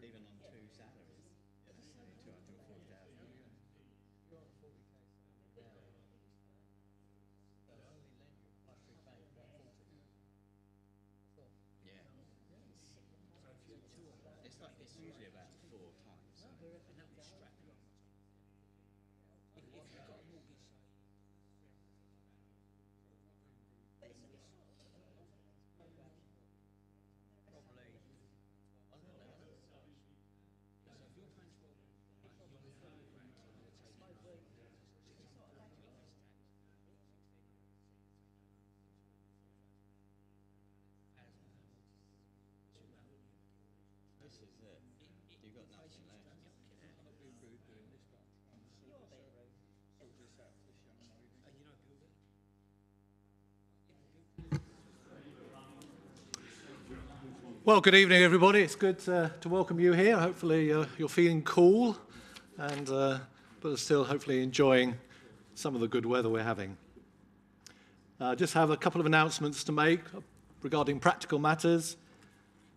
living on two salaries. Yeah, that's only 240,000. You're on 40k salary now. They'll only lend you high street bank 140. That's all. Yeah. So two of that. It's usually about 4 times. No, and that was strapping. If you've got a mortgage, probably under that. So if you're paying 12, you're on 5 grand, so they're taking This is it. You've got nothing left. I'm not being rude doing this, but I'm sort this out for this young lady. And you know, build it. Well, good evening, everybody. It's good to welcome you here. Hopefully you're feeling cool, and but are still hopefully enjoying some of the good weather we're having. Just have a couple of announcements to make regarding practical matters.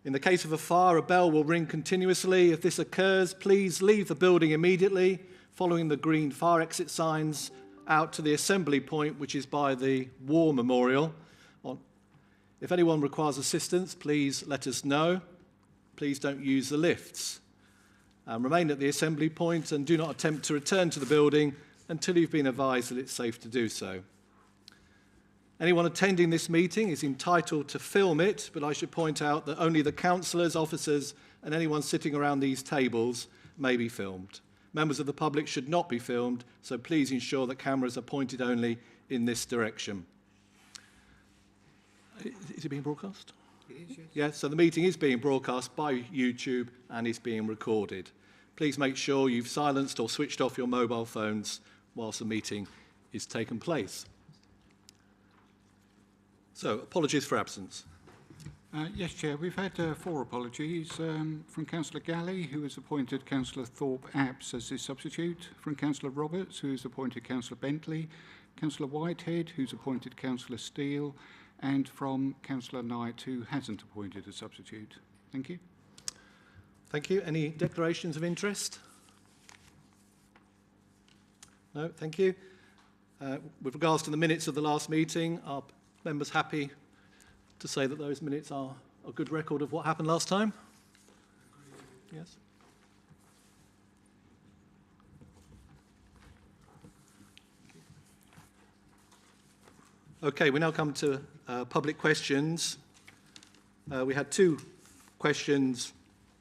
In the case of a fire, a bell will ring continuously. If this occurs, please leave the building immediately, following the green fire exit signs out to the assembly point, which is by the War Memorial. If anyone requires assistance, please let us know. Please don't use the lifts. Remain at the assembly point and do not attempt to return to the building until you've been advised that it's safe to do so. Anyone attending this meeting is entitled to film it, but I should point out that only the councillors, officers, and anyone sitting around these tables may be filmed. Members of the public should not be filmed, so please ensure that cameras are pointed only in this direction. Is it being broadcast? It is, yes. Yes, so the meeting is being broadcast by YouTube and is being recorded. Please make sure you've silenced or switched off your mobile phones whilst the meeting is taking place. So, apologies for absence. Yes, Chair. We've had 4 apologies from Councillor Galley, who has appointed Councillor Thorpe Apps as his substitute, from Councillor Roberts, who has appointed Councillor Bentley, Councillor Whitehead, who's appointed Councillor Steele, and from Councillor Knight, who hasn't appointed a substitute. Thank you. Thank you. Any declarations of interest? No, thank you. With regards to the minutes of the last meeting, are members happy to say that those minutes are a good record of what happened last time? Yes. Okay, we now come to public questions. We had 2 questions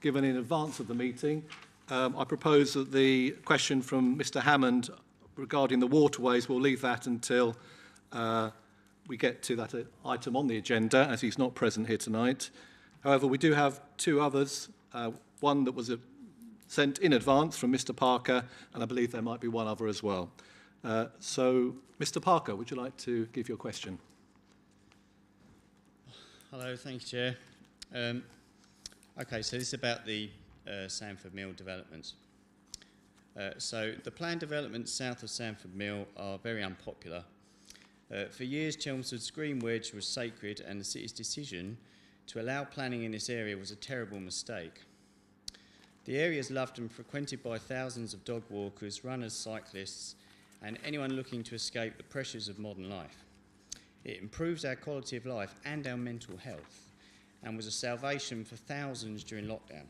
given in advance of the meeting. I propose that the question from Mr. Hammond regarding the waterways, we'll leave that until we get to that item on the agenda, as he's not present here tonight. However, we do have 2 others, one that was sent in advance from Mr. Parker, and I believe there might be one other as well. So, Mr. Parker, would you like to give your question? Hello, thank you, Chair. Okay, so this is about the Sandford Mill developments. So the planned developments south of Sandford Mill are very unpopular. For years, Chelmsford's green wedge was sacred, and the city's decision to allow planning in this area was a terrible mistake. The area is loved and frequented by thousands of dog walkers, runners, cyclists, and anyone looking to escape the pressures of modern life. It improves our quality of life and our mental health, and was a salvation for thousands during lockdown.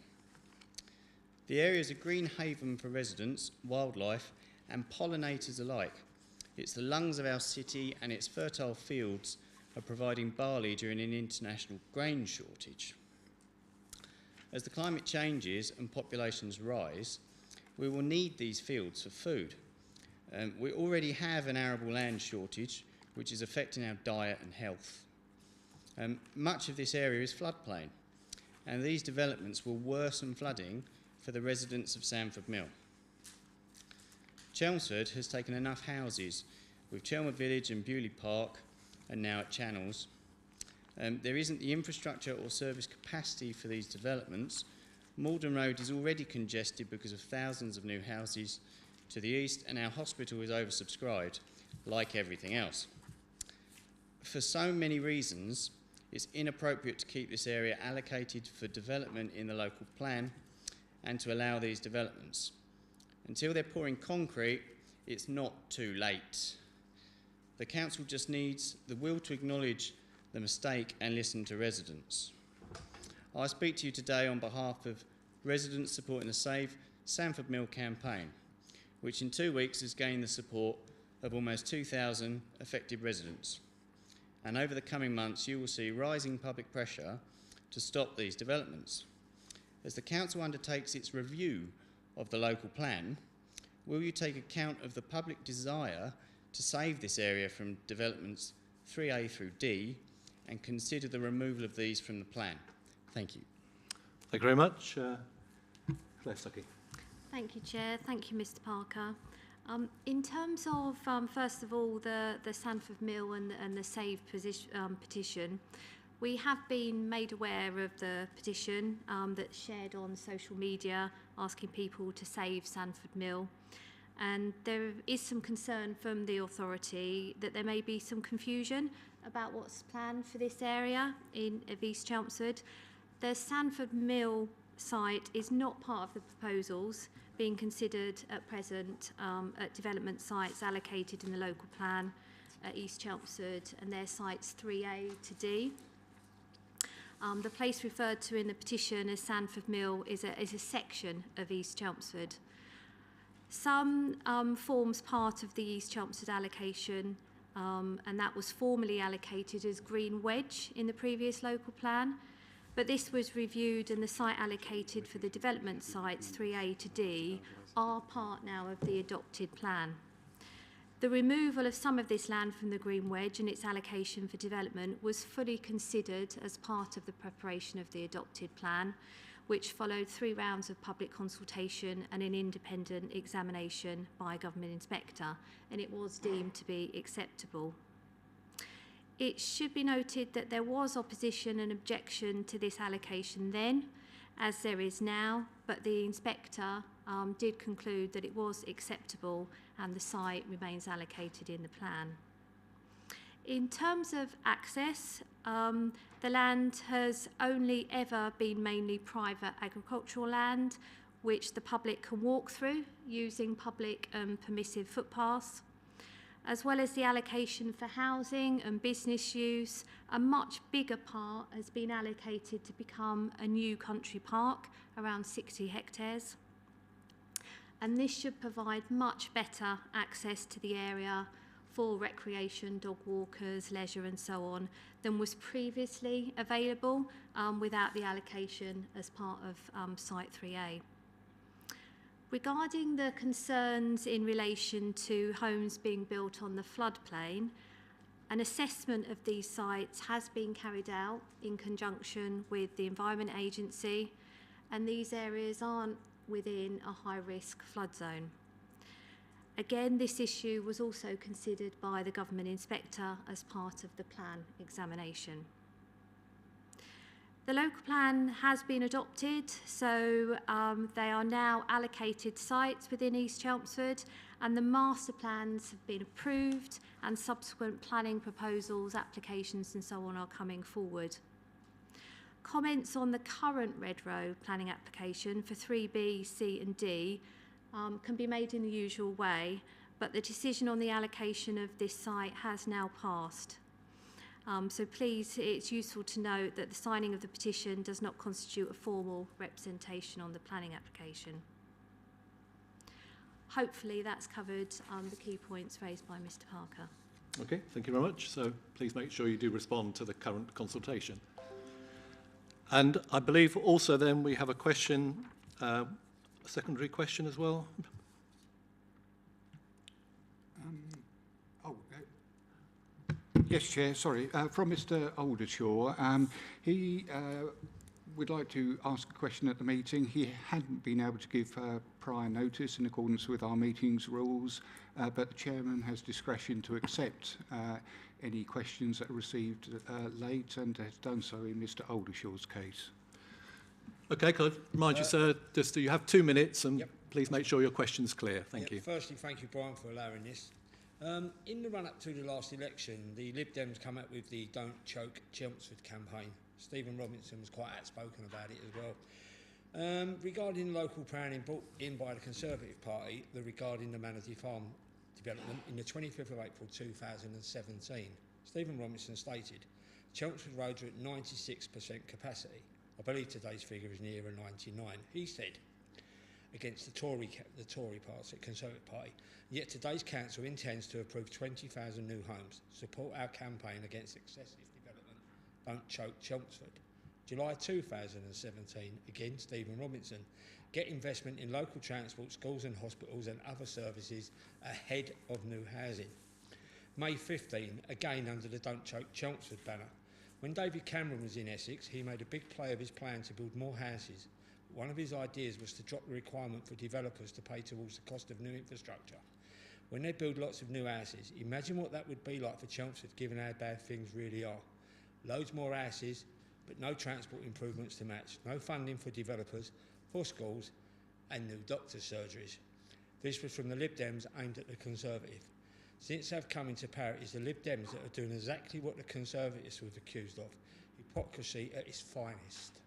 The area is a green haven for residents, wildlife, and pollinators alike. It's the lungs of our city, and its fertile fields are providing barley during an international grain shortage. As the climate changes and populations rise, we will need these fields for food. We already have an arable land shortage, which is affecting our diet and health. Much of this area is floodplain, and these developments will worsen flooding for the residents of Sandford Mill. Chelmsford has taken enough houses, with Chelmsford Village and Bewley Park, and now at Channels. There isn't the infrastructure or service capacity for these developments. Malden Road is already congested because of thousands of new houses to the east, and our hospital is oversubscribed, like everything else. For so many reasons, it's inappropriate to keep this area allocated for development in the local plan, and to allow these developments. Until they're pouring concrete, it's not too late. The council just needs the will to acknowledge the mistake and listen to residents. I speak to you today on behalf of residents supporting the Save Sandford Mill campaign, which in 2 weeks has gained the support of almost 2,000 affected residents. And over the coming months, you will see rising public pressure to stop these developments. As the council undertakes its review of the local plan, will you take account of the public desire to save this area from developments 3A through D and consider the removal of these from the plan? Thank you. Thank you very much. Claire Stuckey. Thank you, Chair. Thank you, Mr. Parker. In terms of, first of all, the Sandford Mill and the Save petition, we have been made aware of the petition that's shared on social media asking people to save Sandford Mill. And there is some concern from the authority that there may be some confusion about what's planned for this area of East Chelmsford. The Sandford Mill site is not part of the proposals being considered at present at development sites allocated in the local plan at East Chelmsford, and their sites 3A to D. The place referred to in the petition as Sandford Mill is a section of East Chelmsford. Some forms part of the East Chelmsford allocation, and that was formally allocated as Green Wedge in the previous local plan, but this was reviewed and the site allocated for the development sites 3A to D are part now of the adopted plan. The removal of some of this land from the Green Wedge and its allocation for development was fully considered as part of the preparation of the adopted plan, which followed 3 rounds of public consultation and an independent examination by a government inspector, and it was deemed to be acceptable. It should be noted that there was opposition and objection to this allocation then, as there is now, but the inspector did conclude that it was acceptable and the site remains allocated in the plan. In terms of access, the land has only ever been mainly private agricultural land, which the public can walk through using public and permissive footpaths. As well as the allocation for housing and business use, a much bigger part has been allocated to become a new country park, around 60 hectares. And this should provide much better access to the area for recreation, dog walkers, leisure and so on, than was previously available without the allocation as part of Site 3A. Regarding the concerns in relation to homes being built on the floodplain, an assessment of these sites has been carried out in conjunction with the Environment Agency, and these areas aren't within a high-risk flood zone. Again, this issue was also considered by the Government Inspector as part of the plan examination. The local plan has been adopted, so they are now allocated sites within East Chelmsford, and the master plans have been approved and subsequent planning proposals, applications and so on are coming forward. Comments on the current Red Row planning application for 3B, C and D can be made in the usual way, but the decision on the allocation of this site has now passed. So please, it's useful to note that the signing of the petition does not constitute a formal representation on the planning application. Hopefully that's covered the key points raised by Mr. Parker. Okay, thank you very much. So please make sure you do respond to the current consultation. And I believe also then we have a question, a secondary question as well. Yes, Chair, sorry. From Mr Aldershaw. He would like to ask a question at the meeting. He hadn't been able to give prior notice in accordance with our meetings rules, but the Chairman has discretion to accept any questions that are received late and has done so in Mr Aldershaw's case. Okay, can I remind you, sir, just that you have 2 minutes and please make sure your question's clear. Thank you. Firstly, thank you, Brian, for allowing this. In the run-up to the last election, the Lib Dems come out with the Don't Choke Chelmsford campaign. Stephen Robinson was quite outspoken about it as well. Regarding local planning brought in by the Conservative Party, regarding the Manatee Farm development in the 25th of April 2017, Stephen Robinson stated, Chelmsford roads are at 96% capacity. I believe today's figure is nearer 99. He said, against the Tory party, Conservative Party, yet today's council intends to approve 20,000 new homes. Support our campaign against excessive development. Don't choke Chelmsford. July 2017, again Stephen Robinson, get investment in local transport, schools and hospitals and other services ahead of new housing. May 15, again under the Don't Choke Chelmsford banner. When David Cameron was in Essex, he made a big play of his plan to build more houses. One of his ideas was to drop the requirement for developers to pay towards the cost of new infrastructure. When they build lots of new houses, imagine what that would be like for Chelmsford given how bad things really are. Loads more houses, but no transport improvements to match, no funding for developers, for schools and new doctors' surgeries. This was from the Lib Dems aimed at the Conservative. Since they've come into power, it is the Lib Dems that are doing exactly what the Conservatives were accused of, hypocrisy at its finest.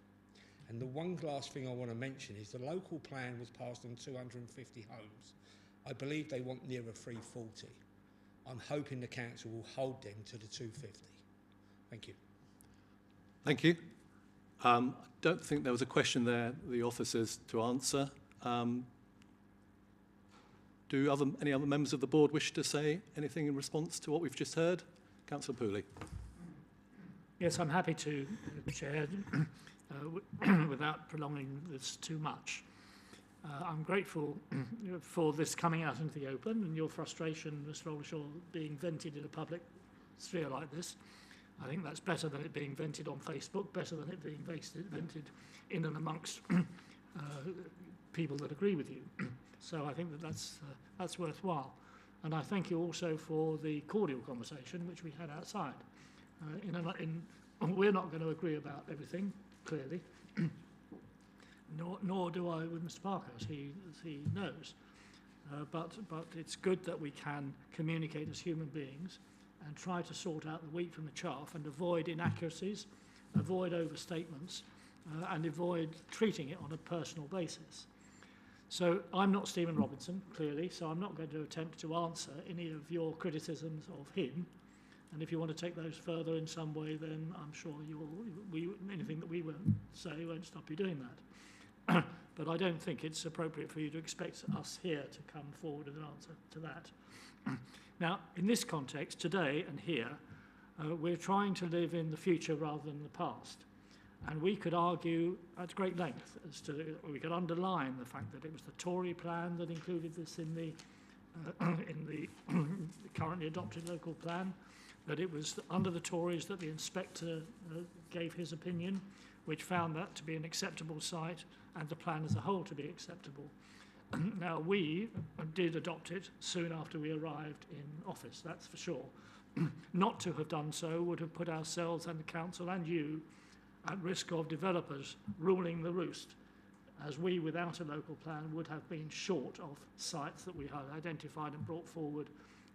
And the one last thing I want to mention is the local plan was passed on 250 homes. I believe they want nearer 340. I'm hoping the council will hold them to the 250. Thank you. Thank you. I don't think there was a question there, the officers to answer. Do any other members of the board wish to say anything in response to what we've just heard? Councillor Pooley. Yes, I'm happy to, Chair, without prolonging this too much. I'm grateful for this coming out into the open and your frustration, Mr. Oldershaw, being vented in a public sphere like this. I think that's better than it being vented on Facebook, better than it being vented in and amongst people that agree with you. So I think that that's worthwhile. And I thank you also for the cordial conversation which we had outside. We're not going to agree about everything, clearly, nor do I with Mr. Parker, as he knows. But it's good that we can communicate as human beings and try to sort out the wheat from the chaff and avoid inaccuracies, avoid overstatements, and avoid treating it on a personal basis. So I'm not Stephen Robinson, clearly, so I'm not going to attempt to answer any of your criticisms of him. And if you want to take those further in some way, then I'm sure anything that we won't say won't stop you doing that. But I don't think it's appropriate for you to expect us here to come forward with an answer to that. Now, in this context, today and here, we're trying to live in the future rather than the past. And we could argue at great length as to, we could underline the fact that it was the Tory plan that included this in the currently adopted local plan, that it was under the Tories that the inspector gave his opinion, which found that to be an acceptable site and the plan as a whole to be acceptable. Now, we did adopt it soon after we arrived in office, that's for sure. Not to have done so would have put ourselves and the council and you at risk of developers ruling the roost, as we, without a local plan, would have been short of sites that we had identified and brought forward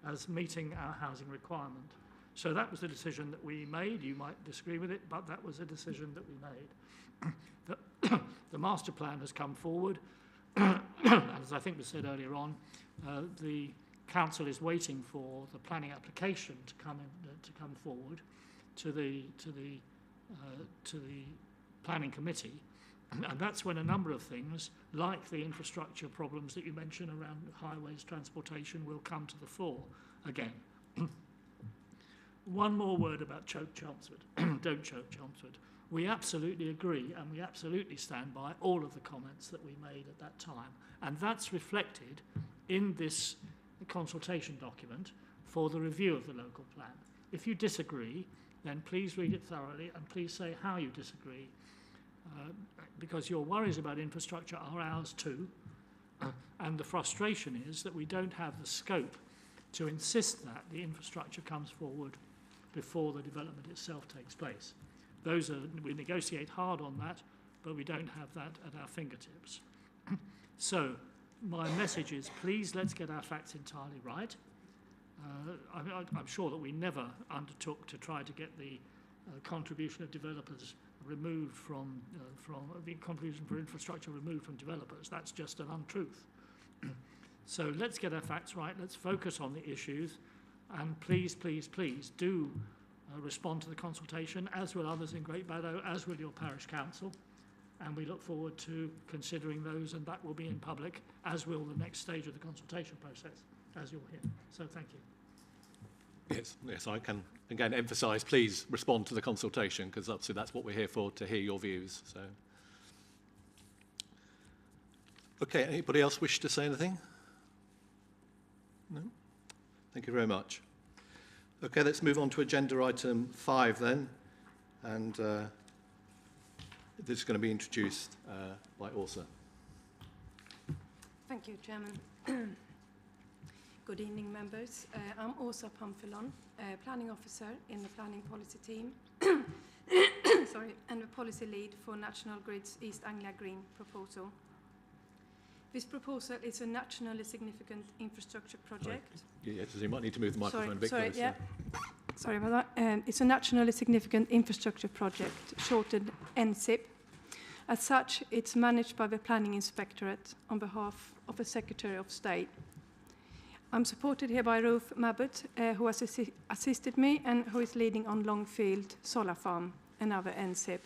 as meeting our housing requirement. So that was the decision that we made. You might disagree with it, but that was a decision that we made. The master plan has come forward. As I think was said earlier on, the council is waiting for the planning application to come forward to the planning committee, and that's when a number of things, like the infrastructure problems that you mentioned around highways, transportation, will come to the fore again. One more word about choke Chelmsford. Don't choke Chelmsford. We absolutely agree and we absolutely stand by all of the comments that we made at that time. And that's reflected in this consultation document for the review of the local plan. If you disagree, then please read it thoroughly and please say how you disagree. Because your worries about infrastructure are ours too. And the frustration is that we don't have the scope to insist that the infrastructure comes forward before the development itself takes place. We negotiate hard on that, but we don't have that at our fingertips. So my message is, please let's get our facts entirely right. I'm sure that we never undertook to try to get the contribution of developers removed from the contribution for infrastructure removed from developers. That's just an untruth. So let's get our facts right. Let's focus on the issues, and please, please, please do respond to the consultation, as will others in Great Baddow, as will your parish council. And we look forward to considering those, and that will be in public, as will the next stage of the consultation process, as you'll hear. So thank you. Yes, I can again emphasise, please respond to the consultation, because obviously that's what we're here for, to hear your views. So, okay, anybody else wish to say anything? No? Thank you very much. Okay, let's move on to agenda item 5 then, and this is going to be introduced by Åsa. Thank you, Chairman. Good evening, members. I'm Åsa Pamfilon, Planning Officer in the Planning Policy Team sorry, and the Policy Lead for National Grid's East Anglia Green proposal. This proposal is a nationally significant infrastructure project. Yes, you might need to move the microphone a bit closer. Yeah. Sorry about that. It's a nationally significant infrastructure project, shortened NSIP. As such, it's managed by the Planning Inspectorate on behalf of the Secretary of State. I'm supported here by Ruth Mabbott, who has assisted me and who is leading on Longfield Solar Farm, another NSIP.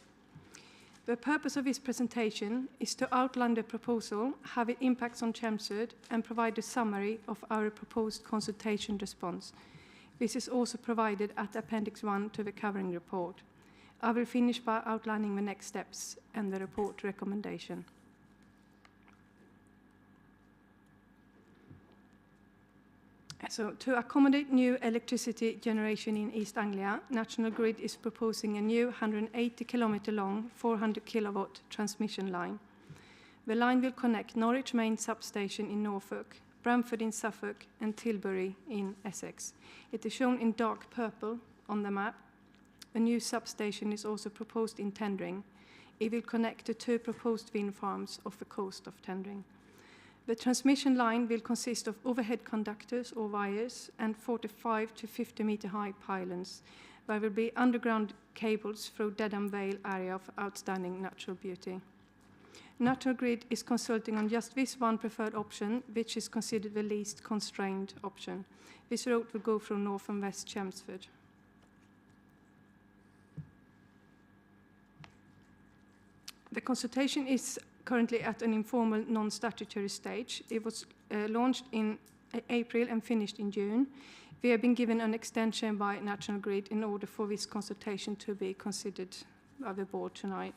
The purpose of this presentation is to outline the proposal, how it impacts on Chelmsford, and provide a summary of our proposed consultation response. This is also provided at Appendix 1 to the covering report. I will finish by outlining the next steps and the report recommendation. So, to accommodate new electricity generation in East Anglia, National Grid is proposing a new 180-kilometre long, 400-kilowatt transmission line. The line will connect Norwich Main substation in Norfolk, Bramford in Suffolk, and Tilbury in Essex. It is shown in dark purple on the map. A new substation is also proposed in Tendring. It will connect the 2 proposed wind farms off the coast of Tendring. The transmission line will consist of overhead conductors or wires and 45 to 50 metre high pylons. There will be underground cables through Dedham Vale area of outstanding natural beauty. National Grid is consulting on just this one preferred option, which is considered the least constrained option. This route will go through North and West Chelmsford. The consultation is currently at an informal non-statutory stage. It was launched in April and finished in June. We have been given an extension by National Grid in order for this consultation to be considered by the board tonight.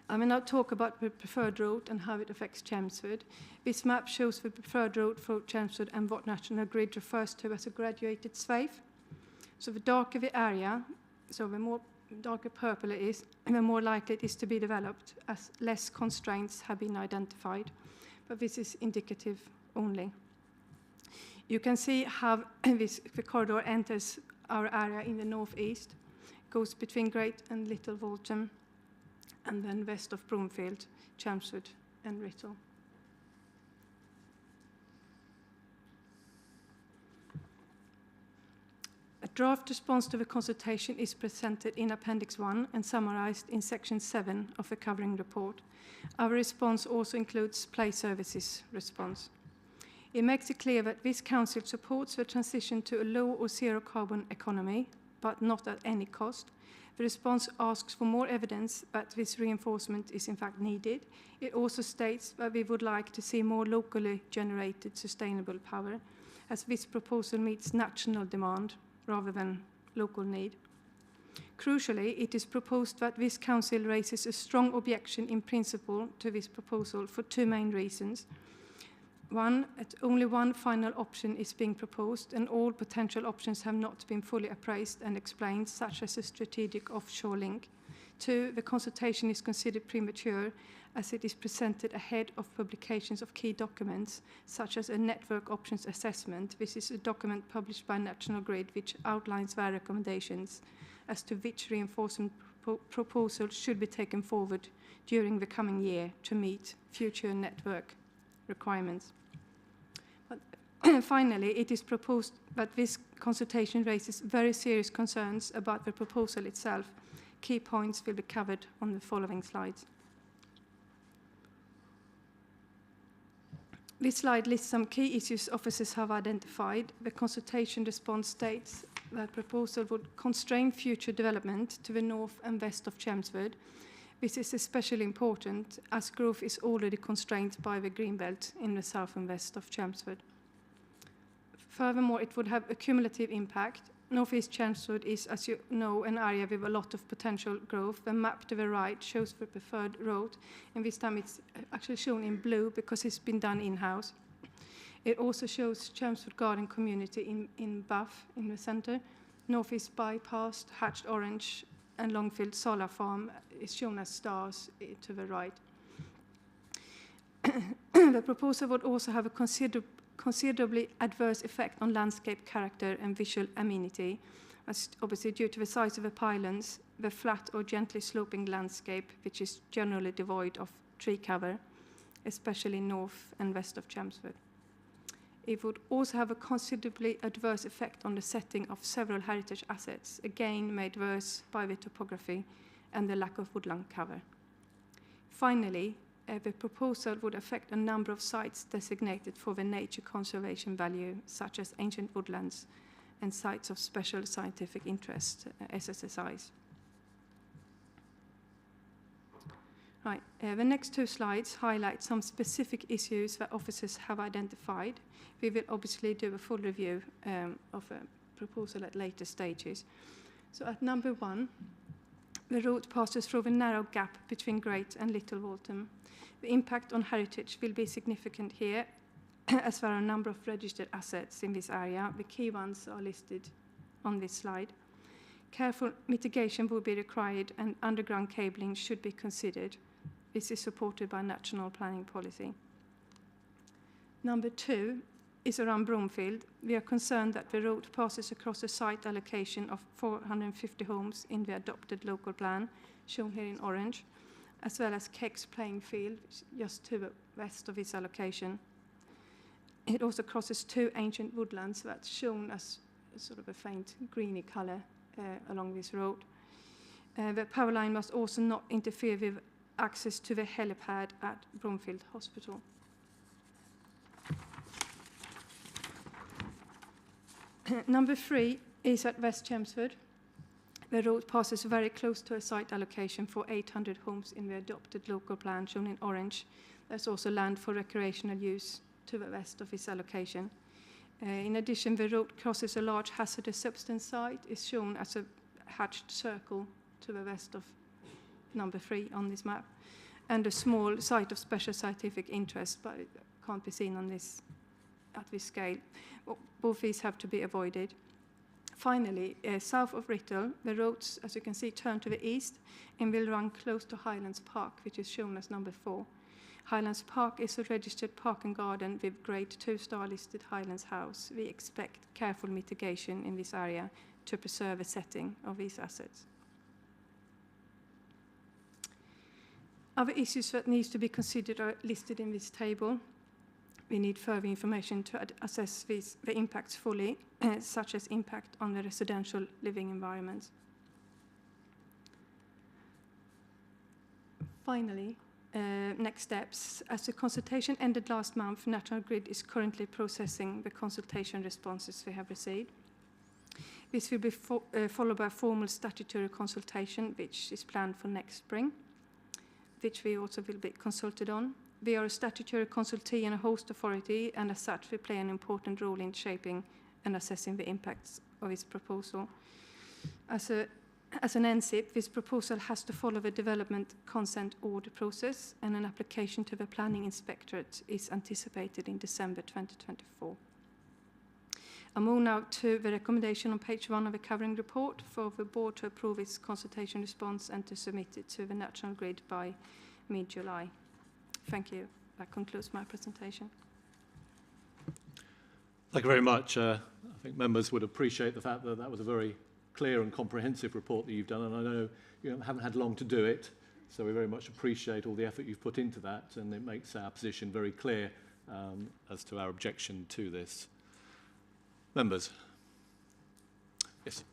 I will now talk about the preferred route and how it affects Chelmsford. This map shows the preferred route for Chelmsford and what National Grid refers to as a graduated swathe. So the darker the area, so the more darker purple it is, the more likely it is to be developed, as less constraints have been identified. But this is indicative only. You can see how the corridor enters our area in the northeast, goes between Great and Little Walton, and then west of Broomfield, Chelmsford and Writtle. A draft response to the consultation is presented in Appendix 1 and summarised in Section 7 of the covering report. Our response also includes Play Services response. It makes it clear that this Council supports the transition to a low or zero carbon economy, but not at any cost. The response asks for more evidence that this reinforcement is in fact needed. It also states that we would like to see more locally generated sustainable power, as this proposal meets national demand rather than local need. Crucially, it is proposed that this Council raises a strong objection in principle to this proposal for 2 main reasons. One, that only one final option is being proposed and all potential options have not been fully appraised and explained, such as a strategic offshore link. 2, the consultation is considered premature as it is presented ahead of publications of key documents, such as a network options assessment. This is a document published by National Grid which outlines their recommendations as to which reinforcement proposals should be taken forward during the coming year to meet future network requirements. But Finally, it is proposed that this consultation raises very serious concerns about the proposal itself. Key points will be covered on the following slides. This slide lists some key issues officers have identified. The consultation response states that proposal would constrain future development to the north and west of Chelmsford. This is especially important as growth is already constrained by the greenbelt in the south and west of Chelmsford. Furthermore, it would have a cumulative impact. Northeast Chelmsford is, as you know, an area with a lot of potential growth. The map to the right shows the preferred road, and this time it's actually shown in blue because it's been done in-house. It also shows Chelmsford Garden Community in buff in the center. Northeast Bypass, hatched orange, and Longfield Solar Farm is shown as stars to the right. The proposal would also have a considerably adverse effect on landscape character and visual amenity, as obviously due to the size of the pylons, the flat or gently sloping landscape, which is generally devoid of tree cover, especially north and west of Chelmsford. It would also have a considerably adverse effect on the setting of several heritage assets, again made worse by the topography and the lack of woodland cover. Finally, the proposal would affect a number of sites designated for the nature conservation value, such as ancient woodlands and sites of special scientific interest, SSSIs. Right, the next two slides highlight some specific issues that officers have identified. We will obviously do a full review of a proposal at later stages. So at number 1, the road passes through a narrow gap between Great and Little Waltham. The impact on heritage will be significant here, as there are a number of registered assets in this area. The key ones are listed on this slide. Careful mitigation will be required and underground cabling should be considered. This is supported by national planning policy. Number 2 is around Broomfield. We are concerned that the road passes across a site allocation of 450 homes in the adopted local plan, shown here in orange, as well as Keck's playing field, just to the west of its allocation. It also crosses 2 ancient woodlands that's shown as sort of a faint greeny colour along this road. The power line must also not interfere with access to the helipad at Broomfield Hospital. Number 3 is at West Chelmsford. The road passes very close to a site allocation for 800 homes in the adopted local plan, shown in orange. There's also land for recreational use to the west of its allocation. In addition, the road crosses a large hazardous substance site, is shown as a hatched circle to the west of number 3 on this map, and a small site of special scientific interest, but it can't be seen on this at this scale. Both these have to be avoided. Finally, south of Writtle, the roads, as you can see, turn to the east and will run close to Highlands Park, which is shown as number 4. Highlands Park is a registered park and garden with grade 2-star listed Highlands House. We expect careful mitigation in this area to preserve the setting of these assets. Other issues that need to be considered are listed in this table. We need further information to assess the impacts fully, such as impact on the residential living environments. Finally, next steps. As the consultation ended last month, National Grid is currently processing the consultation responses we have received. This will be followed by a formal statutory consultation, which is planned for next spring, which we also will be consulted on. We are a statutory consultee and a host authority, and as such, we play an important role in shaping and assessing the impacts of this proposal. As an NSIP, this proposal has to follow the development consent order process, and an application to the Planning Inspectorate is anticipated in December 2024. I move now to the recommendation on page 1 of the covering report for the board to approve its consultation response and to submit it to the National Grid by mid-July. Thank you. That concludes my presentation. Thank you very much. I think members would appreciate the fact that that was a very clear and comprehensive report that you've done, and I know you haven't had long to do it, so we very much appreciate all the effort you've put into that, and it makes our position very clear as to our objection to this. Members? Yes.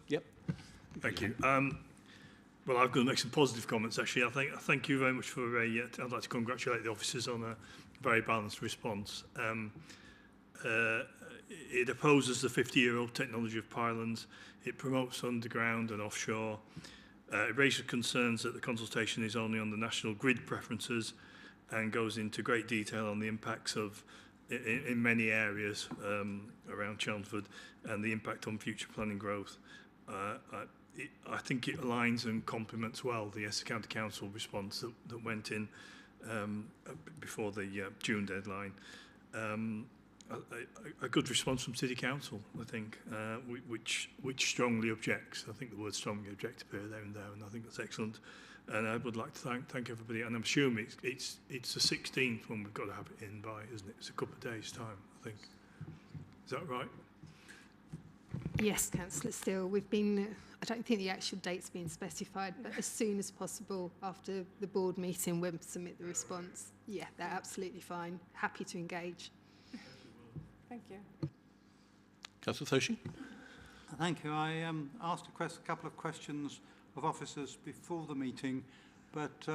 Yep. Thank you. Well, I've got to make some positive comments, actually. I thank you very much for I'd like to congratulate the officers on a very balanced response. It opposes the 50-year-old technology of pylons. It promotes underground and offshore. It raises concerns that the consultation is only on the national grid preferences and goes into great detail on the impacts of in many areas around Chelmsford and the impact on future planning growth. I think it aligns and complements well the Essex County Council response that went in before the June deadline. A good response from City Council, I think, which strongly objects. I think the word strongly object appear there, and I think that's excellent. And I would like to thank everybody. And I'm assuming it's the 16th when we've got to have it in by, isn't it? It's a couple of days' time, I think. Is that right? Yes, Councillor Steele. We've been. I don't think the actual date's been specified, but as soon as possible after the board meeting, we'll submit the response. Yeah, they're absolutely fine. Happy to engage. Thank you. Councillor Thoshi? Thank you. I asked a couple of questions of officers before the meeting, but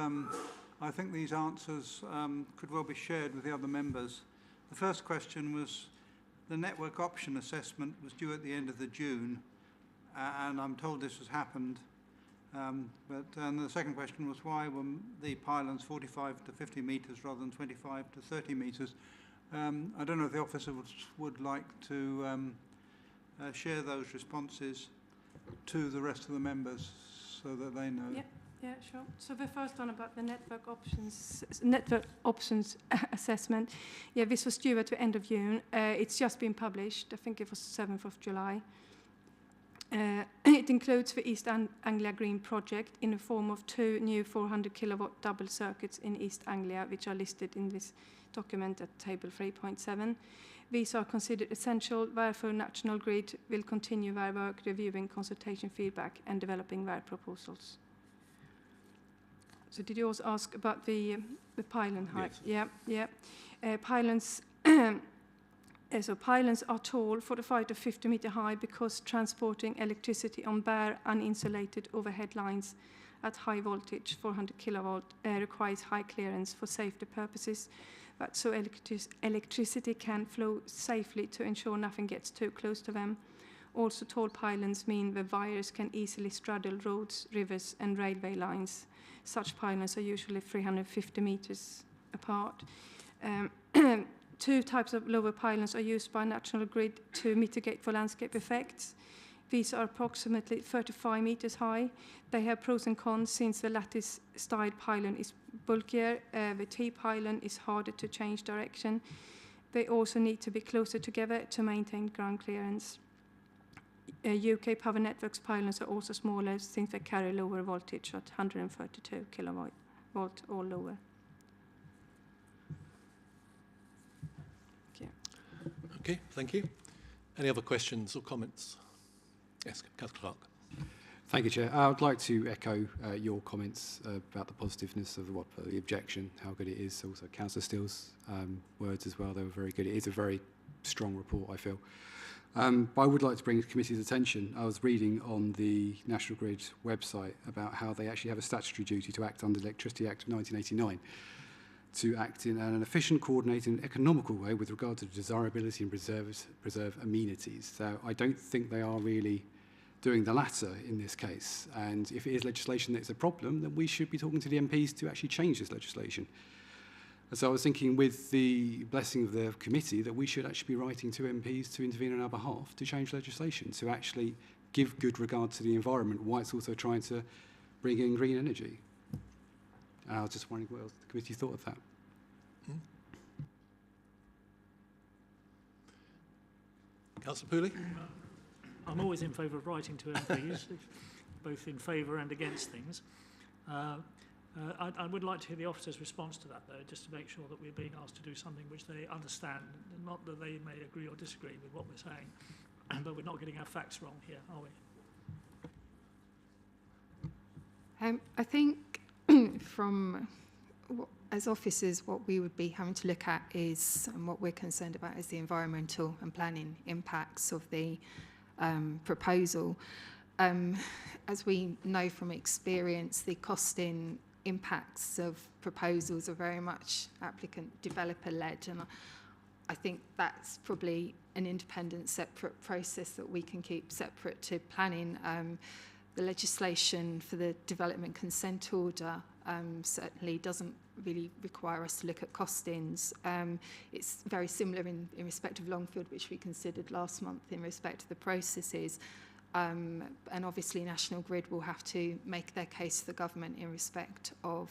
I think these answers could well be shared with the other members. The first question was, the network option assessment was due at the end of June, and I'm told this has happened. But the second question was, why were the pylons 45 to 50 metres rather than 25 to 30 metres? I don't know if the officer would like to share those responses to the rest of the members so that they know. Yeah, sure. So the first one about the network options assessment. Yeah, this was due at the end of June. It's just been published. I think it was 7th of July. It includes the East Anglia Green project in the form of 2 new 400 kilowatt double circuits in East Anglia, which are listed in this document at table 3.7. These are considered essential, therefore National Grid will continue their work reviewing consultation feedback and developing their proposals. So did you also ask about the pylon height? Yes. Yeah. Pylons so pylons are tall, 45 to 50 meter high, because transporting electricity on bare uninsulated overhead lines at high voltage, 400 kilovolt, requires high clearance for safety purposes, but so electricity can flow safely to ensure nothing gets too close to them. Also, tall pylons mean the wires can easily straddle roads, rivers, and railway lines. Such pylons are usually 350 meters apart. 2 types of lower pylons are used by National Grid to mitigate for landscape effects. These are approximately 35 meters high. They have pros and cons, since the lattice-style pylon is bulkier. The T-pylon is harder to change direction. They also need to be closer together to maintain ground clearance. UK Power Networks pylons are also smaller, since they carry lower voltage at 132 kilovolt or lower. Okay, thank you. Any other questions or comments? Yes, Councillor Clark. Thank you, Chair. I would like to echo your comments about the positiveness of the objection, how good it is. Also, Councillor Steele's words as well, they were very good. It is a very strong report, I feel. But I would like to bring the committee's attention. I was reading on the National Grid website about how they actually have a statutory duty to act under the Electricity Act of 1989, to act in an efficient, coordinated and economical way with regard to the desirability and preserve amenities. So I don't think they are really doing the latter in this case. And if it is legislation that's a problem, then we should be talking to the MPs to actually change this legislation. And so I was thinking, with the blessing of the committee, that we should actually be writing to MPs to intervene on our behalf to change legislation, to actually give good regard to the environment, while it's also trying to bring in green energy. I was just wondering what else the committee thought of that. Councillor Pooley? I'm always in favour of writing to MPs, both in favour and against things. I would like to hear the officer's response to that, though, just to make sure that we're being asked to do something which they understand, not that they may agree or disagree with what we're saying, but we're not getting our facts wrong here, are we? I think from as officers, what we would be having to look at is, and what we're concerned about, is the environmental and planning impacts of the proposal. As we know from experience, the costing impacts of proposals are very much applicant developer led, and I think that's probably an independent separate process that we can keep separate to planning. The legislation for the development consent order certainly doesn't really require us to look at costings. It's very similar in respect of Longfield, which we considered last month in respect to the processes. And obviously National Grid will have to make their case to the government in respect of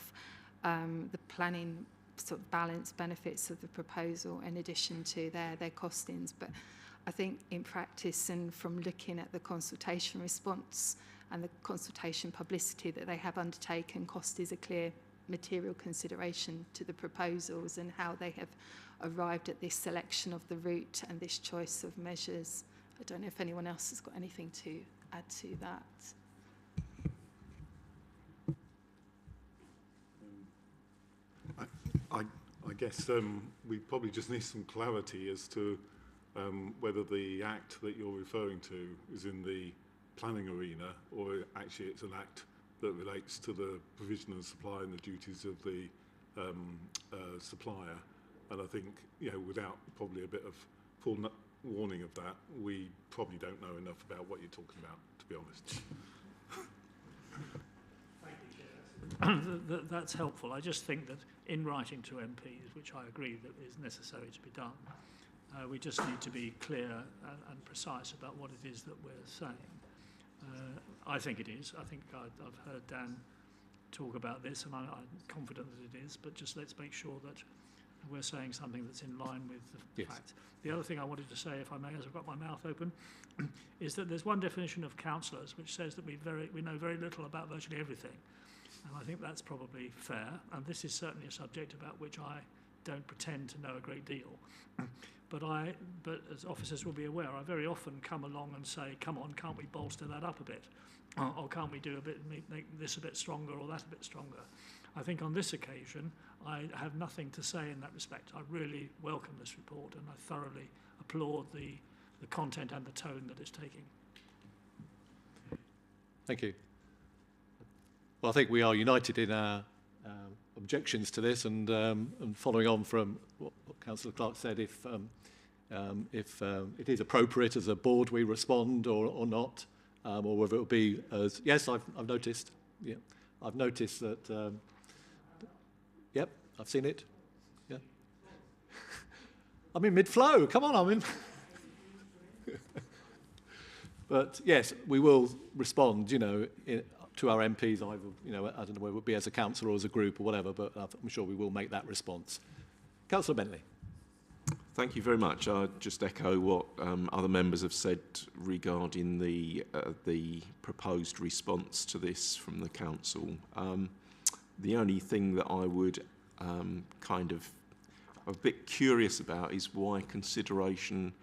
the planning sort of balance benefits of the proposal in addition to their costings. But I think in practice, and from looking at the consultation response and the consultation publicity that they have undertaken, cost is a clear material consideration to the proposals and how they have arrived at this selection of the route and this choice of measures. I don't know if anyone else has got anything to add to that. I guess we probably just need some clarity as to whether the act that you're referring to is in the planning arena, or actually it's an act that relates to the provision and supply and the duties of the supplier. And I think, you know, without probably a bit of full warning of that, we probably don't know enough about what you're talking about, to be honest. That's helpful. I just think that in writing to MPs, which I agree that is necessary to be done, we just need to be clear and precise about what it is that we're saying. I think it is. I think I've heard Dan talk about this, and I'm confident that it is, but just let's make sure that we're saying something that's in line with the facts. The other thing I wanted to say, if I may, as I've got my mouth open, is that there's one definition of councillors which says that we know very little about virtually everything. And I think that's probably fair, and this is certainly a subject about which I don't pretend to know a great deal. But as officers will be aware, I very often come along and say, come on, can't we bolster that up a bit? Or can't we do a bit, make this a bit stronger or that a bit stronger? I think on this occasion, I have nothing to say in that respect. I really welcome this report, and I thoroughly applaud the content and the tone that it's taking. Thank you. Well, I think we are united in our objections to this, and following on from what Councillor Clark said, if it is appropriate as a board we respond or not, or whether it will be as yes, I've noticed. Yeah, I've noticed that. Yep, I've seen it. Yeah, I'm in mid-flow. Come on, I'm in. But yes, we will respond. You know, to our MPs, either, you know, I don't know whether it would be as a council or as a group or whatever, but I'm sure we will make that response. Councillor Bentley. Thank you very much. I just echo what other members have said regarding the proposed response to this from the council. The only thing that I would kind of a bit curious about is why consideration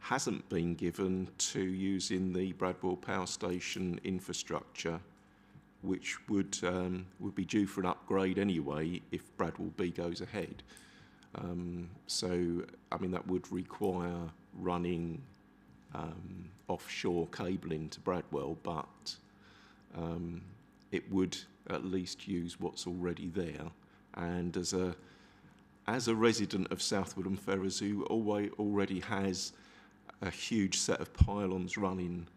hasn't been given to using the Bradwell Power Station infrastructure, which would be due for an upgrade anyway if Bradwell B goes ahead. So, I mean, that would require running offshore cabling to Bradwell, but it would at least use what's already there. And as a resident of South Woodham Ferrers, who already has a huge set of pylons running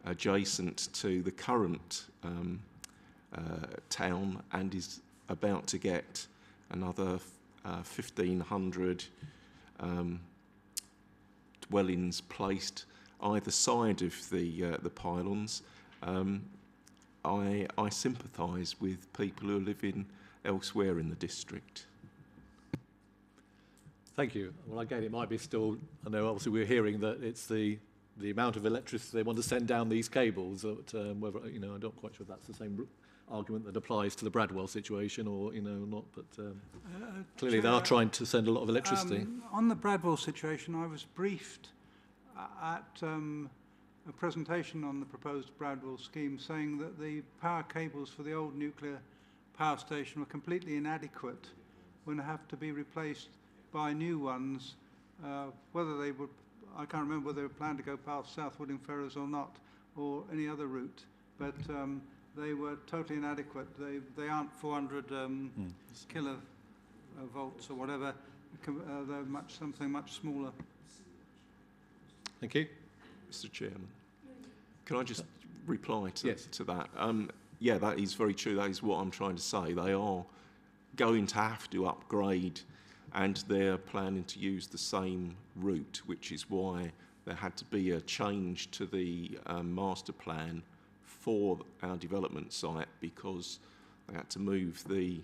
adjacent to the current town, and is about to get another 1,500 dwellings placed either side of the pylons. I sympathise with people who are living elsewhere in the district. Thank you. Well, again, it might be still, I know obviously we're hearing that it's the amount of electricity they want to send down these cables, that, whether, you know, I'm not quite sure if that's the same argument that applies to the Bradwell situation or, you know, not, but clearly they are trying to send a lot of electricity. On the Bradwell situation, I was briefed at a presentation on the proposed Bradwell scheme saying that the power cables for the old nuclear power station were completely inadequate would have to be replaced by new ones, whether they would, I can't remember whether they planned to go past South Wooding Ferrers or not, or any other route, but they were totally inadequate. They aren't 400 kilovolts or whatever. They're something much smaller. Thank you. Mr. Chairman, can I just reply to that? Yeah, that is very true. That is what I'm trying to say. They are going to have to upgrade, and they're planning to use the same route, which is why there had to be a change to the master plan for our development site, because they had to move the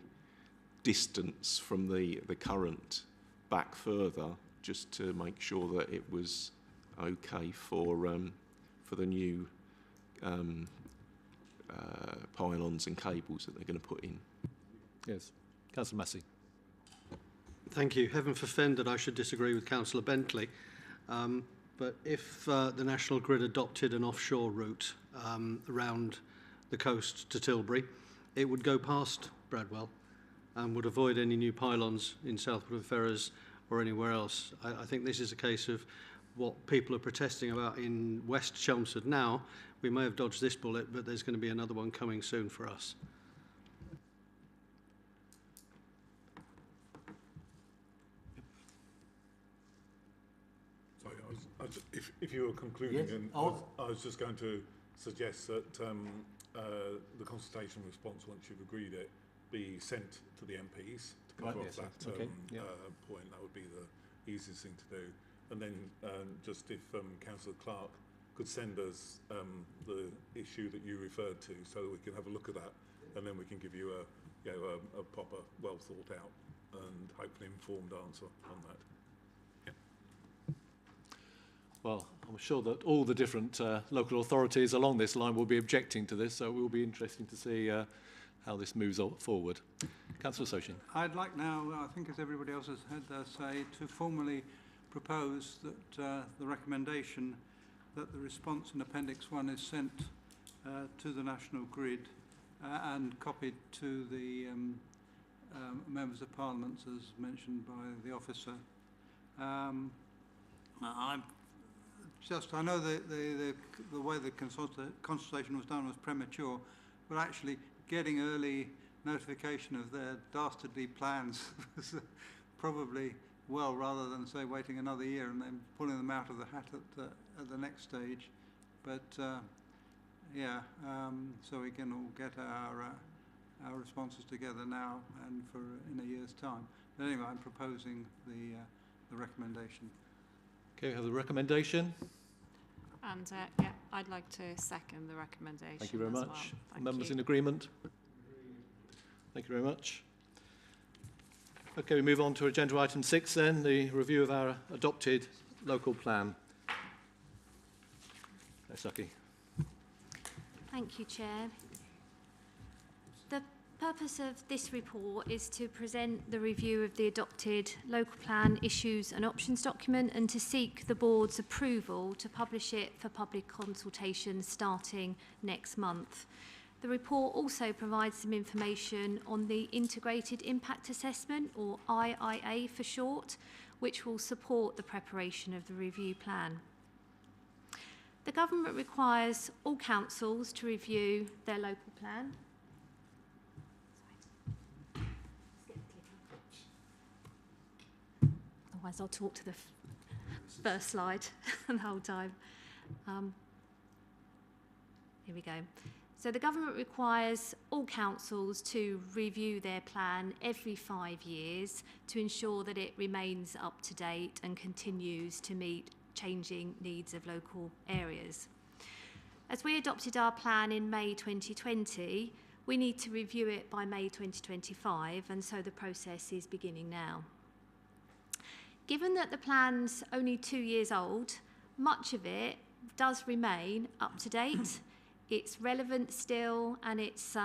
distance from the current back further, just to make sure that it was okay for the new pylons and cables that they're going to put in. Yes. Councillor Massey. Thank you. Heaven forfend that I should disagree with Councillor Bentley. But if the National Grid adopted an offshore route around the coast to Tilbury, it would go past Bradwell and would avoid any new pylons in South Wooding Ferrers or anywhere else. I think this is a case of what people are protesting about in West Chelmsford now. We may have dodged this bullet, but there's going to be another one coming soon for us. Sorry, if you were concluding, Yes. and I was just going to suggest that the consultation response, once you've agreed it, be sent to the MPs to cover off that point. That would be the easiest thing to do. And then just if Councillor Clark could send us the issue that you referred to, so that we can have a look at that, and then we can give you a proper, well thought out and hopefully informed answer on that. Well, I'm sure that all the different local authorities along this line will be objecting to this, so it will be interesting to see how this moves forward. Councillor Sochin. I'd like now, I think as everybody else has had their say, to formally propose that the recommendation that the response in Appendix 1 is sent to the National Grid and copied to the members of Parliament, as mentioned by the officer. I know the way the consultation was done was premature, but actually getting early notification of their dastardly plans was probably well, rather than say waiting another year and then pulling them out of the hat at the next stage. But so we can all get our responses together now and for in a year's time. But anyway, I'm proposing the recommendation. Okay, we have the recommendation. And I'd like to second the recommendation. Thank you very much. Well. Thank Members you. in agreement? Thank you very much. Okay, we move on to agenda item 6 then, the review of our adopted local plan. Saki. Thank you, Chair. The purpose of this report is to present the review of the adopted local plan issues and options document and to seek the board's approval to publish it for public consultation starting next month. The report also provides some information on the Integrated Impact Assessment, or IIA for short, which will support the preparation of the review plan. The government requires all councils to review their local plan. Otherwise I'll talk to the first slide the whole time. Here we go. So the government requires all councils to review their plan every 5 years to ensure that it remains up to date and continues to meet changing needs of local areas. As we adopted our plan in May 2020, we need to review it by May 2025, and so the process is beginning now. Given that the plan's only 2 years old, much of it does remain up to date. It's relevant still, and it's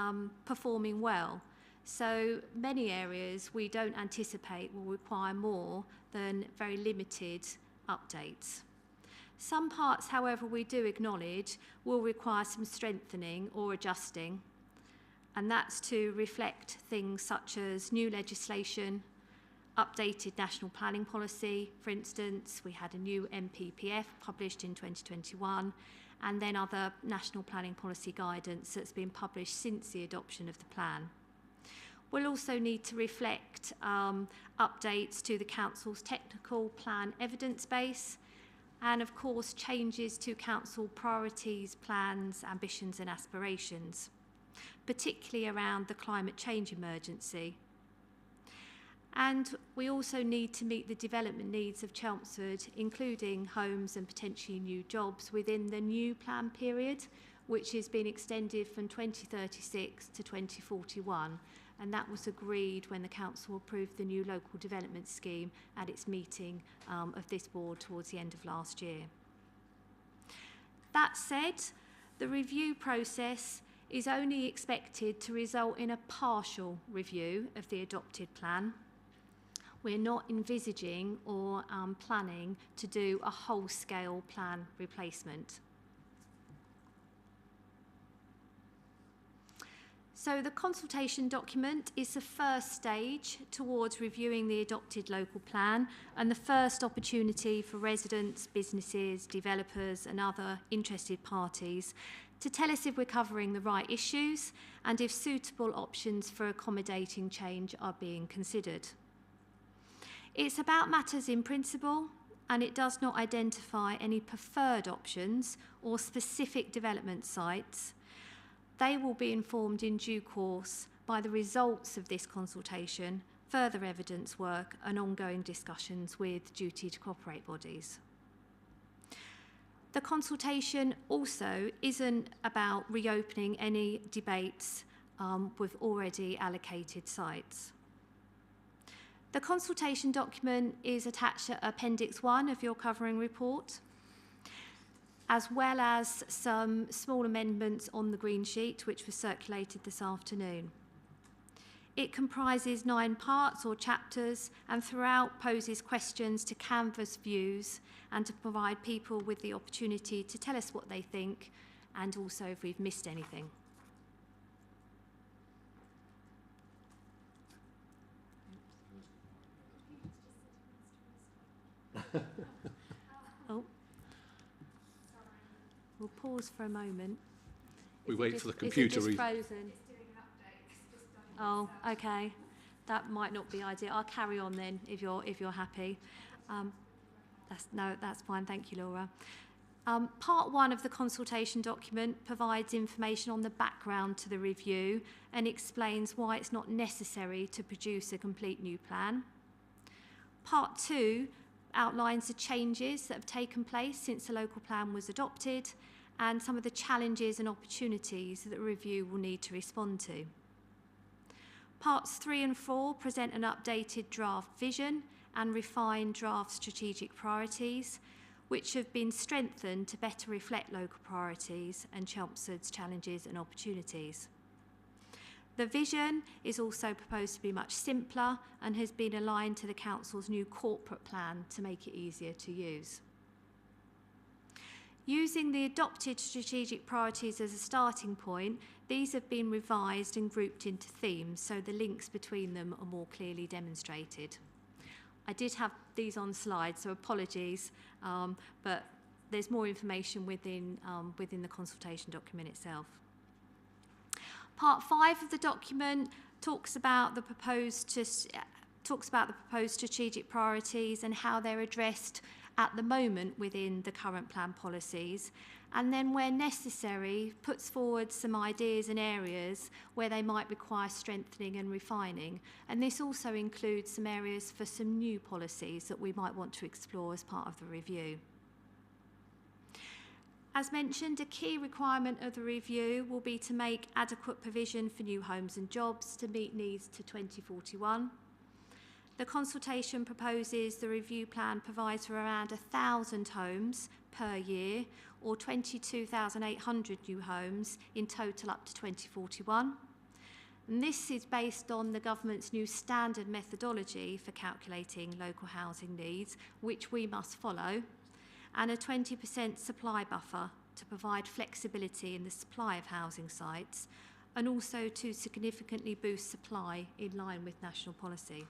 performing well. So many areas we don't anticipate will require more than very limited updates. Some parts, however, we do acknowledge will require some strengthening or adjusting, and that's to reflect things such as new legislation, updated national planning policy, for instance. We had a new NPPF published in 2021, and then other national planning policy guidance that's been published since the adoption of the plan. We'll also need to reflect updates to the Council's technical plan evidence base, and of course changes to Council priorities, plans, ambitions and aspirations, particularly around the climate change emergency. And we also need to meet the development needs of Chelmsford, including homes and potentially new jobs within the new plan period, which has been extended from 2036 to 2041. And that was agreed when the Council approved the new local development scheme at its meeting of this board towards the end of last year. That said, the review process is only expected to result in a partial review of the adopted plan. We're not envisaging or planning to do a whole-scale plan replacement. So the consultation document is the first stage towards reviewing the adopted local plan and the first opportunity for residents, businesses, developers and other interested parties to tell us if we're covering the right issues and if suitable options for accommodating change are being considered. It's about matters in principle, and it does not identify any preferred options or specific development sites. They will be informed in due course by the results of this consultation, further evidence work and ongoing discussions with duty to cooperate bodies. The consultation also isn't about reopening any debates with already allocated sites. The consultation document is attached to Appendix 1 of your covering report, as well as some small amendments on the green sheet, which was circulated this afternoon. It comprises 9 parts or chapters, and throughout poses questions to canvass views and to provide people with the opportunity to tell us what they think, and also if we've missed anything. Oh. We'll pause for a moment. We wait for the computer. Is it just frozen? Oh, okay. That might not be ideal. I'll carry on then if you're happy. That's fine. Thank you, Laura. Part 1 of the consultation document provides information on the background to the review and explains why it's not necessary to produce a complete new plan. Part 2 outlines the changes that have taken place since the local plan was adopted and some of the challenges and opportunities that the review will need to respond to. Parts 3 and 4 present an updated draft vision and refined draft strategic priorities, which have been strengthened to better reflect local priorities and Chelmsford's challenges and opportunities. The vision is also proposed to be much simpler and has been aligned to the Council's new corporate plan to make it easier to use. Using the adopted strategic priorities as a starting point, these have been revised and grouped into themes, so the links between them are more clearly demonstrated. I did have these on slides, so apologies, but there's more information within the consultation document itself. Part 5 of the document talks about the proposed strategic priorities and how they're addressed at the moment within the current plan policies, and then where necessary puts forward some ideas and areas where they might require strengthening and refining. And this also includes some areas for some new policies that we might want to explore as part of the review. As mentioned, a key requirement of the review will be to make adequate provision for new homes and jobs to meet needs to 2041. The consultation proposes the review plan provides for around 1,000 homes per year, or 22,800 new homes in total up to 2041. And this is based on the government's new standard methodology for calculating local housing needs, which we must follow, and a 20% supply buffer to provide flexibility in the supply of housing sites, and also to significantly boost supply in line with national policy.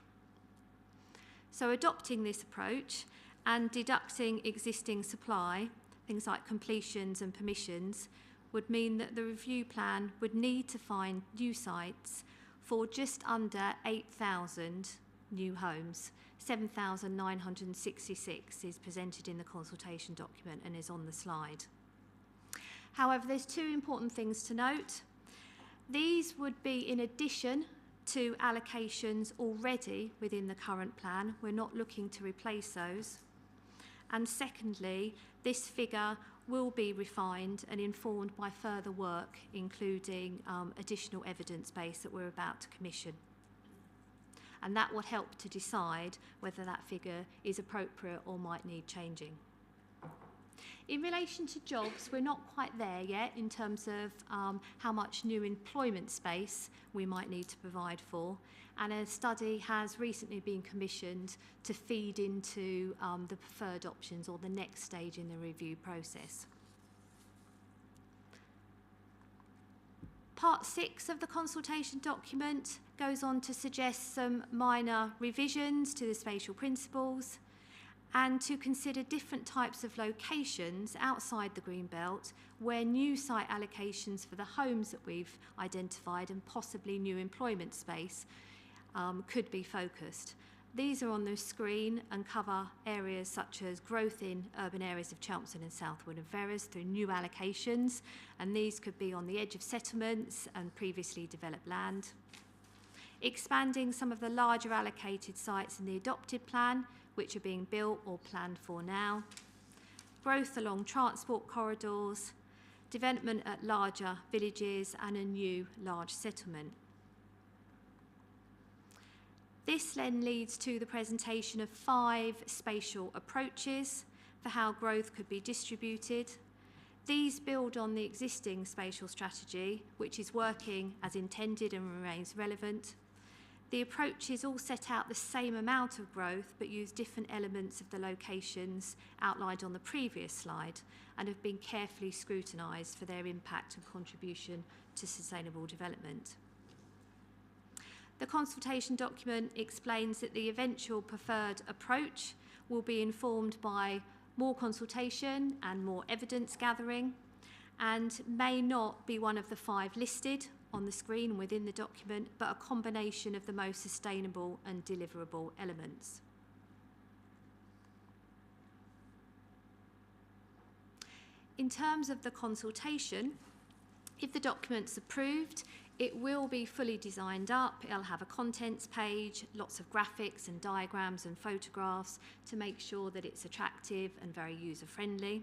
So adopting this approach and deducting existing supply, things like completions and permissions, would mean that the review plan would need to find new sites for just under 8,000 new homes. 7,966 is presented in the consultation document and is on the slide. However, there's two important things to note. These would be in addition to allocations already within the current plan. We're not looking to replace those. And secondly, this figure will be refined and informed by further work, including additional evidence base that we're about to commission. And that will help to decide whether that figure is appropriate or might need changing. In relation to jobs, we're not quite there yet in terms of how much new employment space we might need to provide for. And a study has recently been commissioned to feed into the preferred options or the next stage in the review process. Part 6 of the consultation document goes on to suggest some minor revisions to the spatial principles and to consider different types of locations outside the green belt where new site allocations for the homes that we've identified and possibly new employment space could be focused. These are on the screen and cover areas such as growth in urban areas of Chelmsford and Southwood and Ferrers through new allocations, and these could be on the edge of settlements and previously developed land. Expanding some of the larger allocated sites in the adopted plan, which are being built or planned for now. Growth along transport corridors, development at larger villages and a new large settlement. This then leads to the presentation of 5 spatial approaches for how growth could be distributed. These build on the existing spatial strategy, which is working as intended and remains relevant. The approaches all set out the same amount of growth but use different elements of the locations outlined on the previous slide and have been carefully scrutinised for their impact and contribution to sustainable development. The consultation document explains that the eventual preferred approach will be informed by more consultation and more evidence gathering and may not be one of the 5 listed on the screen within the document, but a combination of the most sustainable and deliverable elements. In terms of the consultation, if the document's approved, it will be fully designed up. It'll have a contents page, lots of graphics and diagrams and photographs to make sure that it's attractive and very user-friendly.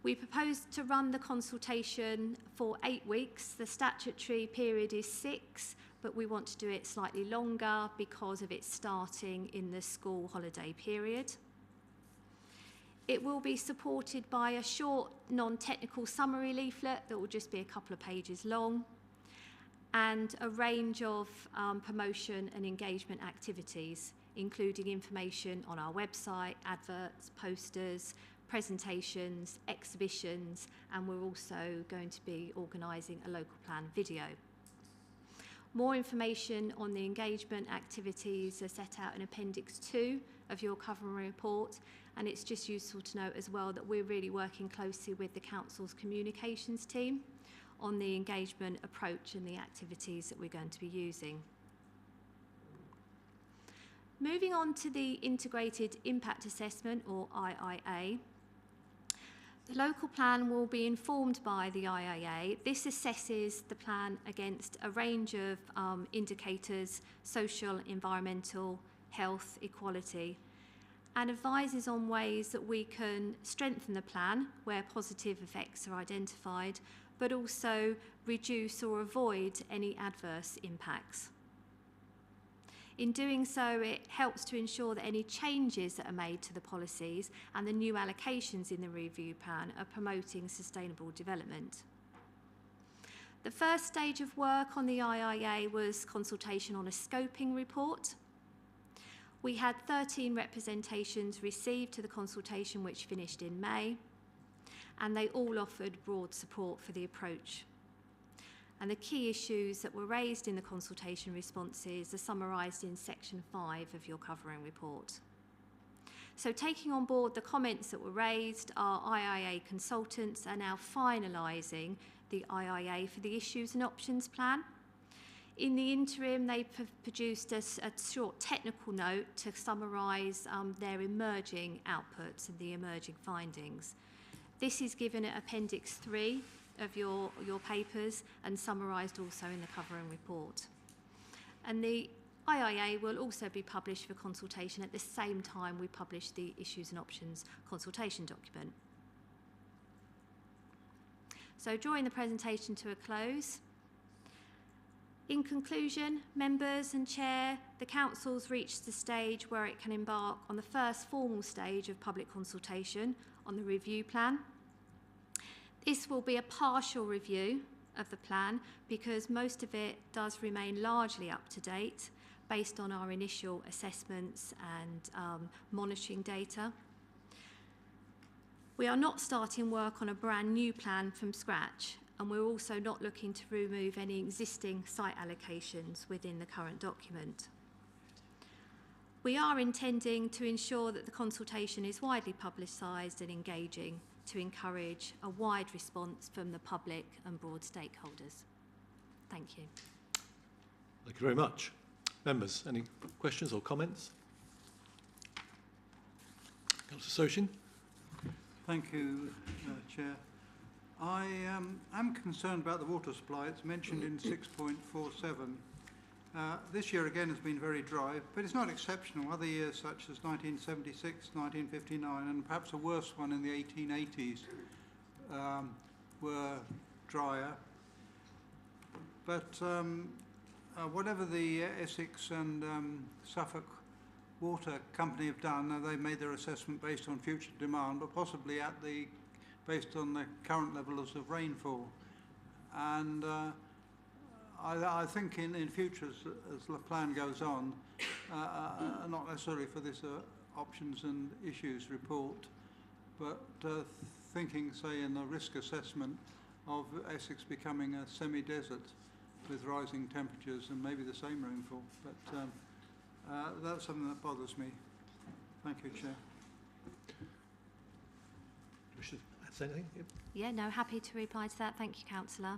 We propose to run the consultation for 8 weeks. The statutory period is 6, but we want to do it slightly longer because of it starting in the school holiday period. It will be supported by a short non-technical summary leaflet that will just be a couple of pages long, and a range of promotion and engagement activities, including information on our website, adverts, posters, presentations, exhibitions, and we're also going to be organising a local plan video. More information on the engagement activities are set out in Appendix 2 of your covering report, and it's just useful to note as well that we're really working closely with the Council's communications team on the engagement approach and the activities that we're going to be using. Moving on to the Integrated Impact Assessment, or IIA. The local plan will be informed by the IIA. This assesses the plan against a range of indicators, social, environmental, health, equality, and advises on ways that we can strengthen the plan where positive effects are identified, but also reduce or avoid any adverse impacts. In doing so, it helps to ensure that any changes that are made to the policies and the new allocations in the review plan are promoting sustainable development. The first stage of work on the IIA was consultation on a scoping report. We had 13 representations received to the consultation, which finished in May, and they all offered broad support for the approach. And the key issues that were raised in the consultation responses are summarised in section 5 of your covering report. So taking on board the comments that were raised, our IIA consultants are now finalising the IIA for the issues and options plan. In the interim, they've produced a short technical note to summarise their emerging outputs and the emerging findings. This is given at Appendix 3 of your papers and summarised also in the covering report. And the IIA will also be published for consultation at the same time we publish the issues and options consultation document. So drawing the presentation to a close. In conclusion, members and chair, the council's reached the stage where it can embark on the first formal stage of public consultation on the review plan. This will be a partial review of the plan because most of it does remain largely up to date based on our initial assessments and monitoring data. We are not starting work on a brand new plan from scratch, and we're also not looking to remove any existing site allocations within the current document. We are intending to ensure that the consultation is widely publicised and engaging to encourage a wide response from the public and broad stakeholders. Thank you. Thank you very much. Members, any questions or comments? Councillor Sochin. Thank you, Chair. I am concerned about the water supply. It's mentioned in 6.47. This year again has been very dry, but it's not exceptional. Other years such as 1976, 1959 and perhaps a worse one in the 1880s were drier. But whatever the Essex and Suffolk Water Company have done, they've made their assessment based on future demand, but possibly based on the current levels of rainfall. And I think in future, as the plan goes on, not necessarily for this options and issues report, but thinking, say, in the risk assessment of Essex becoming a semi-desert with rising temperatures and maybe the same rainfall. But that's something that bothers me. Thank you, Chair. Wish to add anything? Yep. Yeah, no, happy to reply to that. Thank you, Councillor.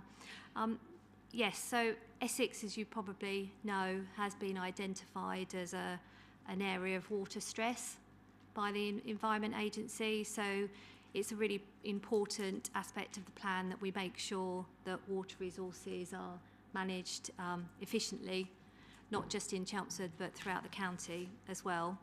Yes, so Essex, as you probably know, has been identified as an area of water stress by the Environment Agency. So it's a really important aspect of the plan that we make sure that water resources are managed efficiently, not just in Chelmsford but throughout the county as well.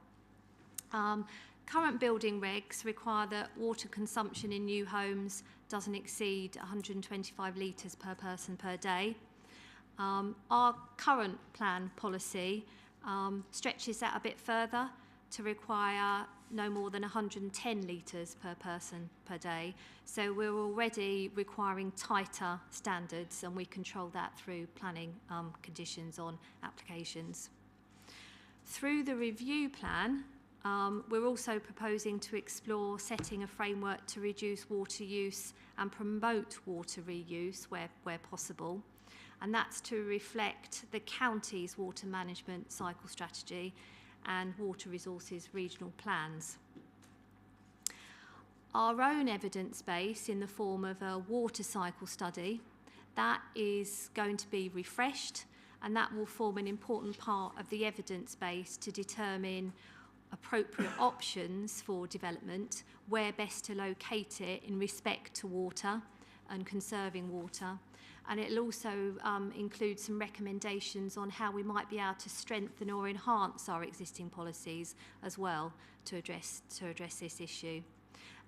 Current building regs require that water consumption in new homes doesn't exceed 125 litres per person per day. Our current plan policy stretches that a bit further to require no more than 110 litres per person per day. So we're already requiring tighter standards, and we control that through planning conditions on applications. Through the review plan, we're also proposing to explore setting a framework to reduce water use and promote water reuse where possible. And that's to reflect the county's water management cycle strategy and water resources regional plans. Our own evidence base in the form of a water cycle study, that is going to be refreshed, and that will form an important part of the evidence base to determine appropriate options for development, where best to locate it in respect to water and conserving water. And it'll also include some recommendations on how we might be able to strengthen or enhance our existing policies as well to address this issue.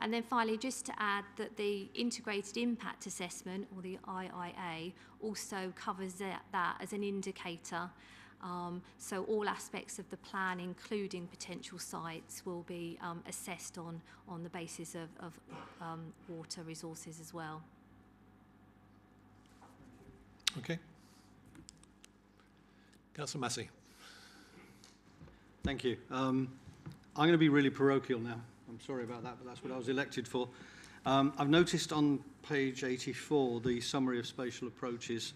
And then finally, just to add that the Integrated Impact Assessment, or the IIA, also covers that as an indicator. So all aspects of the plan, including potential sites, will be assessed on the basis of water resources as well. Okay. Councillor Massey. Thank you. I'm going to be really parochial now. I'm sorry about that, but that's what I was elected for. I've noticed on page 84 the summary of spatial approaches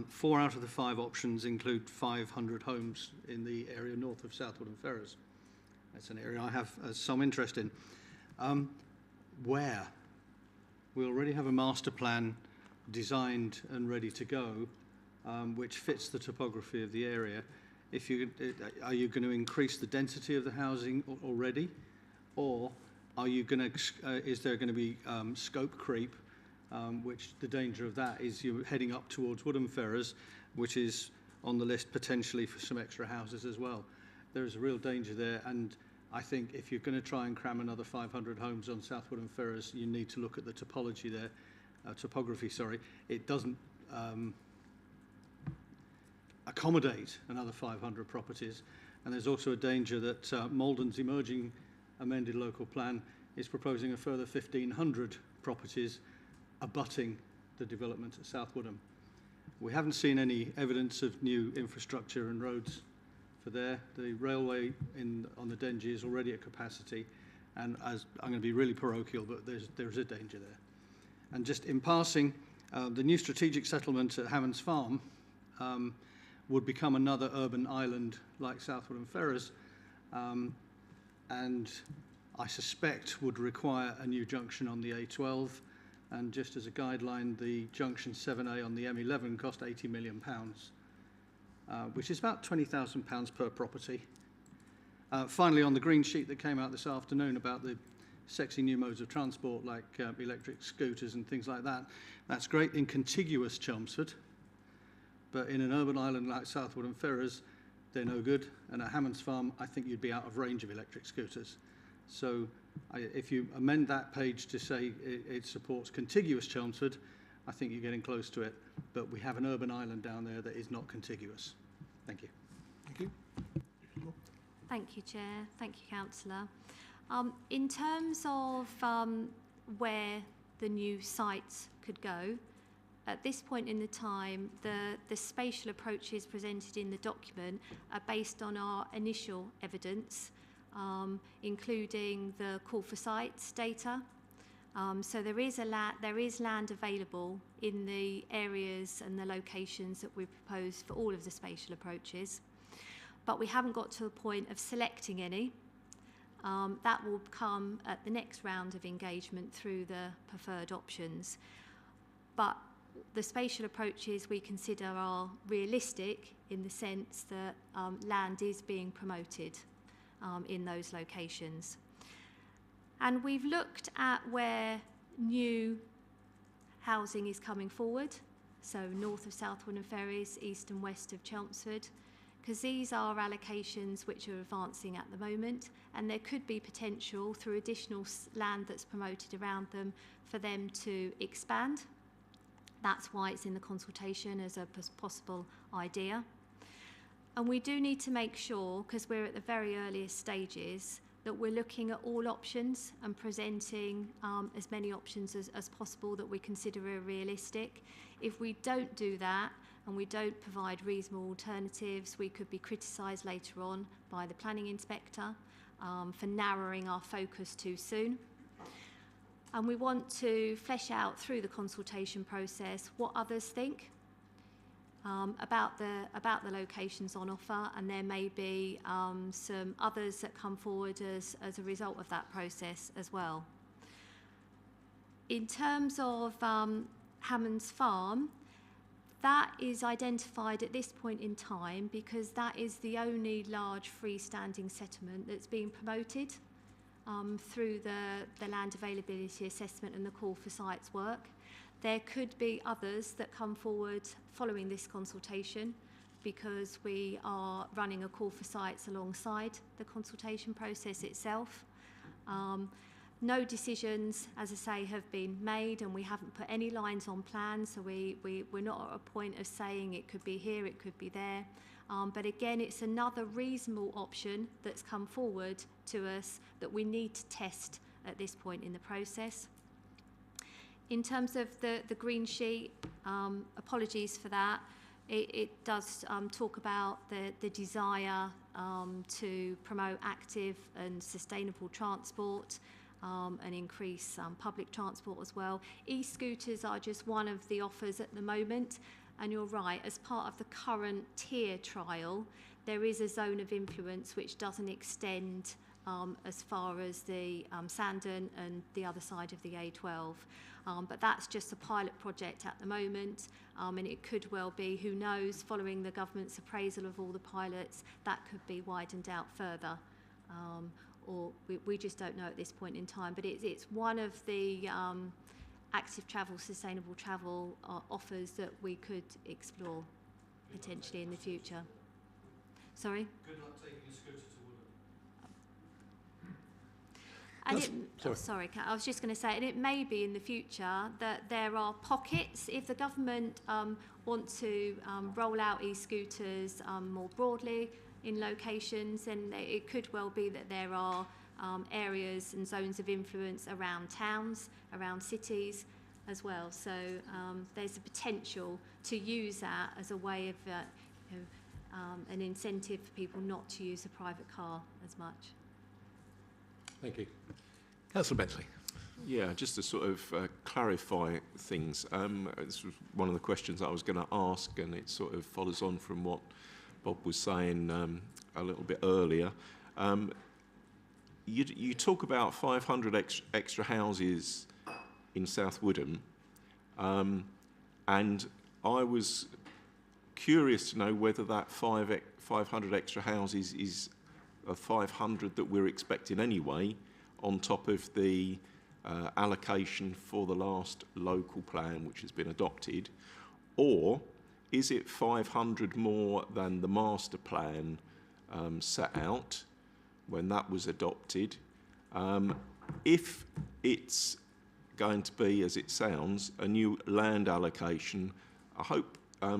4 out of the 5 options include 500 homes in the area north of Southwood and Ferrers. That's an area I have some interest in. Where? We already have a master plan designed and ready to go, which fits the topography of the area. Are you going to increase the density of the housing already, or are you going to? Is there going to be scope creep? Which the danger of that is you're heading up towards Woodham Ferrers, which is on the list potentially for some extra houses as well. There is a real danger there, and I think if you're going to try and cram another 500 homes on South Woodham Ferrers, you need to look at the topography there. It doesn't accommodate another 500 properties, and there's also a danger that Malden's emerging amended local plan is proposing a further 1,500 properties abutting the development at South Woodham. We haven't seen any evidence of new infrastructure and roads for there. The railway on the Dengie is already at capacity, and as I'm going to be really parochial, but there's a danger there. And just in passing, the new strategic settlement at Hammonds Farm would become another urban island like Southwood and Ferrers, and I suspect would require a new junction on the A12. And just as a guideline, the junction 7A on the M11 cost £80 million, which is about £20,000 per property. Finally, on the green sheet that came out this afternoon about the sexy new modes of transport like electric scooters and things like that, that's great in contiguous Chelmsford, but in an urban island like Southwood and Ferrers, they're no good. And at Hammonds Farm, I think you'd be out of range of electric scooters. So if you amend that page to say it supports contiguous Chelmsford, I think you're getting close to it. But we have an urban island down there that is not contiguous. Thank you. Thank you. Thank you, Chair. Thank you, Councillor. In terms of where the new sites could go, at this point in the time, the spatial approaches presented in the document are based on our initial evidence, including the call for sites data. So there is land available in the areas and the locations that we propose for all of the spatial approaches, but we haven't got to a point of selecting any. That will come at the next round of engagement through the preferred options. But the spatial approaches we consider are realistic in the sense that land is being promoted in those locations. And we've looked at where new housing is coming forward, so north of Southwood and Ferrers, east and west of Chelmsford, because these are allocations which are advancing at the moment, and there could be potential through additional land that's promoted around them for them to expand. That's why it's in the consultation as a possible idea. And we do need to make sure, because we're at the very earliest stages, that we're looking at all options and presenting as many options as possible that we consider are realistic. If we don't do that and we don't provide reasonable alternatives, we could be criticised later on by the planning inspector for narrowing our focus too soon. And we want to flesh out through the consultation process what others think about the locations on offer, and there may be some others that come forward as a result of that process as well. In terms of Hammonds Farm, that is identified at this point in time because that is the only large freestanding settlement that's being promoted through the land availability assessment and the call for sites work. There could be others that come forward following this consultation because we are running a call for sites alongside the consultation process itself. No decisions, as I say, have been made, and we haven't put any lines on plans, so we're not at a point of saying it could be here, it could be there. But again, it's another reasonable option that's come forward to us that we need to test at this point in the process. In terms of the green sheet, apologies for that. It does talk about the desire to promote active and sustainable transport and increase public transport as well. E-scooters are just one of the offers at the moment. And you're right, as part of the current tier trial, there is a zone of influence which doesn't extend as far as the Sandon and the other side of the A12. But that's just a pilot project at the moment, and it could well be, who knows, following the government's appraisal of all the pilots, that could be widened out further. Or we just don't know at this point in time. But it's one of the active travel, sustainable travel offers that we could explore potentially in the future. Sorry? Good luck taking a scooter to Woodham. Sorry, I was just going to say, and it may be in the future that there are pockets, if the government want to roll out e-scooters more broadly in locations, then it could well be that there are areas and zones of influence around towns, around cities as well. So there's a potential to use that as a way of an incentive for people not to use a private car as much. Thank you. Councillor Bentley. Yeah, just to sort of clarify things. This was one of the questions I was going to ask, and it sort of follows on from what Bob was saying a little bit earlier. You talk about 500 extra houses in South Woodham, and I was curious to know whether that 500 extra houses is 500 that we're expecting anyway, on top of the allocation for the last local plan which has been adopted, or is it 500 more than the master plan set out when that was adopted? If it's going to be, as it sounds, a new land allocation, I hope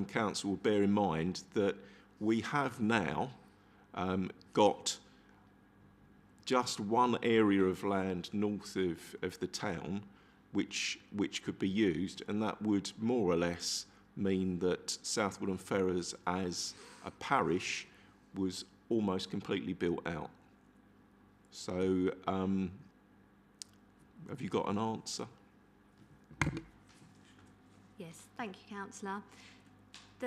Council will bear in mind that we have now got just one area of land north of the town which could be used, and that would more or less mean that South Woodham Ferrers as a parish was almost completely built out. So have you got an answer? Yes, thank you, Councillor.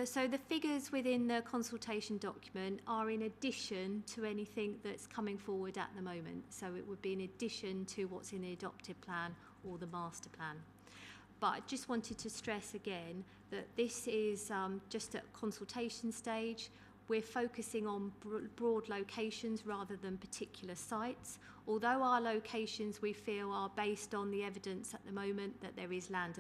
So the figures within the consultation document are in addition to anything that's coming forward at the moment. So it would be in addition to what's in the adopted plan or the master plan. But I just wanted to stress again that this is just at consultation stage. We're focusing on broad locations rather than particular sites. Although our locations, we feel, are based on the evidence at the moment that there is land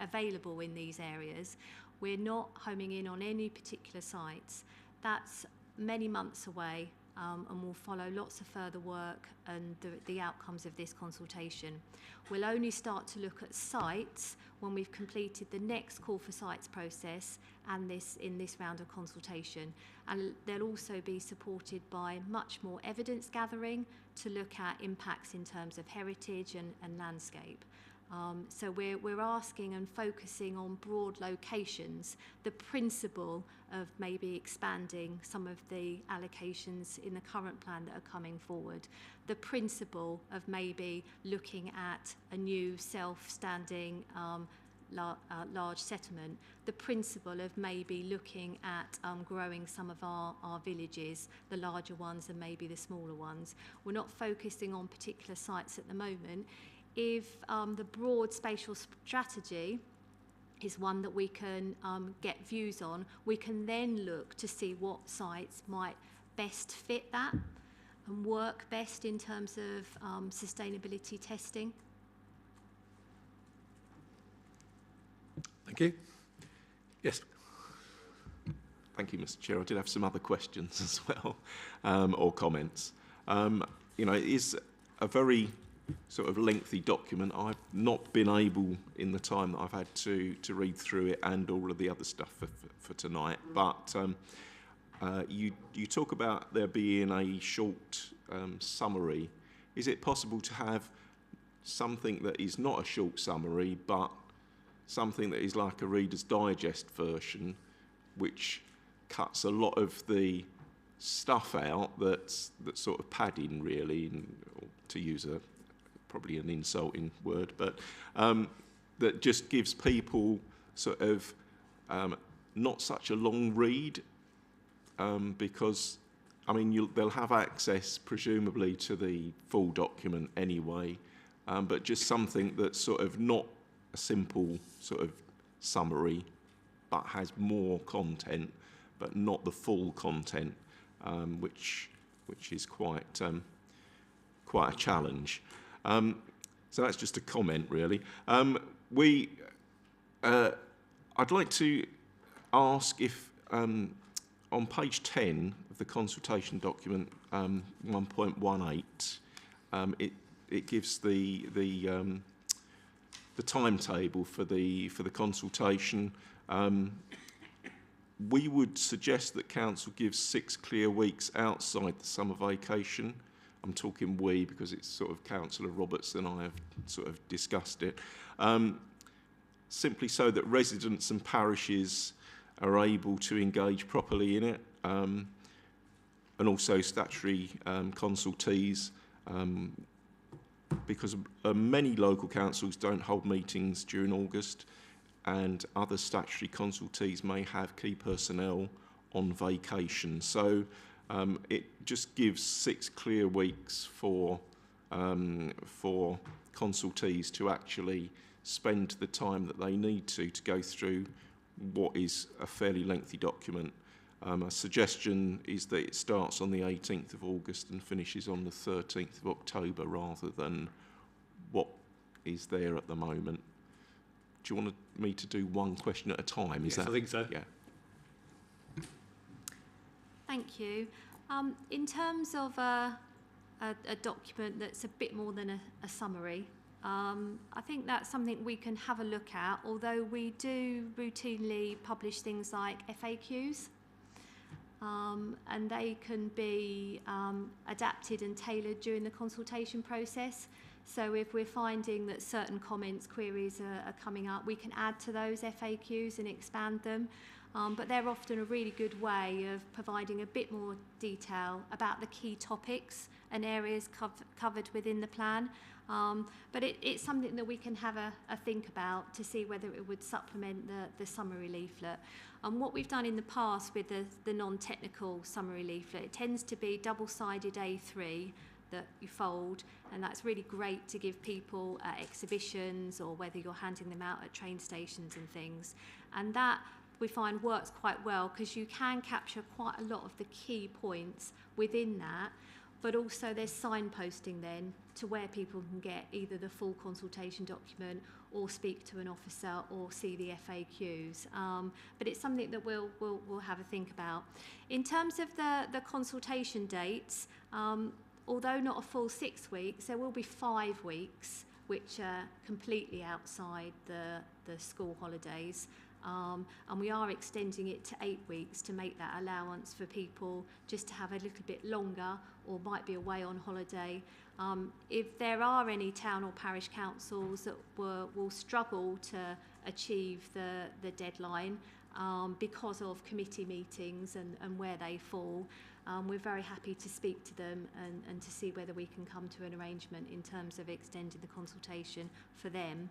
available in these areas, we're not homing in on any particular sites. That's many months away, and we'll follow lots of further work and the outcomes of this consultation. We'll only start to look at sites when we've completed the next call for sites process and in this round of consultation. And they'll also be supported by much more evidence gathering to look at impacts in terms of heritage and landscape. So we're asking and focusing on broad locations, the principle of maybe expanding some of the allocations in the current plan that are coming forward, the principle of maybe looking at a new self-standing large settlement, the principle of maybe looking at growing some of our villages, the larger ones and maybe the smaller ones. We're not focusing on particular sites at the moment. If the broad spatial strategy is one that we can get views on, we can then look to see what sites might best fit that and work best in terms of sustainability testing. Thank you. Yes. Thank you, Mr. Chair. I did have some other questions as well, or comments. You know, it is a very sort of lengthy document. I've not been able, in the time that I've had to read through it and all of the other stuff for tonight, but you talk about there being a short summary. Is it possible to have something that is not a short summary, but something that is like a Reader's Digest version, which cuts a lot of the stuff out that's sort of padding, really, to use probably an insulting word, but that just gives people sort of not such a long read, because, I mean, they'll have access, presumably, to the full document anyway, but just something that's sort of not a simple sort of summary, but has more content, but not the full content, which is quite a challenge. So that's just a comment, really. I'd like to ask if on page 10 of the consultation document 1.18, it gives the timetable for the consultation. We would suggest that council gives 6 clear weeks outside the summer vacation. I'm talking we because it's sort of Councillor Roberts and I have sort of discussed it. Simply so that residents and parishes are able to engage properly in it, and also statutory consultees, because many local councils don't hold meetings during August, and other statutory consultees may have key personnel on vacation. So it just gives 6 clear weeks for consultees to actually spend the time that they need to go through what is a fairly lengthy document. A suggestion is that it starts on the 18th of August and finishes on the 13th of October rather than what is there at the moment. Do you want me to do one question at a time? Yes, I think so. Yeah. Thank you. In terms of a document that's a bit more than a summary, I think that's something we can have a look at, although we do routinely publish things like FAQs, and they can be adapted and tailored during the consultation process. So if we're finding that certain comments, queries are coming up, we can add to those FAQs and expand them. But they're often a really good way of providing a bit more detail about the key topics and areas covered within the plan. But it's something that we can have a think about to see whether it would supplement the summary leaflet. What we've done in the past with the non-technical summary leaflet, it tends to be double-sided A3 that you fold, and that's really great to give people at exhibitions or whether you're handing them out at train stations and things. And that we find works quite well because you can capture quite a lot of the key points within that, but also there's signposting then to where people can get either the full consultation document or speak to an officer or see the FAQs. But it's something that we'll have a think about. In terms of the consultation dates, although not a full 6 weeks, there will be 5 weeks which are completely outside the school holidays. And we are extending it to 8 weeks to make that allowance for people just to have a little bit longer or might be away on holiday. If there are any town or parish councils that will struggle to achieve the deadline because of committee meetings and where they fall, we're very happy to speak to them and to see whether we can come to an arrangement in terms of extending the consultation for them.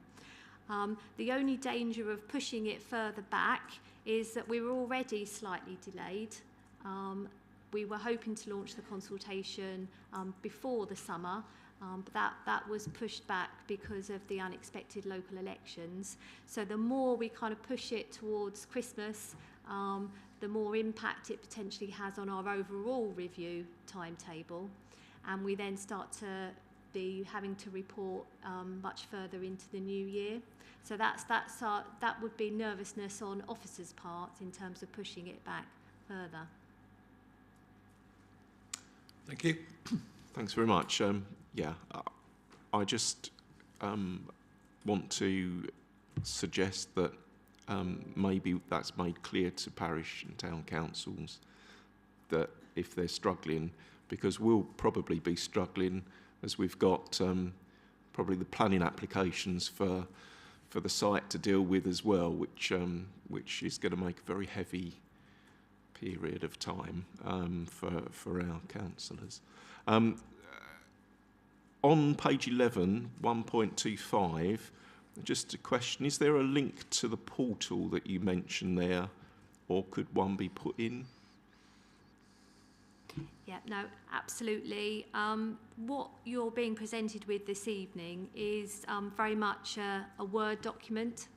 The only danger of pushing it further back is that we were already slightly delayed. We were hoping to launch the consultation before the summer, but that was pushed back because of the unexpected local elections. So the more we kind of push it towards Christmas, the more impact it potentially has on our overall review timetable. And we then start to be having to report much further into the new year. So that would be nervousness on officers' part in terms of pushing it back further. Thank you. Thanks very much. I just want to suggest that maybe that's made clear to parish and town councils that if they're struggling, because we'll probably be struggling as we've got probably the planning applications for the site to deal with as well, which is going to make a very heavy period of time for our councillors. On page 11, 1.25, Just a question, is there a link to the portal that you mentioned there, or could one be put in? Yeah, no, absolutely. What you're being presented with this evening is very much a Word document.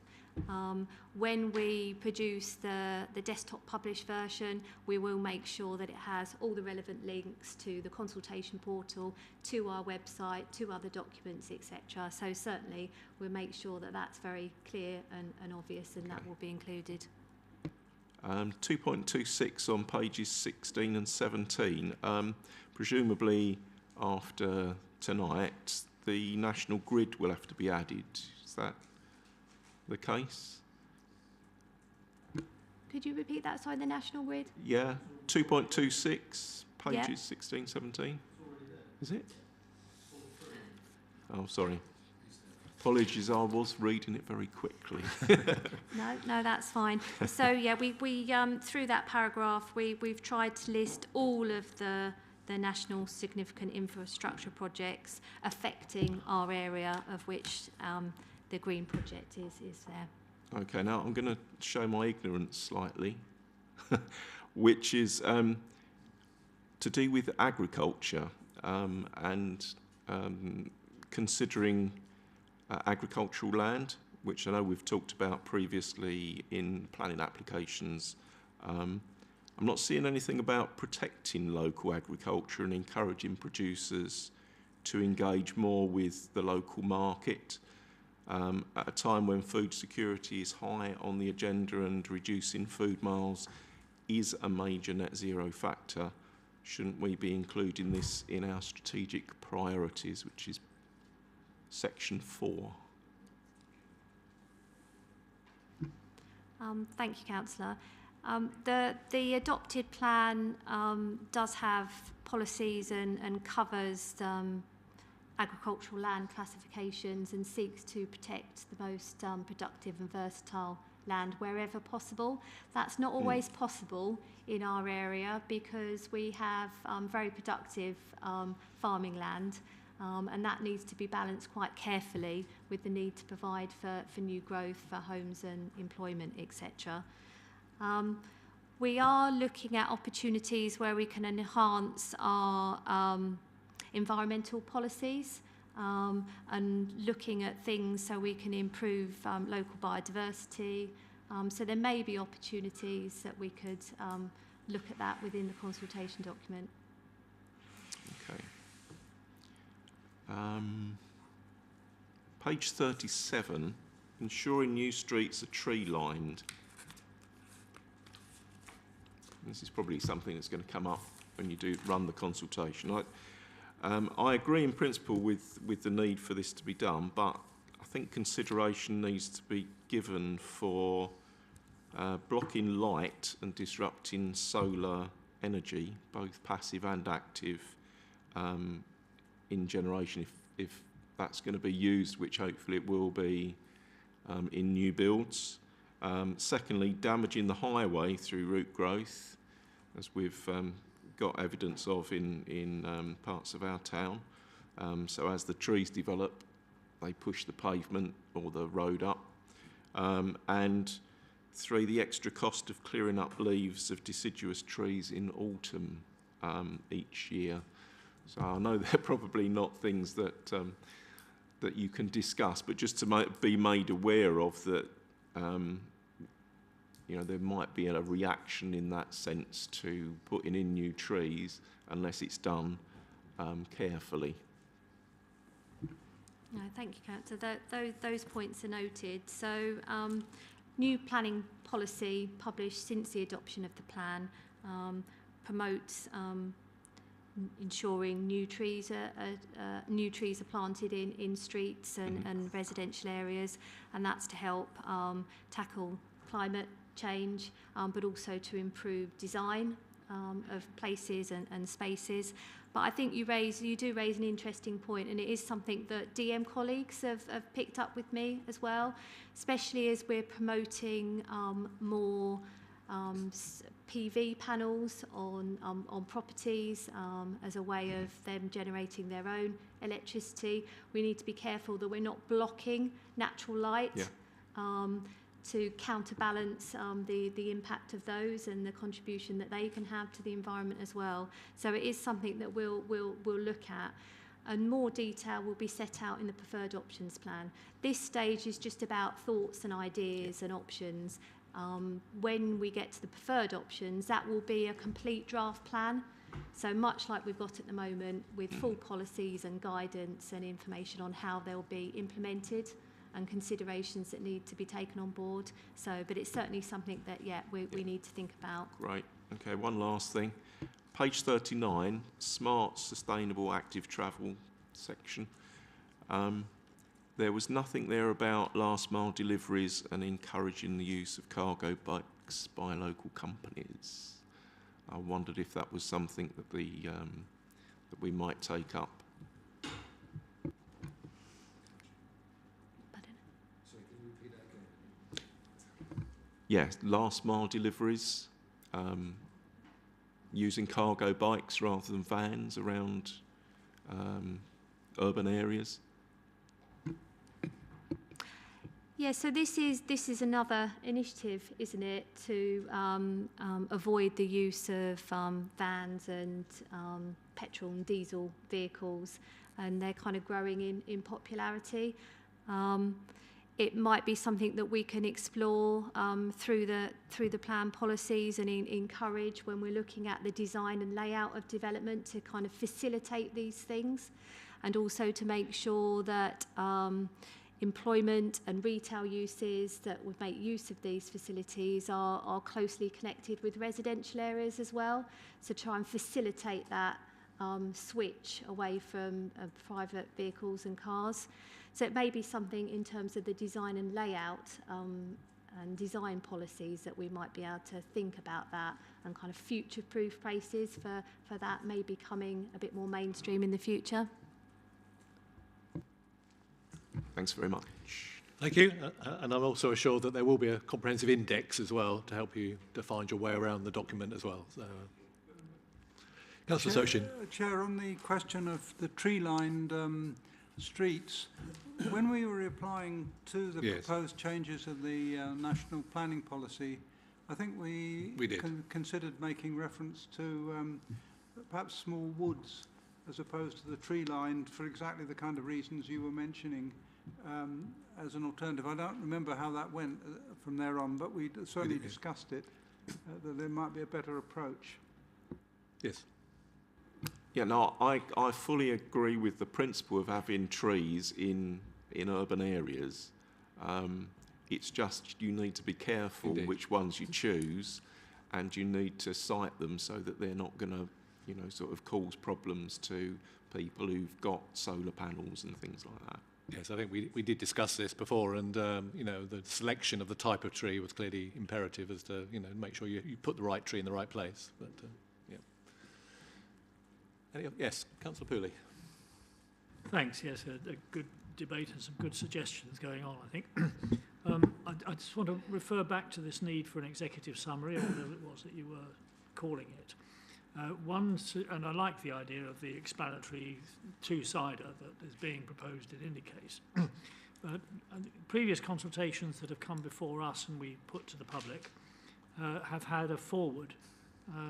When we produce the desktop published version, we will make sure that it has all the relevant links to the consultation portal, to our website, to other documents, etc. So certainly we'll make sure that that's very clear and obvious, and that will be included. 2.26 on pages 16 and 17. Presumably after tonight, the national grid will have to be added. Is that the case? Could you repeat that? Sorry, the national grid? Yeah, 2.26, pages Yeah. 16, 17. Is it? Oh, sorry. Apologies, I was reading it very quickly. No, that's fine. So yeah, we through that paragraph, we've tried to list all of the national significant infrastructure projects affecting our area, of which the green project is there. Okay, now I'm going to show my ignorance slightly, which is to do with agriculture and considering agricultural land, which I know we've talked about previously in planning applications. I'm not seeing anything about protecting local agriculture and encouraging producers to engage more with the local market. At a time when food security is high on the agenda and reducing food miles is a major net zero factor, shouldn't we be including this in our strategic priorities, which is section 4? Thank you, Councillor. The adopted plan does have policies and covers agricultural land classifications and seeks to protect the most productive and versatile land wherever possible. That's not always possible in our area because we have very productive farming land, and that needs to be balanced quite carefully with the need to provide for new growth, for homes and employment, etc. We are looking at opportunities where we can enhance our environmental policies and looking at things so we can improve local biodiversity. So there may be opportunities that we could look at that within the consultation document. Okay. Page 37, ensuring new streets are tree-lined. This is probably something that's going to come up when you do run the consultation. I agree in principle with the need for this to be done, but I think consideration needs to be given for blocking light and disrupting solar energy, both passive and active, in generation, if that's going to be used, which hopefully it will be in new builds. Secondly, damaging the highway through root growth, as we've got evidence of in parts of our town. So as the trees develop, they push the pavement or the road up. And 3, the extra cost of clearing up leaves of deciduous trees in autumn each year. So I know they're probably not things that that you can discuss, but just to be made aware of that, you know, there might be a reaction in that sense to putting in new trees unless it's done carefully. No, thank you, Councillor. Those points are noted. So, new planning policy published since the adoption of the plan promotes ensuring new trees are planted in streets and residential areas, and that's to help tackle climate change, but also to improve design of places and spaces. But I think you do raise an interesting point, and it is something that DM colleagues have picked up with me as well, especially as we're promoting more PV panels on properties as a way of them generating their own electricity. We need to be careful that we're not blocking natural light to counterbalance the impact of those and the contribution that they can have to the environment as well. So it is something that we'll look at. And more detail will be set out in the preferred options plan. This stage is just about thoughts and ideas and options. When we get to the preferred options, that will be a complete draft plan. So much like we've got at the moment, with full policies and guidance and information on how they'll be implemented and considerations that need to be taken on board. So, but it's certainly something that, we need to think about. Great. Okay, one last thing. Page 39, Smart, Sustainable, Active Travel section. There was nothing there about last mile deliveries and encouraging the use of cargo bikes by local companies. I wondered if that was something that that we might take up. Yes, last mile deliveries. Using cargo bikes rather than vans around urban areas. Yeah, so this is another initiative, isn't it, to avoid the use of vans and petrol and diesel vehicles, and they're kind of growing in popularity. It might be something that we can explore through the plan policies and encourage when we're looking at the design and layout of development to kind of facilitate these things, and also to make sure that employment and retail uses that would make use of these facilities are closely connected with residential areas as well. So try and facilitate that switch away from private vehicles and cars. So it may be something in terms of the design and layout and design policies that we might be able to think about that, and kind of future-proof places for that may be coming a bit more mainstream in the future. Thanks very much. Thank you. And I'm also assured that there will be a comprehensive index as well to help you to find your way around the document as well. So, Councillor Sochin. Chair, on the question of the tree-lined streets, when we were replying to the proposed changes of the national planning policy, I think we considered making reference to perhaps small woods as opposed to the tree-lined for exactly the kind of reasons you were mentioning as an alternative. I don't remember how that went from there on, but we certainly discussed it, that there might be a better approach. Yes. Yeah, no, I fully agree with the principle of having trees in urban areas. It's just you need to be careful which ones you choose, and you need to site them so that they're not going to, sort of cause problems to people who've got solar panels and things like that. Yes, I think we did discuss this before, and the selection of the type of tree was clearly imperative as to make sure you put the right tree in the right place. But yes, Councillor Pooley. Thanks. Yes, a good debate and some good suggestions going on, I think. I just want to refer back to this need for an executive summary, or whatever it was that you were calling it. And I like the idea of the explanatory two-sider that is being proposed in any case. But previous consultations that have come before us and we put to the public have had a forward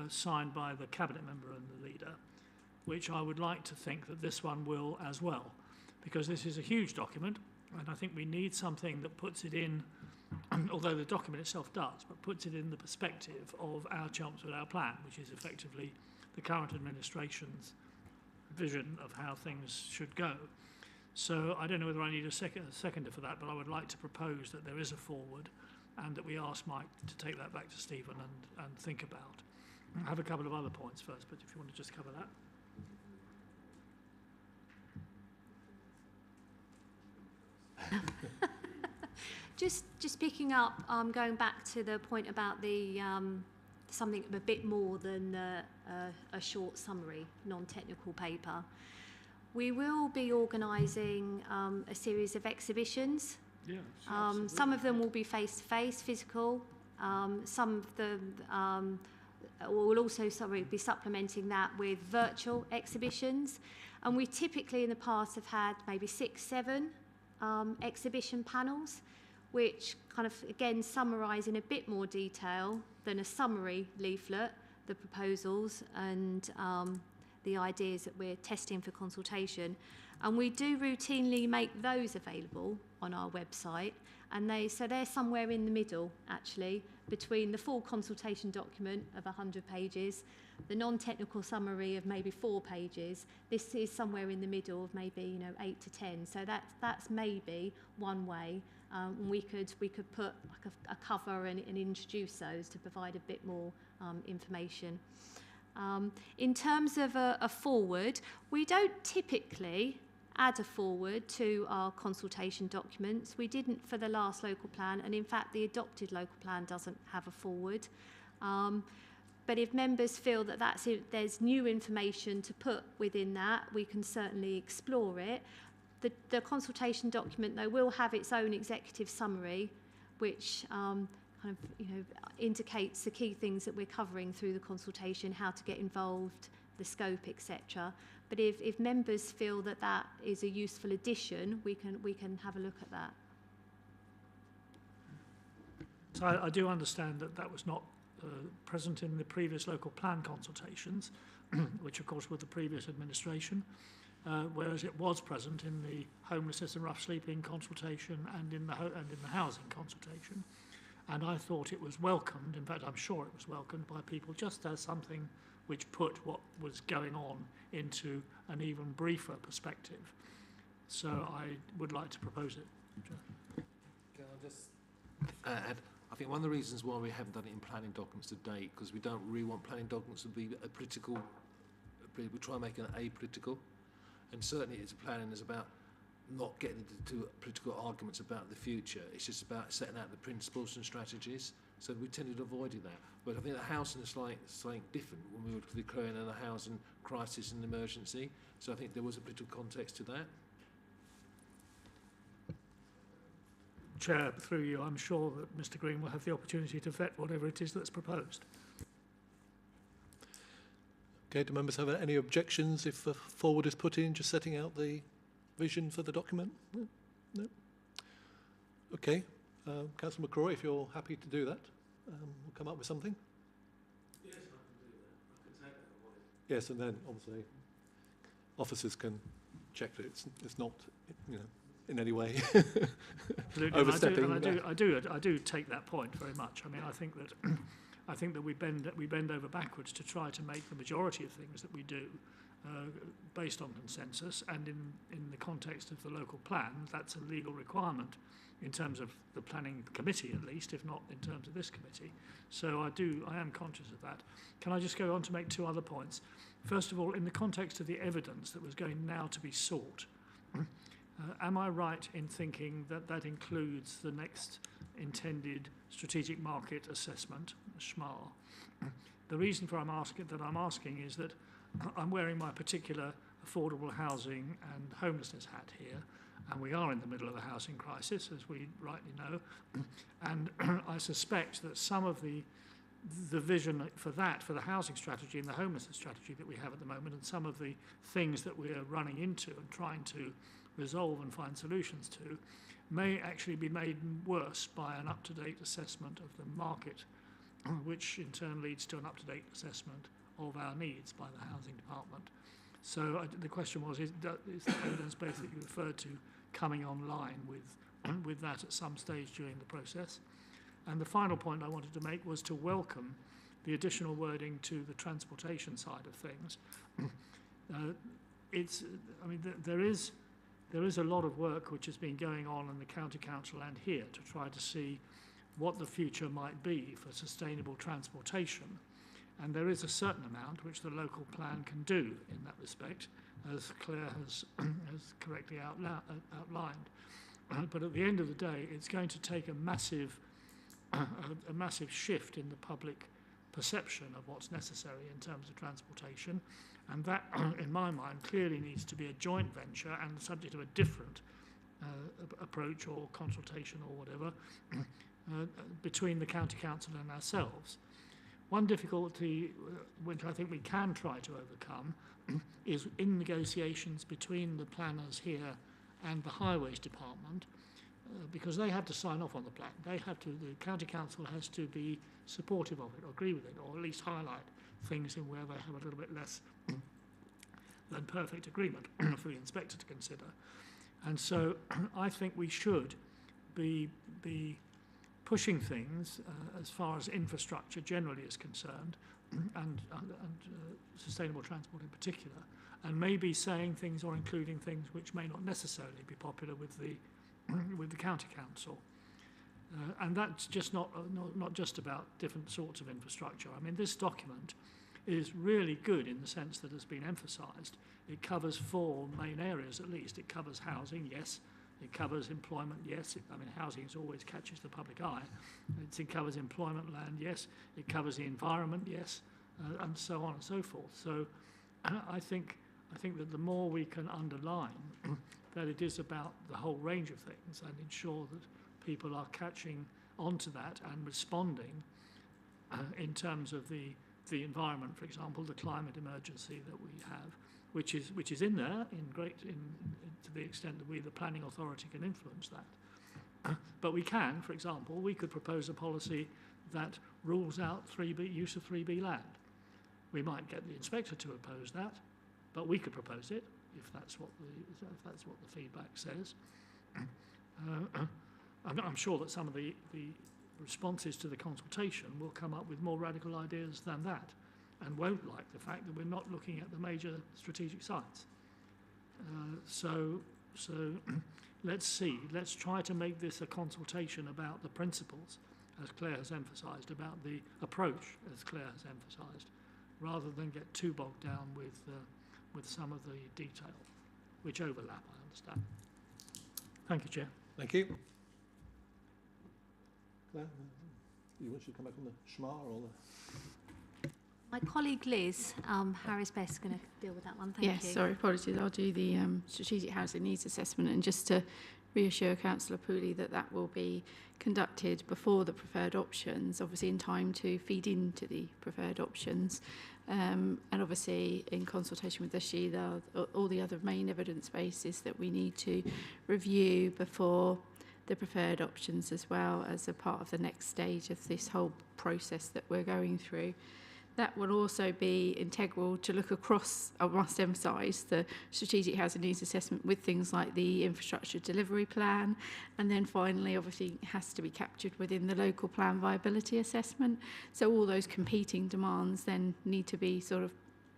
signed by the cabinet member and the leader, which I would like to think that this one will as well, because this is a huge document, and I think we need something that puts it in, although the document itself does, but puts it in the perspective of our Chelmsford, our plan, which is effectively the current administration's vision of how things should go. So I don't know whether I need a seconder for that, but I would like to propose that there is a forward and that we ask Mike to take that back to Stephen and think about. I have a couple of other points first, but if you want to just cover that. Just picking up, going back to the point about the something a bit more than a short summary, non-technical paper. We will be organising a series of exhibitions. Yeah, some of them will be face-to-face, physical. Some of them we'll also be supplementing that with virtual exhibitions. And we typically in the past have had maybe 6, 7 exhibition panels, which kind of, again, summarise in a bit more detail than a summary leaflet, the proposals and the ideas that we're testing for consultation. And we do routinely make those available on our website. And they're somewhere in the middle, actually, between the full consultation document of 100 pages, the non-technical summary of maybe 4 pages. This is somewhere in the middle of maybe 8 to 10. So that's maybe one way. We could put like a cover and introduce those to provide a bit more information. In terms of a forward, we don't typically add a forward to our consultation documents. We didn't for the last local plan, and in fact the adopted local plan doesn't have a forward. But if members feel that there's new information to put within that, we can certainly explore it. The consultation document, though, will have its own executive summary, which indicates the key things that we're covering through the consultation, how to get involved, the scope, etc. But if members feel that that is a useful addition, we can have a look at that. So I do understand that was not present in the previous local plan consultations, which of course were the previous administration, whereas it was present in the homelessness and rough sleeping consultation and in the housing consultation. And I thought it was welcomed, in fact I'm sure it was welcomed by people, just as something which put what was going on into an even briefer perspective. So I would like to propose it. Can I just add? I think one of the reasons why we haven't done it in planning documents to date, because we don't really want planning documents to be a political, we try and make it apolitical, and certainly it's planning is about not getting into political arguments about the future. It's just about setting out the principles and strategies. So we tended to avoid that. But I think the housing is something different when we were declaring a housing crisis and emergency. So I think there was a political context to that. Chair, through you, I'm sure that Mr Green will have the opportunity to vet whatever it is that's proposed. Okay, do members have any objections if a forward is put in, just setting out the vision for the document? No? Okay, Councillor McCrory, if you're happy to do that, we'll come up with something. Yes, I can do that. I can take that away. Yes, and then obviously officers can check that it's not, in any way overstepping. I do take that point very much. I mean, I think that we bend over backwards to try to make the majority of things that we do based on consensus, and in the context of the local plan, that's a legal requirement in terms of the planning committee, at least, if not in terms of this committee. So I am conscious of that. Can I just go on to make 2 other points? First of all, in the context of the evidence that was going now to be sought, am I right in thinking that that includes the next intended strategic market assessment, SMAR? The reason for I'm asking is that I'm wearing my particular affordable housing and homelessness hat here, and we are in the middle of a housing crisis, as we rightly know, and I suspect that some of the vision for the housing strategy and the homelessness strategy that we have at the moment, and some of the things that we're running into and trying to resolve and find solutions to, may actually be made worse by an up-to-date assessment of the market, which in turn leads to an up-to-date assessment of our needs by the housing department. So the question was, is the evidence base that you referred to coming online with that at some stage during the process? And the final point I wanted to make was to welcome the additional wording to the transportation side of things. There is a lot of work which has been going on in the County Council and here to try to see what the future might be for sustainable transportation. And there is a certain amount which the local plan can do in that respect, as Claire has correctly outlined. But at the end of the day, it's going to take a massive shift in the public perception of what's necessary in terms of transportation. And that, in my mind, clearly needs to be a joint venture and subject to a different approach or consultation or whatever between the County Council and ourselves. One difficulty which I think we can try to overcome is in negotiations between the planners here and the Highways Department, because they have to sign off on the plan. The County Council has to be supportive of it, or agree with it, or at least highlight things in where they have a little bit less than perfect agreement for the inspector to consider. And so I think we should be pushing things as far as infrastructure generally is concerned, and sustainable transport in particular, and maybe saying things or including things which may not necessarily be popular with the County Council. And that's just not just about different sorts of infrastructure. I mean, this document is really good in the sense that it's been emphasised. It covers 4 main areas at least. It covers housing, yes. It covers employment, yes. Housing always catches the public eye. It covers employment land, yes. It covers the environment, yes, and so on and so forth. So I think that the more we can underline that it is about the whole range of things and ensure that people are catching onto that and responding in terms of the environment, for example, the climate emergency that we have, which is in there to the extent that we, the planning authority, can influence that. But we can, for example, we could propose a policy that rules out use of 3B land. We might get the inspector to oppose that, but we could propose it if that's what the feedback says. I'm sure that some of the responses to the consultation will come up with more radical ideas than that, and won't like the fact that we're not looking at the major strategic sites. So let's see. Let's try to make this a consultation about the principles, as Claire has emphasised, about the approach, as Claire has emphasised, rather than get too bogged down with some of the detail, which overlap, I understand. Thank you, Chair. Thank you. Claire, you want to come back on the SHMA or the... My colleague Liz Harris-Best is going to deal with that one. Thank you. Yes, sorry, apologies. I'll do the strategic housing needs assessment, and just to reassure Councillor Pooley that that will be conducted before the preferred options, obviously in time to feed into the preferred options, and obviously in consultation with the SHE, all the other main evidence bases that we need to review before the preferred options, as well as a part of the next stage of this whole process that we're going through. That will also be integral to look across, I must emphasise, the strategic housing needs assessment with things like the infrastructure delivery plan, and then finally obviously it has to be captured within the local plan viability assessment. So all those competing demands then need to be sort of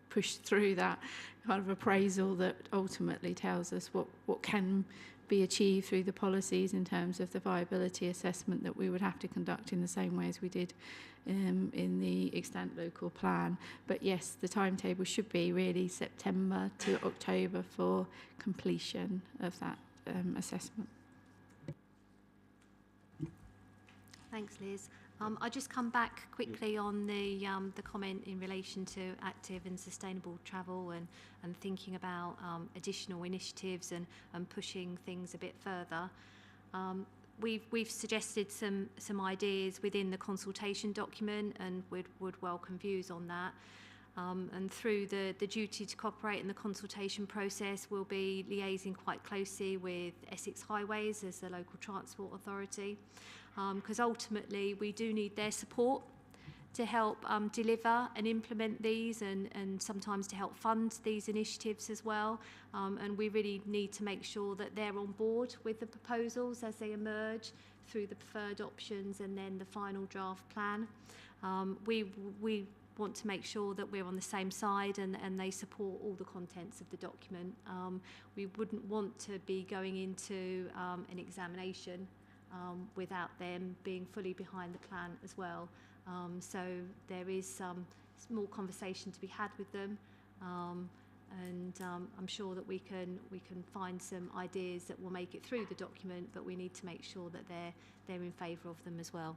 pushed through that kind of appraisal that ultimately tells us what can be achieved through the policies in terms of the viability assessment that we would have to conduct in the same way as we did in the extant local plan. But yes, the timetable should be really September to October for completion of that assessment. Thanks, Liz. I'll just come back quickly on the comment in relation to active and sustainable travel and thinking about additional initiatives and pushing things a bit further. We've suggested some ideas within the consultation document, and would welcome views on that. And through the duty to cooperate in the consultation process, we'll be liaising quite closely with Essex Highways as the local transport authority, because ultimately we do need their support to help deliver and implement these, and sometimes to help fund these initiatives as well. And we really need to make sure that they're on board with the proposals as they emerge through the preferred options and then the final draft plan. We want to make sure that we're on the same side and they support all the contents of the document. We wouldn't want to be going into an examination without them being fully behind the plan as well. So there is some small conversation to be had with them, and I'm sure that we can find some ideas that will make it through the document, but we need to make sure that they're in favour of them as well.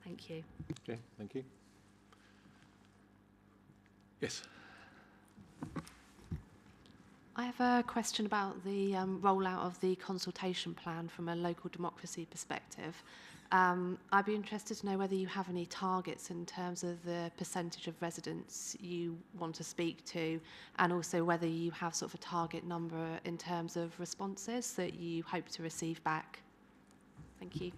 Thank you. Okay, thank you. Yes. I have a question about the rollout of the consultation plan from a local democracy perspective. I'd be interested to know whether you have any targets in terms of the percentage of residents you want to speak to, and also whether you have sort of a target number in terms of responses that you hope to receive back. Thank you.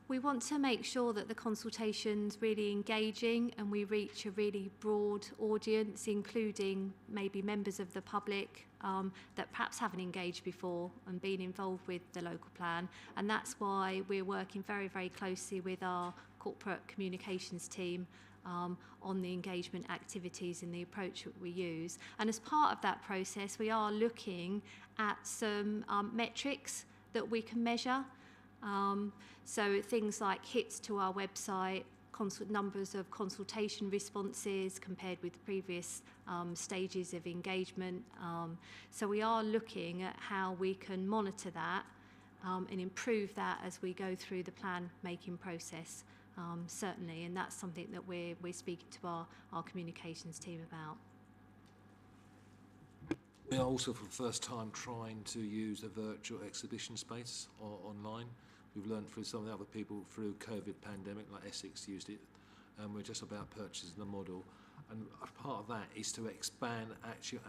We want to make sure that the consultation's really engaging and we reach a really broad audience, including maybe members of the public that perhaps haven't engaged before and been involved with the local plan. And that's why we're working very, very closely with our corporate communications team on the engagement activities and the approach that we use. And as part of that process, we are looking at some metrics that we can measure. So things like hits to our website, numbers of consultation responses compared with previous stages of engagement. So we are looking at how we can monitor that and improve that as we go through the plan making process, certainly. And that's something that we're speaking to our communications team about. We are also for the first time trying to use a virtual exhibition space online. We've learned through some of the other people through COVID pandemic, like Essex used it, and we're just about purchasing the model. And a part of that is to expand actually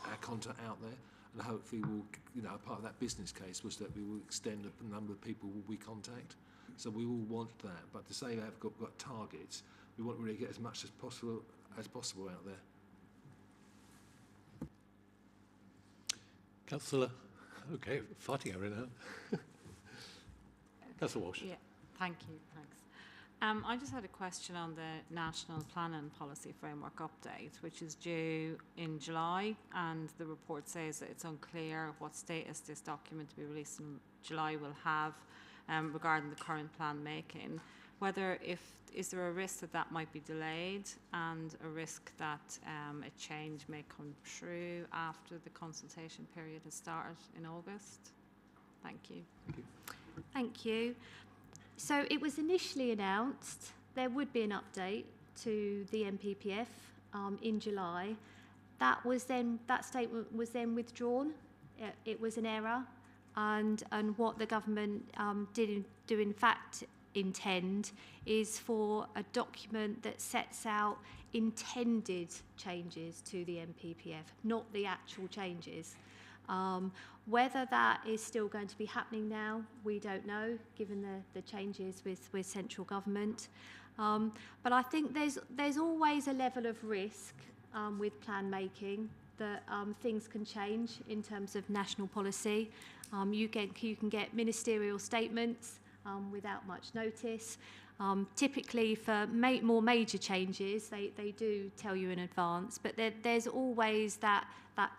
our content out there, and hopefully we'll, you know, part of that business case was that we will extend the number of people we contact. So we all want that, but to say we have got targets, we want to really get as much as possible out there. Councillor, okay, fighting over it now. Councillor Walsh. Yeah, thank you. Thanks. I just had a question on the National Planning Policy Framework update, which is due in July, and the report says that it's unclear what status this document to be released in July will have regarding the current plan making. Is there a risk that that might be delayed, and a risk that a change may come through after the consultation period has started in August? Thank you. Thank you. Thank you. So it was initially announced there would be an update to the NPPF in July. That statement was then withdrawn. It was an error, and what the government did in fact intend is for a document that sets out intended changes to the NPPF, not the actual changes. Whether that is still going to be happening now, we don't know, given the changes with central government. But I think there's always a level of risk with plan making that things can change in terms of national policy. You can get ministerial statements without much notice. Typically for more major changes, they do tell you in advance, but there's always that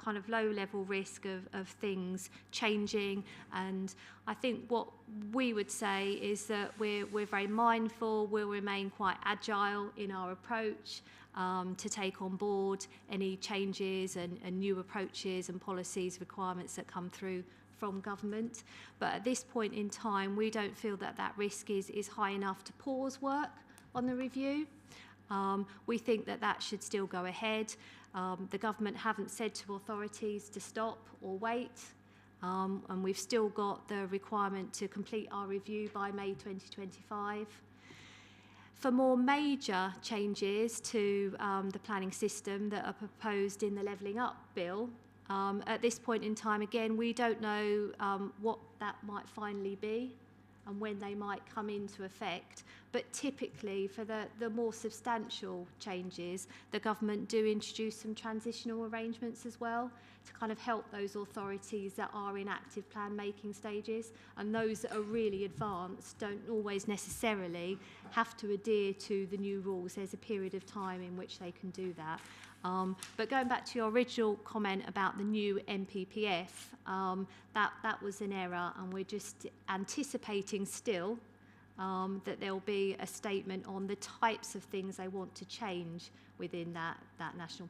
kind of low-level risk of things changing. And I think what we would say is that we're very mindful, we'll remain quite agile in our approach to take on board any changes and new approaches and policies, requirements that come through from government. But at this point in time, we don't feel that risk is high enough to pause work on the review. We think that should still go ahead. The government haven't said to authorities to stop or wait, and we've still got the requirement to complete our review by May 2025. For more major changes to the planning system that are proposed in the Levelling Up Bill, at this point in time, again, we don't know what that might finally be and when they might come into effect. But typically, for the more substantial changes, the government do introduce some transitional arrangements as well to kind of help those authorities that are in active plan-making stages. And those that are really advanced don't always necessarily have to adhere to the new rules. There's a period of time in which they can do that. But going back to your original comment about the new NPPF, that was an error, and we're just anticipating still that there'll be a statement on the types of things they want to change within that national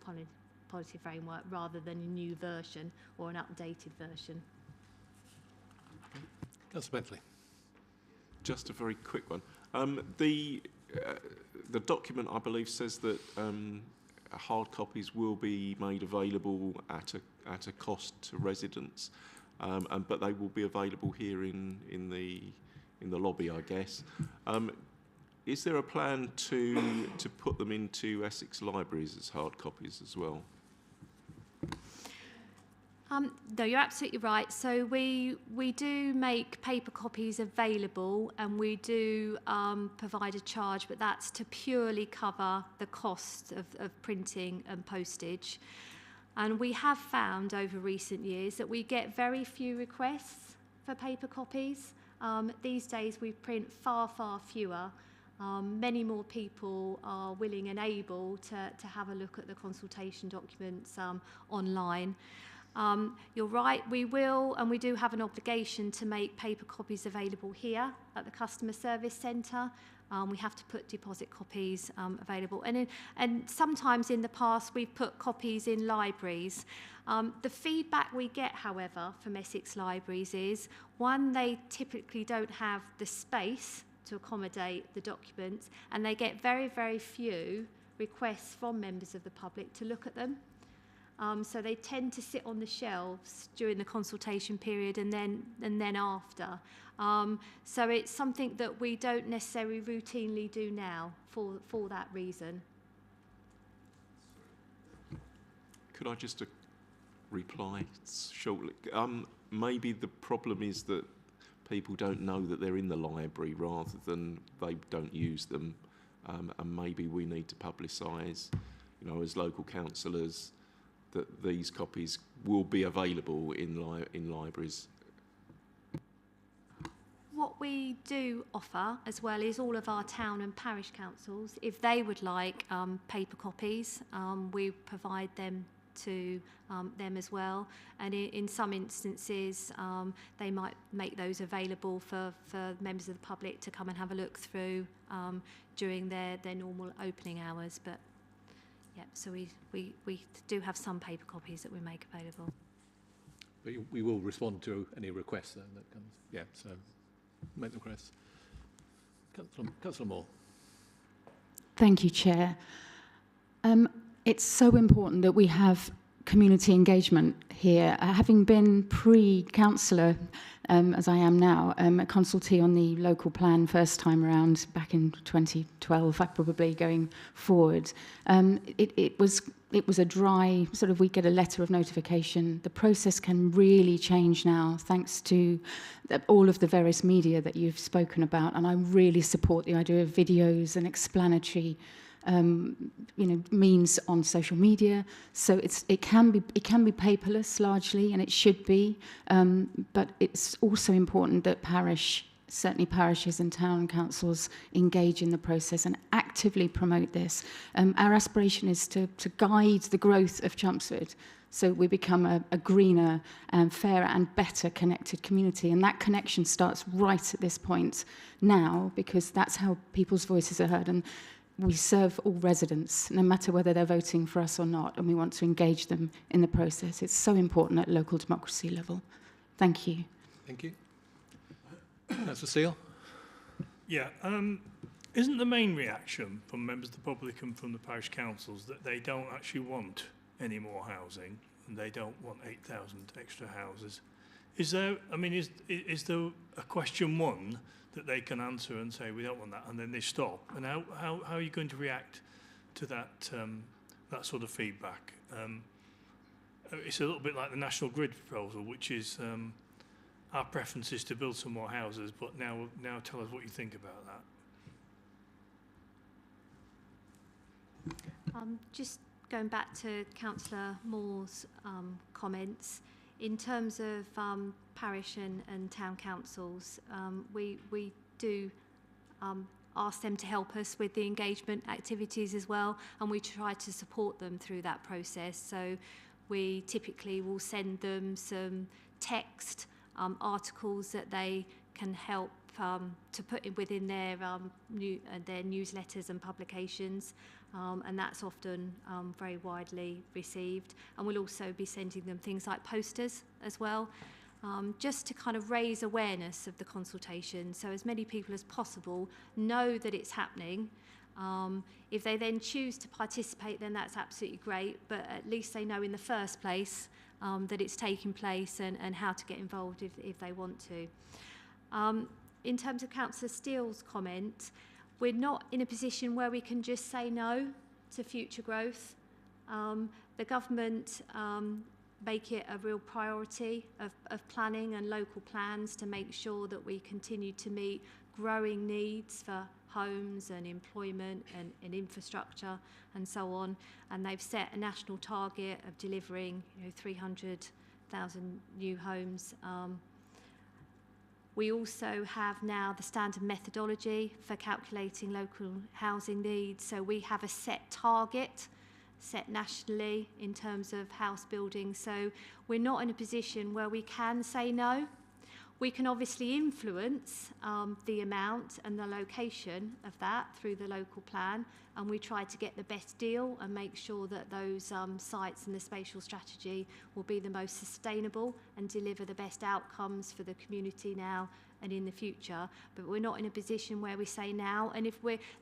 policy framework, rather than a new version or an updated version. Councillor Bentley. Just a very quick one. The document, I believe, says that hard copies will be made available at a cost to residents, but they will be available here in the lobby, I guess. Is there a plan to put them into Essex libraries as hard copies as well? No, you're absolutely right. So we do make paper copies available, and we do provide a charge, but that's to purely cover the cost of printing and postage. And we have found over recent years that we get very few requests for paper copies. These days we print far, far fewer. Many more people are willing and able to have a look at the consultation documents online. You're right, we will, and we do have an obligation to make paper copies available here at the Customer Service Centre. We have to put deposit copies available. And sometimes in the past, we've put copies in libraries. The feedback we get, however, from Essex libraries is, one, they typically don't have the space to accommodate the documents, and they get very, very few requests from members of the public to look at them. So they tend to sit on the shelves during the consultation period and then after. So it's something that we don't necessarily routinely do now for that reason. Could I just reply shortly? Maybe the problem is that people don't know that they're in the library rather than they don't use them, and maybe we need to publicise, as local councillors, that these copies will be available in libraries. What we do offer as well is all of our town and parish councils, if they would like paper copies, we provide them to them as well. And in some instances, they might make those available for members of the public to come and have a look through during their normal opening hours. But yeah, so we do have some paper copies that we make available. But we will respond to any requests then that comes. Yeah, so make the requests. Councillor Moore. Thank you, Chair. It's so important that we have community engagement here. Having been pre-councillor, as I am now, a consultee on the local plan first time around back in 2012, probably going forward, it was a dry, sort of, we get a letter of notification. The process can really change now, thanks to all of the various media that you've spoken about, and I really support the idea of videos and explanatory means on social media. So it can be paperless largely, and it should be. But it's also important that certainly parishes and town councils engage in the process and actively promote this. Our aspiration is to guide the growth of Chelmsford, so we become a greener and fairer and better connected community. And that connection starts right at this point now, because that's how people's voices are heard. And we serve all residents, no matter whether they're voting for us or not, and we want to engage them in the process. It's so important at local democracy level. Thank you. Thank you. Councillor Steele. Yeah, isn't the main reaction from members of the public and from the parish councils that they don't actually want any more housing and they don't want 8,000 extra houses? Is there a question one that they can answer and say, we don't want that, and then they stop? And how are you going to react to that sort of feedback? It's a little bit like the National Grid proposal, which is our preference is to build some more houses, but now tell us what you think about that. Just going back to Councillor Moore's comments, in terms of parish and town councils, we do ask them to help us with the engagement activities as well, and we try to support them through that process. So we typically will send them some text articles that they can help to put within their newsletters and publications, and that's often very widely received. And we'll also be sending them things like posters as well, just to kind of raise awareness of the consultation, so as many people as possible know that it's happening. If they then choose to participate, then that's absolutely great, but at least they know in the first place that it's taking place and how to get involved if they want to. in terms of Councillor Steele's comment, we're not in a position where we can just say no to future growth. The government make it a real priority of planning and local plans to make sure that we continue to meet growing needs for homes and employment and infrastructure and so on. And they've set a national target of delivering 300,000 new homes. We also have now the standard methodology for calculating local housing needs. So we have a set target set nationally in terms of house building. So we're not in a position where we can say no. We can obviously influence the amount and the location of that through the local plan, and we try to get the best deal and make sure that those sites and the spatial strategy will be the most sustainable and deliver the best outcomes for the community now and in the future. But we're not in a position where we say now, and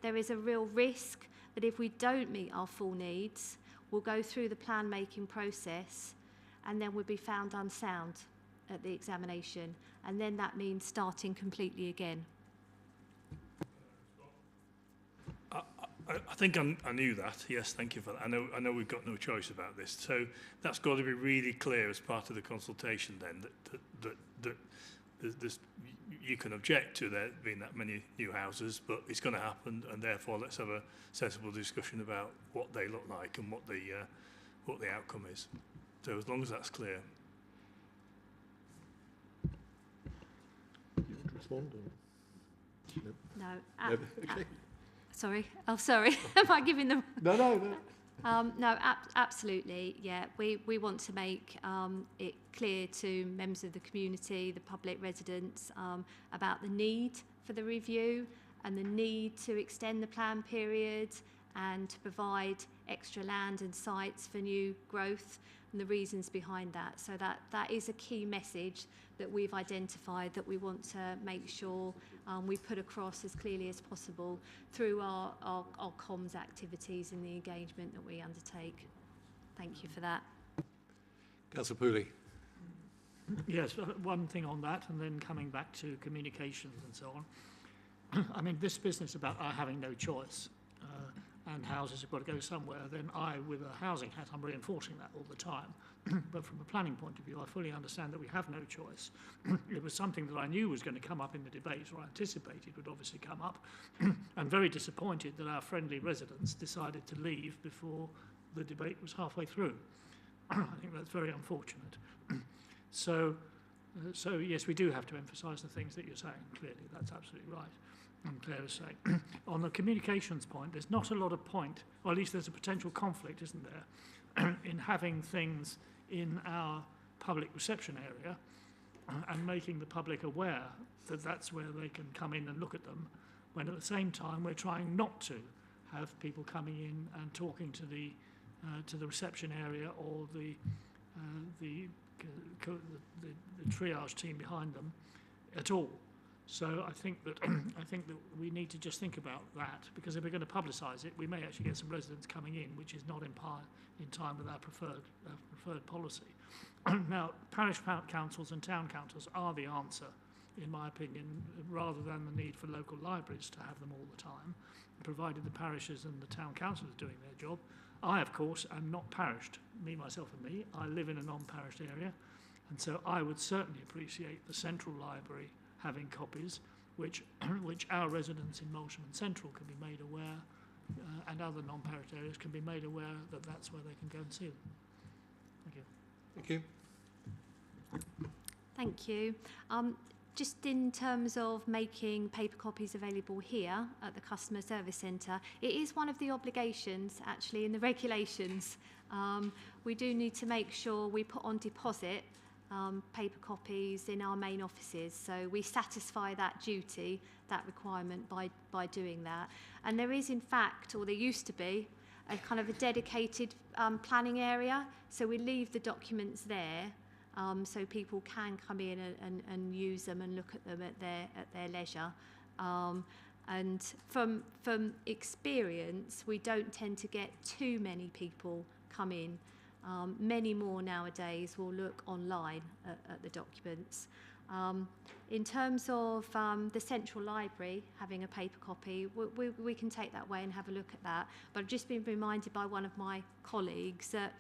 there is a real risk that if we don't meet our full needs, we'll go through the plan making process and then we'll be found unsound at the examination, and then that means starting completely again. I think I knew that. Yes, thank you for that. I know we've got no choice about this. So that's got to be really clear as part of the consultation then, that there's, you can object to there being that many new houses, but it's going to happen, and therefore let's have a sensible discussion about what they look like and what the outcome is. So as long as that's clear. Respond? Or? No. Okay. Sorry. Oh, sorry. Am I giving them? No. No, absolutely. Yeah, we want to make it clear to members of the community, the public residents, about the need for the review and the need to extend the plan period and to provide extra land and sites for new growth and the reasons behind that. So that is a key message that we've identified that we want to make sure we put across as clearly as possible through our comms activities and the engagement that we undertake. Thank you for that. Councillor Pooley. Yes, one thing on that, and then coming back to communications and so on. I mean, this business about having no choice and houses have got to go somewhere, then I, with a housing hat, I'm reinforcing that all the time. But from a planning point of view, I fully understand that we have no choice. It was something that I knew was going to come up in the debate, or I anticipated would obviously come up. I'm very disappointed that our friendly residents decided to leave before the debate was halfway through. I think that's very unfortunate. So yes, we do have to emphasise the things that you're saying, clearly. That's absolutely right. And Claire is saying. On the communications point, there's not a lot of point, or at least there's a potential conflict, isn't there, in having things in our public reception area and making the public aware that that's where they can come in and look at them, when at the same time we're trying not to have people coming in and talking to the reception area or the triage team behind them at all. So I think that we need to just think about that, because if we're going to publicise it, we may actually get some residents coming in, which is not in time with our preferred policy. Now, parish councils and town councils are the answer, in my opinion, rather than the need for local libraries to have them all the time, provided the parishes and the town councils are doing their job. I, of course, am not parished, me, myself and me. I live in a non-parished area, and so I would certainly appreciate the central library having copies, which our residents in Molsham and Central can be made aware, and other non-parish areas can be made aware that that's where they can go and see them. Thank you. Thank you. Thank you. Just in terms of making paper copies available here at the Customer Service Centre, it is one of the obligations actually in the regulations. We do need to make sure we put on deposit paper copies in our main offices, so we satisfy that duty, that requirement by doing that. And there is in fact, or there used to be, a kind of a dedicated planning area, so we leave the documents there so people can come in and use them and look at them at their leisure. And from experience, we don't tend to get too many people come in. Many more nowadays will look online at the documents. In terms of the central library having a paper copy, we can take that away and have a look at that. But I've just been reminded by one of my colleagues that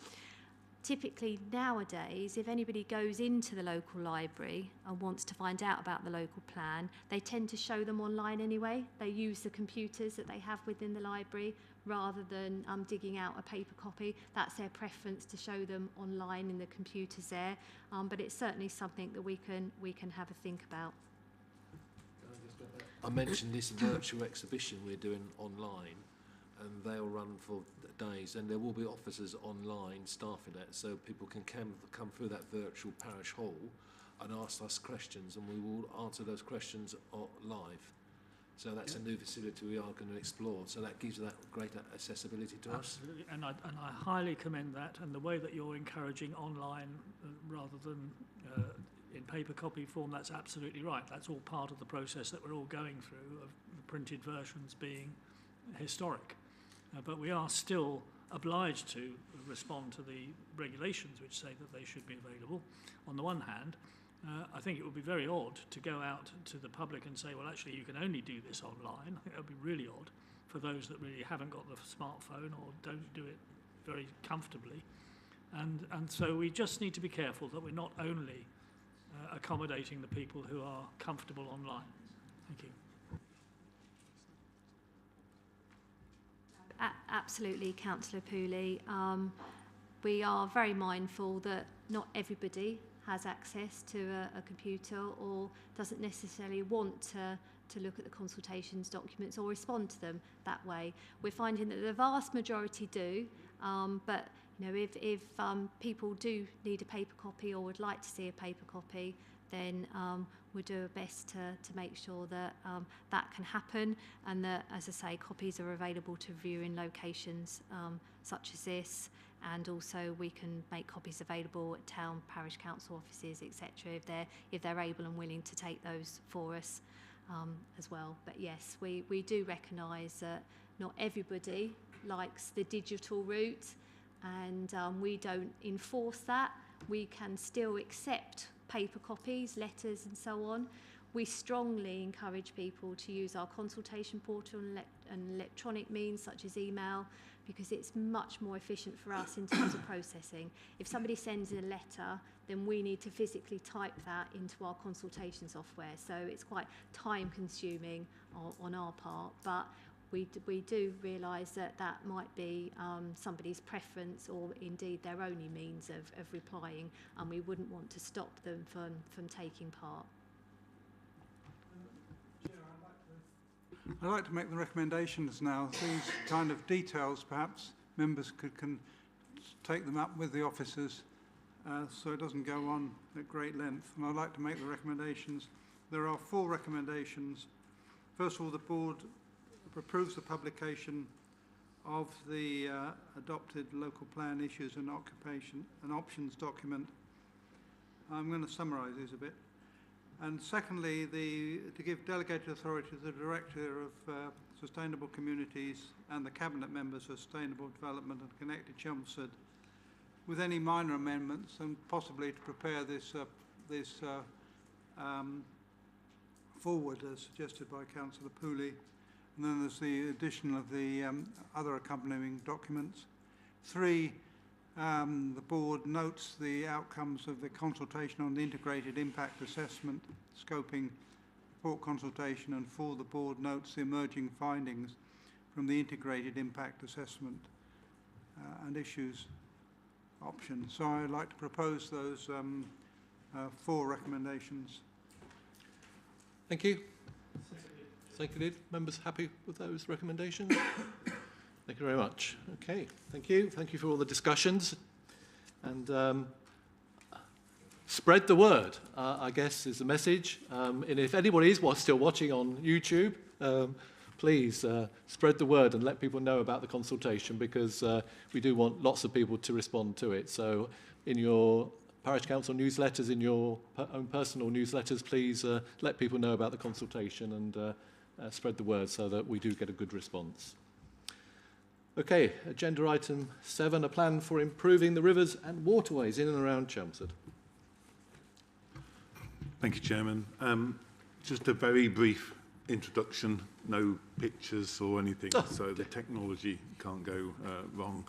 typically nowadays, if anybody goes into the local library and wants to find out about the local plan, they tend to show them online anyway. They use the computers that they have within the library rather than digging out a paper copy. That's their preference, to show them online in the computers there. But it's certainly something that we can have a think about. I mentioned this virtual exhibition we're doing online, and they'll run for days, and there will be officers online staffing that, so people can come through that virtual parish hall and ask us questions, and we will answer those questions live. So that's a new facility we are going to explore. So that gives that greater accessibility to us. Absolutely, and I highly commend that, and the way that you're encouraging online rather than in paper copy form, that's absolutely right. That's all part of the process that we're all going through, of the printed versions being historic. But we are still obliged to respond to the regulations which say that they should be available. On the one hand, I think it would be very odd to go out to the public and say, well, actually, you can only do this online. I think that would be really odd for those that really haven't got the smartphone or don't do it very comfortably. And so we just need to be careful that we're not only accommodating the people who are comfortable online. Thank you. Absolutely, Councillor Pooley. We are very mindful that not everybody has access to a computer or doesn't necessarily want to look at the consultations documents or respond to them that way. We're finding that the vast majority do, but you know, if people do need a paper copy or would like to see a paper copy, then we'll do our best to make sure that that can happen, and that, as I say, copies are available to view in locations such as this, and also we can make copies available at town, parish council offices, etc. if they're able and willing to take those for us as well. But yes, we do recognise that not everybody likes the digital route, and we don't enforce that. We can still accept paper copies, letters and so on. We strongly encourage people to use our consultation portal and electronic means such as email, because it's much more efficient for us in terms of processing. If somebody sends a letter, then we need to physically type that into our consultation software. So it's quite time consuming on our part, but we do realise that that might be somebody's preference or indeed their only means of replying, and we wouldn't want to stop them from taking part. I'd like to make the recommendations now. These kind of details, perhaps members can take them up with the officers so it doesn't go on at great length. And I'd like to make the recommendations. There are 4 recommendations. First of all, the board approves the publication of the adopted local plan issues and occupation and options document. I'm going to summarise these a bit. And secondly, to give delegated authority to the Director of Sustainable Communities and the Cabinet members for Sustainable Development and Connected Chelmsford, with any minor amendments, and possibly to prepare this forward as suggested by Councillor Pooley. And then there's the addition of the other accompanying documents. 3, the board notes the outcomes of the consultation on the integrated impact assessment, scoping report consultation, and 4, the board notes the emerging findings from the integrated impact assessment and issues option. So I'd like to propose those 4 recommendations. Thank you. Seconded. Members happy with those recommendations? Thank you very much. Okay, thank you. Thank you for all the discussions. And spread the word, I guess, is the message. And if anybody is still watching on YouTube, please spread the word and let people know about the consultation, because we do want lots of people to respond to it. So in your parish council newsletters, in your own personal newsletters, please let people know about the consultation and spread the word so that we do get a good response. Okay, agenda item 7, a plan for improving the rivers and waterways in and around Chelmsford. Thank you, Chairman. Just a very brief introduction, no pictures or anything, so the technology can't go wrong.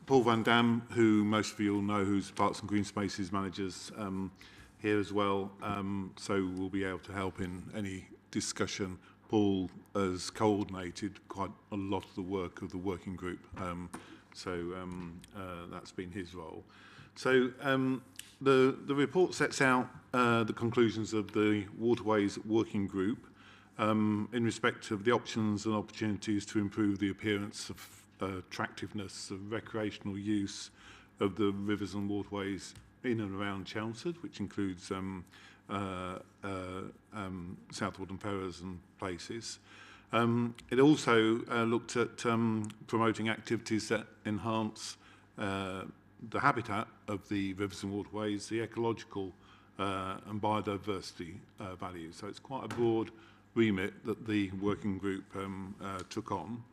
Paul Van Dam, who most of you will know, who's Parks and Green Spaces Managers, here as well, so we'll be able to help in any discussion. Paul has coordinated quite a lot of the work of the working group, so that's been his role. So the report sets out the conclusions of the Waterways Working Group in respect of the options and opportunities to improve the appearance of attractiveness of recreational use of the rivers and waterways in and around Chelmsford, which includes Southwold and Ferrers and places. It also looked at promoting activities that enhance the habitat of the rivers and waterways, the ecological and biodiversity values. So it's quite a broad remit that the working group took on.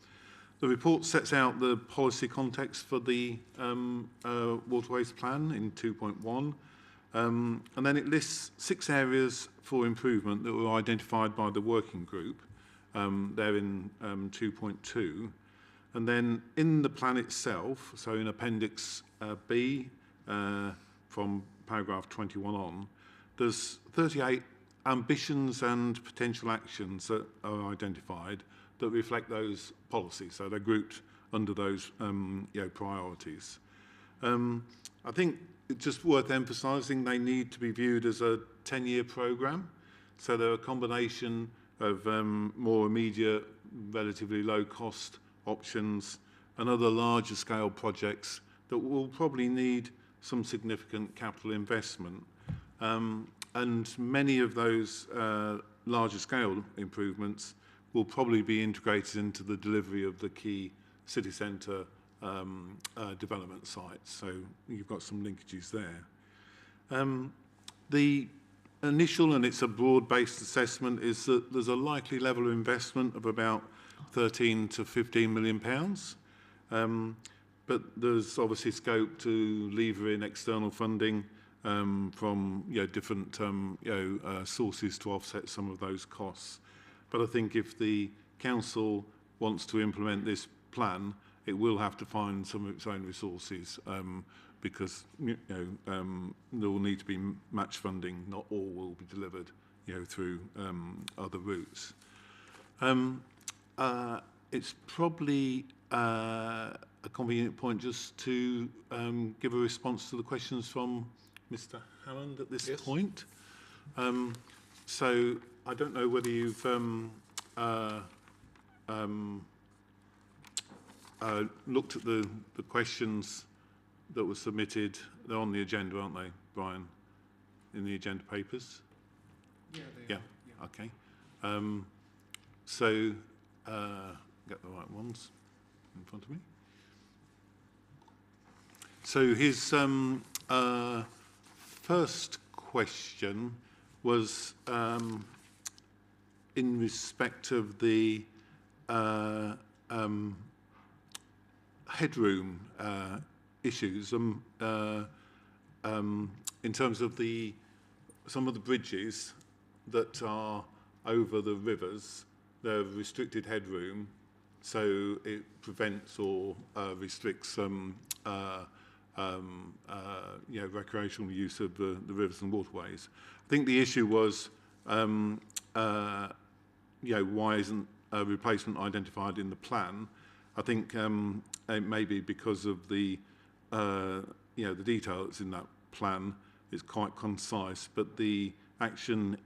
The report sets out the policy context for the waterways plan in 2.1, and then it lists 6 areas for improvement that were identified by the working group. They're in 2.2. And then in the plan itself, so in Appendix B, from paragraph 21 on, there's 38 ambitions and potential actions that are identified that reflect those policies. So they're grouped under those priorities. I think it's just worth emphasising they need to be viewed as a 10-year programme. So they're a combination of more immediate, relatively low-cost options and other larger scale projects that will probably need some significant capital investment. And many of those larger scale improvements will probably be integrated into the delivery of the key city centre development sites. So you've got some linkages there. The initial, and it's a broad-based assessment, is that there's a likely level of investment of about 13 to 15 million pounds. But there's obviously scope to lever in external funding from different sources to offset some of those costs. But I think if the council wants to implement this plan, it will have to find some of its own resources because there will need to be match funding. Not all will be delivered through other routes. It's probably a convenient point just to give a response to the questions from Mr. Hammond at this point. So I don't know whether you've looked at the questions that were submitted. They're on the agenda, aren't they, Brian? In the agenda papers? Yeah. Okay. So get the right ones in front of me. So his first question was in respect of the headroom issues in terms of some of the bridges that are over the rivers. They're restricted headroom, so it prevents or restricts recreational use of the rivers and waterways. I think the issue was, why isn't a replacement identified in the plan? I think it may be because of the the detail that's in that plan is quite concise, but the action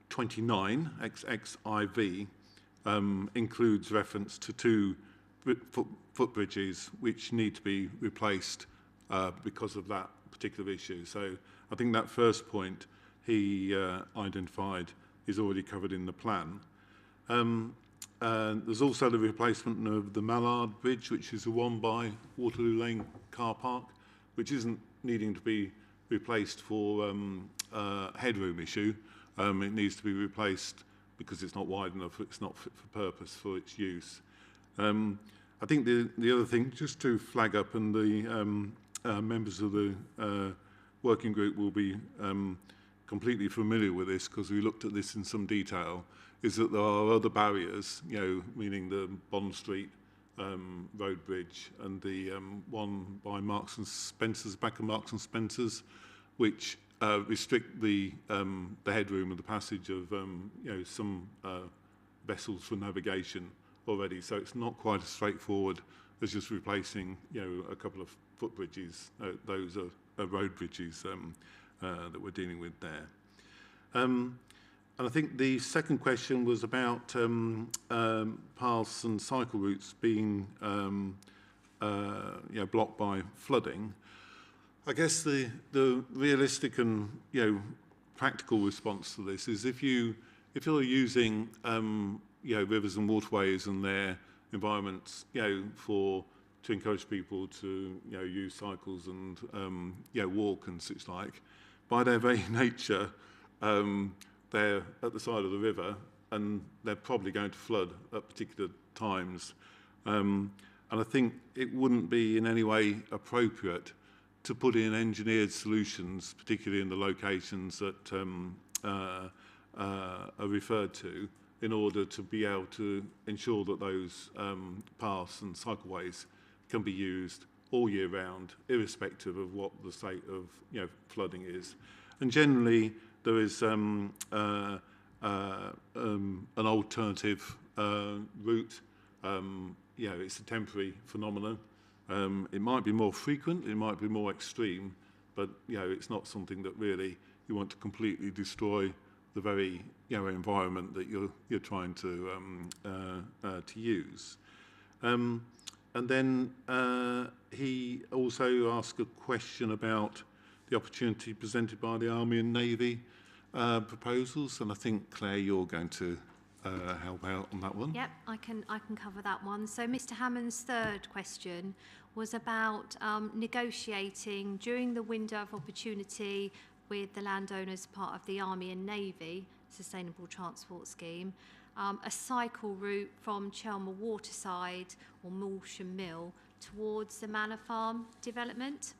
29 XXIV includes reference to 2 footbridges which need to be replaced because of that particular issue. So I think that first point he identified is already covered in the plan. There's also the replacement of the Mallard Bridge, which is the one by Waterloo Lane car park, which isn't needing to be replaced for headroom issue. It needs to be replaced because it's not wide enough, it's not fit for purpose for its use. I think the other thing, just to flag up, and the members of the working group will be completely familiar with this because we looked at this in some detail, is that there are other barriers, meaning the Bond Street road bridge and the one by Marks and Spencer's, back of Marks and Spencer's, which restrict the headroom and the passage of some vessels for navigation already. So it's not quite as straightforward as just replacing a couple of footbridges. Those are road bridges that we're dealing with there. And I think the second question was about paths and cycle routes being blocked by flooding. I guess the realistic and practical response to this is if you're using rivers and waterways and their environments to encourage people to use cycles and walk and such like, by their very nature they're at the side of the river and they're probably going to flood at particular times. And I think it wouldn't be in any way appropriate to put in engineered solutions, particularly in the locations that are referred to, in order to be able to ensure that those paths and cycleways can be used all year round, irrespective of what the state of flooding is. And generally, there is an alternative route. It's a temporary phenomenon. It might be more frequent, it might be more extreme, but it's not something that really you want to completely destroy the very environment that you're trying to use. And then he also asked a question about the opportunity presented by the Army and Navy proposals, and I think Claire, you're going to help out on that one. Yep, I can cover that one. So Mr. Hammond's third question was about negotiating during the window of opportunity with the landowners part of the Army and Navy Sustainable Transport Scheme, a cycle route from Chelmsford Waterside or Moulsham Mill towards the Manor Farm development.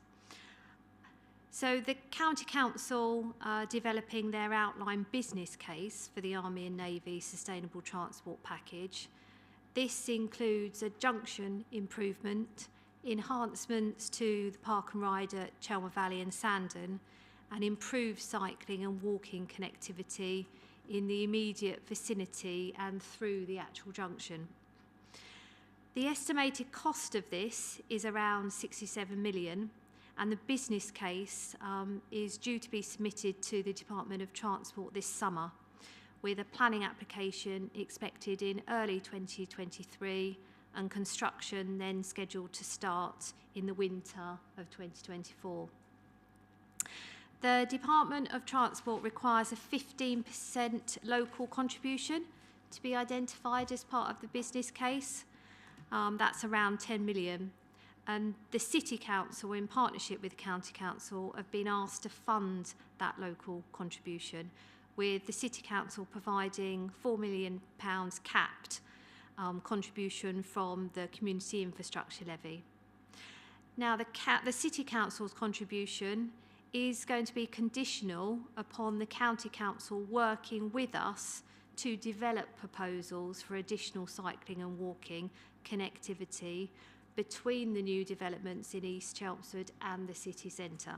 So the County Council are developing their outline business case for the Army and Navy Sustainable Transport Package. This includes a junction improvement, enhancements to the park and ride at Chelmsford Valley and Sandon, and improved cycling and walking connectivity in the immediate vicinity and through the actual junction. The estimated cost of this is around 67 million, and the business case is due to be submitted to the Department of Transport this summer, with a planning application expected in early 2023 and construction then scheduled to start in the winter of 2024. The Department of Transport requires a 15% local contribution to be identified as part of the business case. That's around 10 million. And the City Council, in partnership with the County Council, have been asked to fund that local contribution, with the City Council providing £4 million capped contribution from the Community Infrastructure Levy. Now, the City Council's contribution is going to be conditional upon the County Council working with us to develop proposals for additional cycling and walking connectivity between the new developments in East Chelmsford and the city centre.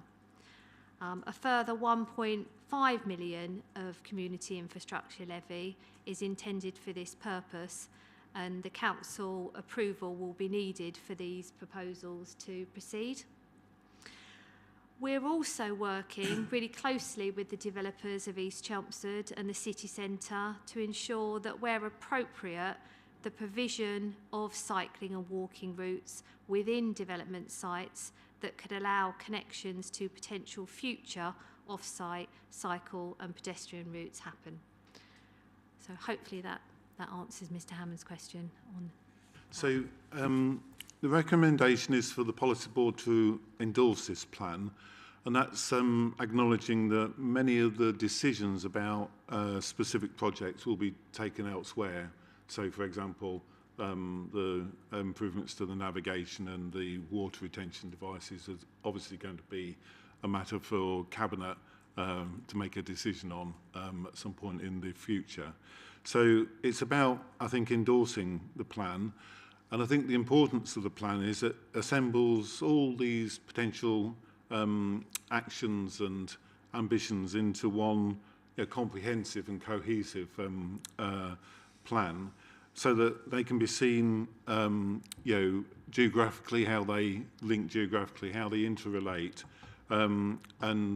A further 1.5 million of community infrastructure levy is intended for this purpose, and the council approval will be needed for these proposals to proceed. We're also working really closely with the developers of East Chelmsford and the city centre to ensure that where appropriate, the provision of cycling and walking routes within development sites that could allow connections to potential future off-site cycle and pedestrian routes happen. So hopefully that answers Mr. Hammond's question on. So the recommendation is for the policy board to endorse this plan, and that's acknowledging that many of the decisions about specific projects will be taken elsewhere. So, for example, the improvements to the navigation and the water retention devices is obviously going to be a matter for Cabinet to make a decision on at some point in the future. So it's about, I think, endorsing the plan. And I think the importance of the plan is it assembles all these potential actions and ambitions into one comprehensive and cohesive plan, so that they can be seen, geographically, how they link geographically, how they interrelate, and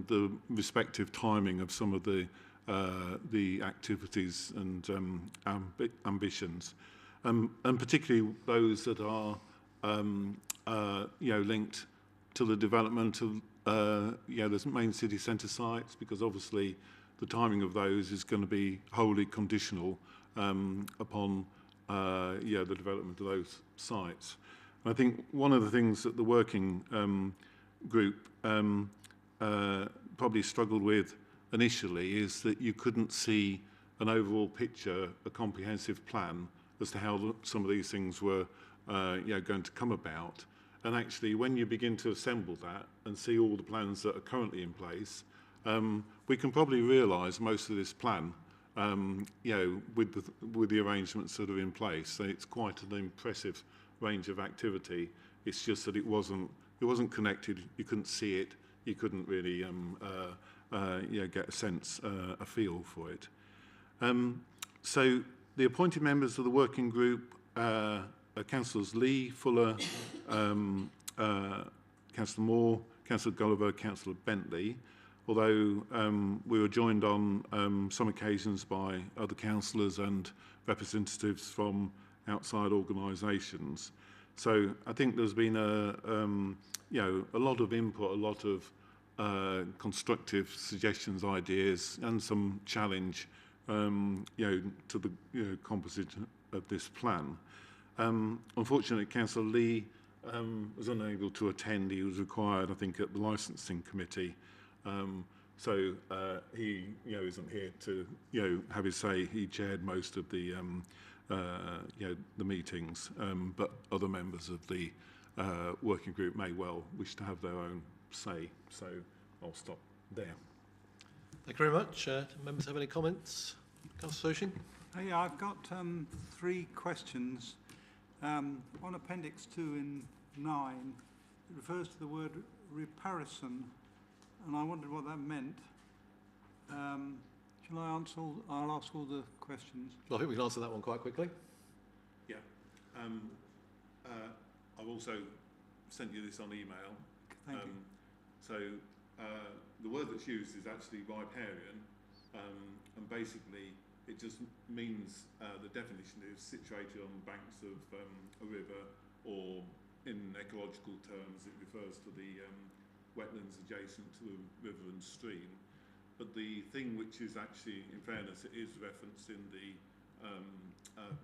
the respective timing of some of the activities and ambitions, and particularly those that are, linked to the development of, the main city centre sites, because obviously the timing of those is going to be wholly conditional upon the development of those sites. And I think one of the things that the working group probably struggled with initially is that you couldn't see an overall picture, a comprehensive plan as to how some of these things were going to come about. And actually, when you begin to assemble that and see all the plans that are currently in place, we can probably realise most of this plan, with the arrangements that are in place. So it's quite an impressive range of activity. It's just that it wasn't connected. You couldn't see it. You couldn't really get a sense, a feel for it. So the appointed members of the working group are Councillors Lee, Fuller, Councillor Moore, Councillor Gulliver, Councillor Bentley, although we were joined on some occasions by other councillors and representatives from outside organisations. So I think there's been a lot of input, a lot of constructive suggestions, ideas, and some challenge, to the composition of this plan. Unfortunately, Councillor Lee was unable to attend. He was required, I think, at the licensing committee. So he, isn't here to, have his say. He chaired most of the, the meetings, but other members of the working group may well wish to have their own say. So I'll stop there. Thank you very much. Do members have any comments? Councillor Soshin? Yeah, I've got 3 questions. On Appendix 2 in 9, it refers to the word reparison, and I wondered what that meant. Shall I answer? I'll ask all the questions. Well, I think we can answer that one quite quickly. Yeah. I've also sent you this on email. Thank you. So the word that's used is actually riparian, and basically it just means the definition is situated on the banks of a river, or in ecological terms it refers to the wetlands adjacent to the river and stream. But the thing which is actually, in fairness, it is referenced in the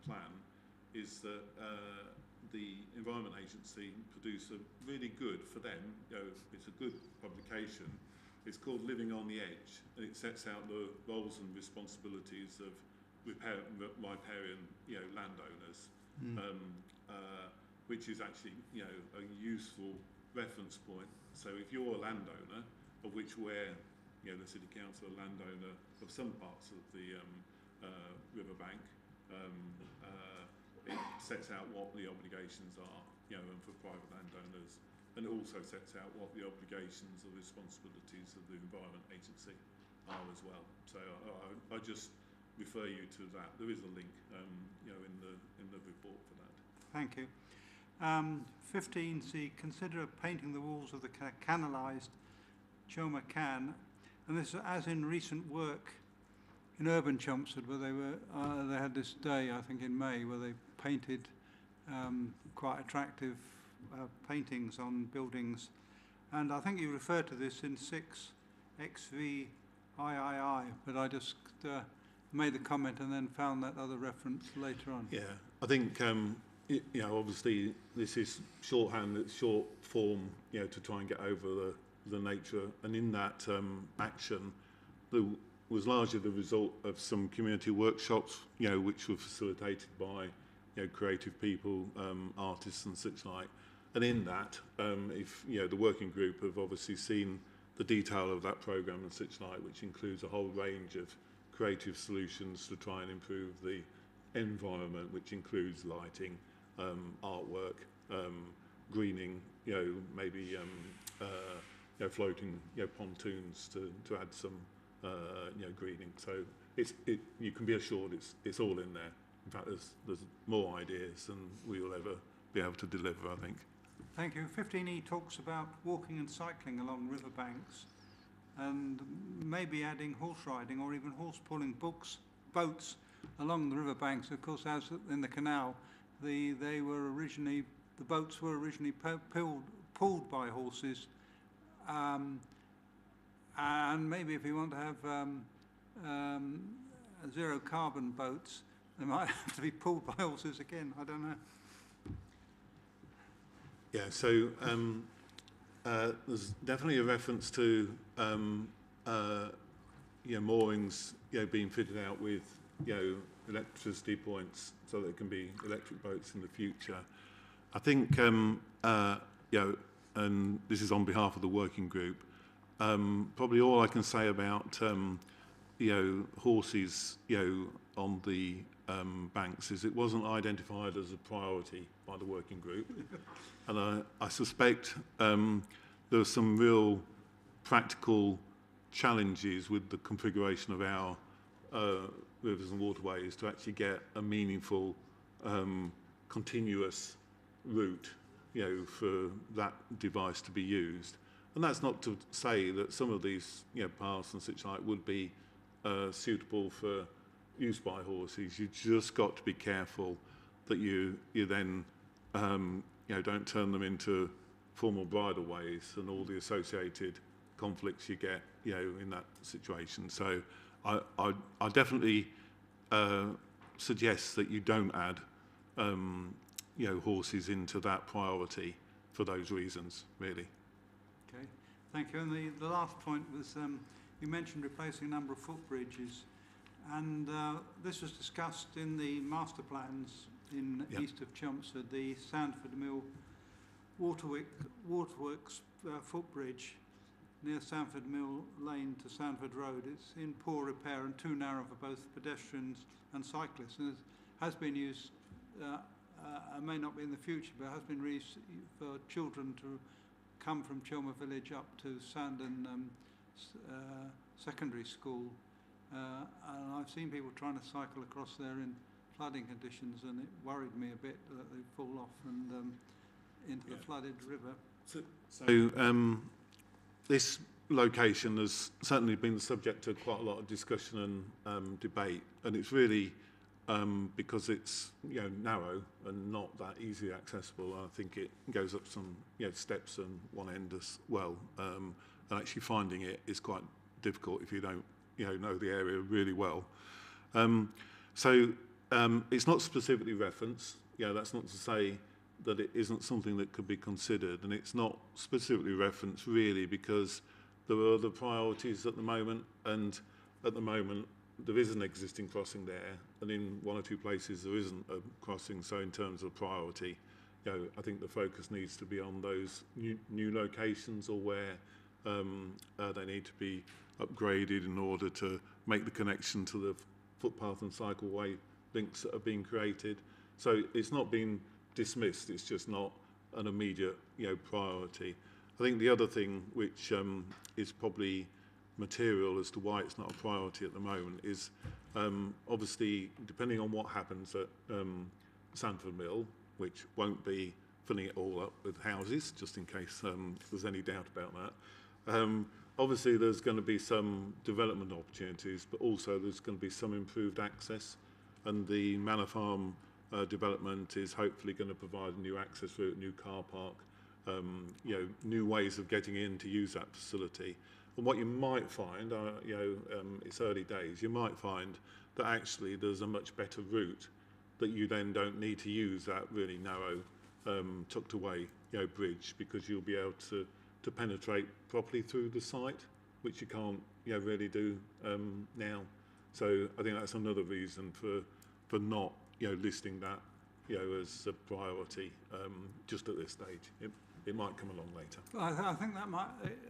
plan, is that the Environment Agency produce a really good, for them, it's a good publication. It's called Living on the Edge, and it sets out the roles and responsibilities of riparian, landowners, which is actually, a useful reference point. So if you're a landowner, of which we're, the City Council, a landowner of some parts of the riverbank, it sets out what the obligations are, and for private landowners, and it also sets out what the obligations or responsibilities of the Environment Agency are as well. So I just refer you to that. There is a link, in the report for that. Thank you. 15C, consider painting the walls of the canalised Choma Can, and this is as in recent work in urban Chelmsford, where they had this day, I think in May, where they painted quite attractive paintings on buildings, and I think you referred to this in 6 XVIII, but I just made the comment and then found that other reference later on. Yeah, I think obviously this is shorthand, it's short form, to try and get over the nature, and in that action, there was largely the result of some community workshops, which were facilitated by creative people, artists and such like. And in that, if the working group have obviously seen the detail of that programme and such like, which includes a whole range of creative solutions to try and improve the environment, which includes lighting, artwork, greening, maybe floating, pontoons to add some, greening. So you can be assured it's all in there. In fact, there's more ideas than we will ever be able to deliver, I think. Thank you. 15E talks about walking and cycling along riverbanks and maybe adding horse riding or even horse pulling boats along the riverbanks. Of course, as in the canal, the boats were originally pulled by horses, and maybe if you want to have zero carbon boats, they might have to be pulled by horses again. I don't know. Yeah, so there's definitely a reference to moorings being fitted out with electricity points so that there can be electric boats in the future. I think and this is on behalf of the working group. Probably all I can say about horses on the banks is it wasn't identified as a priority by the working group. And I suspect there are some real practical challenges with the configuration of our rivers and waterways to actually get a meaningful, continuous route, for that device to be used. And that's not to say that some of these, paths and such like would be suitable for use by horses. You just got to be careful that you then don't turn them into formal bridleways and all the associated conflicts you get, in that situation. So I definitely suggest that you don't add, horses into that priority for those reasons, really. Okay, thank you. And the last point was you mentioned replacing a number of footbridges, and this was discussed in the master plans in east of Chelmsford, the Sandford Mill Waterworks footbridge near Sandford Mill Lane to Sandford Road. It's in poor repair and too narrow for both pedestrians and cyclists, and it has been used, may not be in the future, but has been used for children to come from Chelmer Village up to Sandon Secondary School. And I've seen people trying to cycle across there in flooding conditions, and it worried me a bit that they'd fall off and into the flooded river. So this location has certainly been the subject of quite a lot of discussion and debate, and it's really because it's narrow and not that easily accessible. I think it goes up some steps on one end as well, and actually finding it is quite difficult if you don't know the area really well. So it's not specifically referenced. That's not to say that it isn't something that could be considered, and it's not specifically referenced really because there are other priorities at the moment, and at the moment there is an existing crossing there, and in one or two places there isn't a crossing. So in terms of priority, I think the focus needs to be on those new locations, or where they need to be upgraded in order to make the connection to the footpath and cycleway links that are being created. So it's not being dismissed, it's just not an immediate priority. I think the other thing which is probably material as to why it's not a priority at the moment is obviously depending on what happens at Sandford Mill, which won't be filling it all up with houses, just in case there's any doubt about that. Obviously there's going to be some development opportunities, but also there's going to be some improved access, and the Manor Farm development is hopefully going to provide a new access route, new car park, new ways of getting in to use that facility. And what you might find, it's early days, you might find that actually there's a much better route, that you then don't need to use that really narrow, tucked away bridge, because you'll be able to penetrate properly through the site, which you can't really do now. So I think that's another reason for not listing that as a priority just at this stage. Yep. it might come along later. I think that might,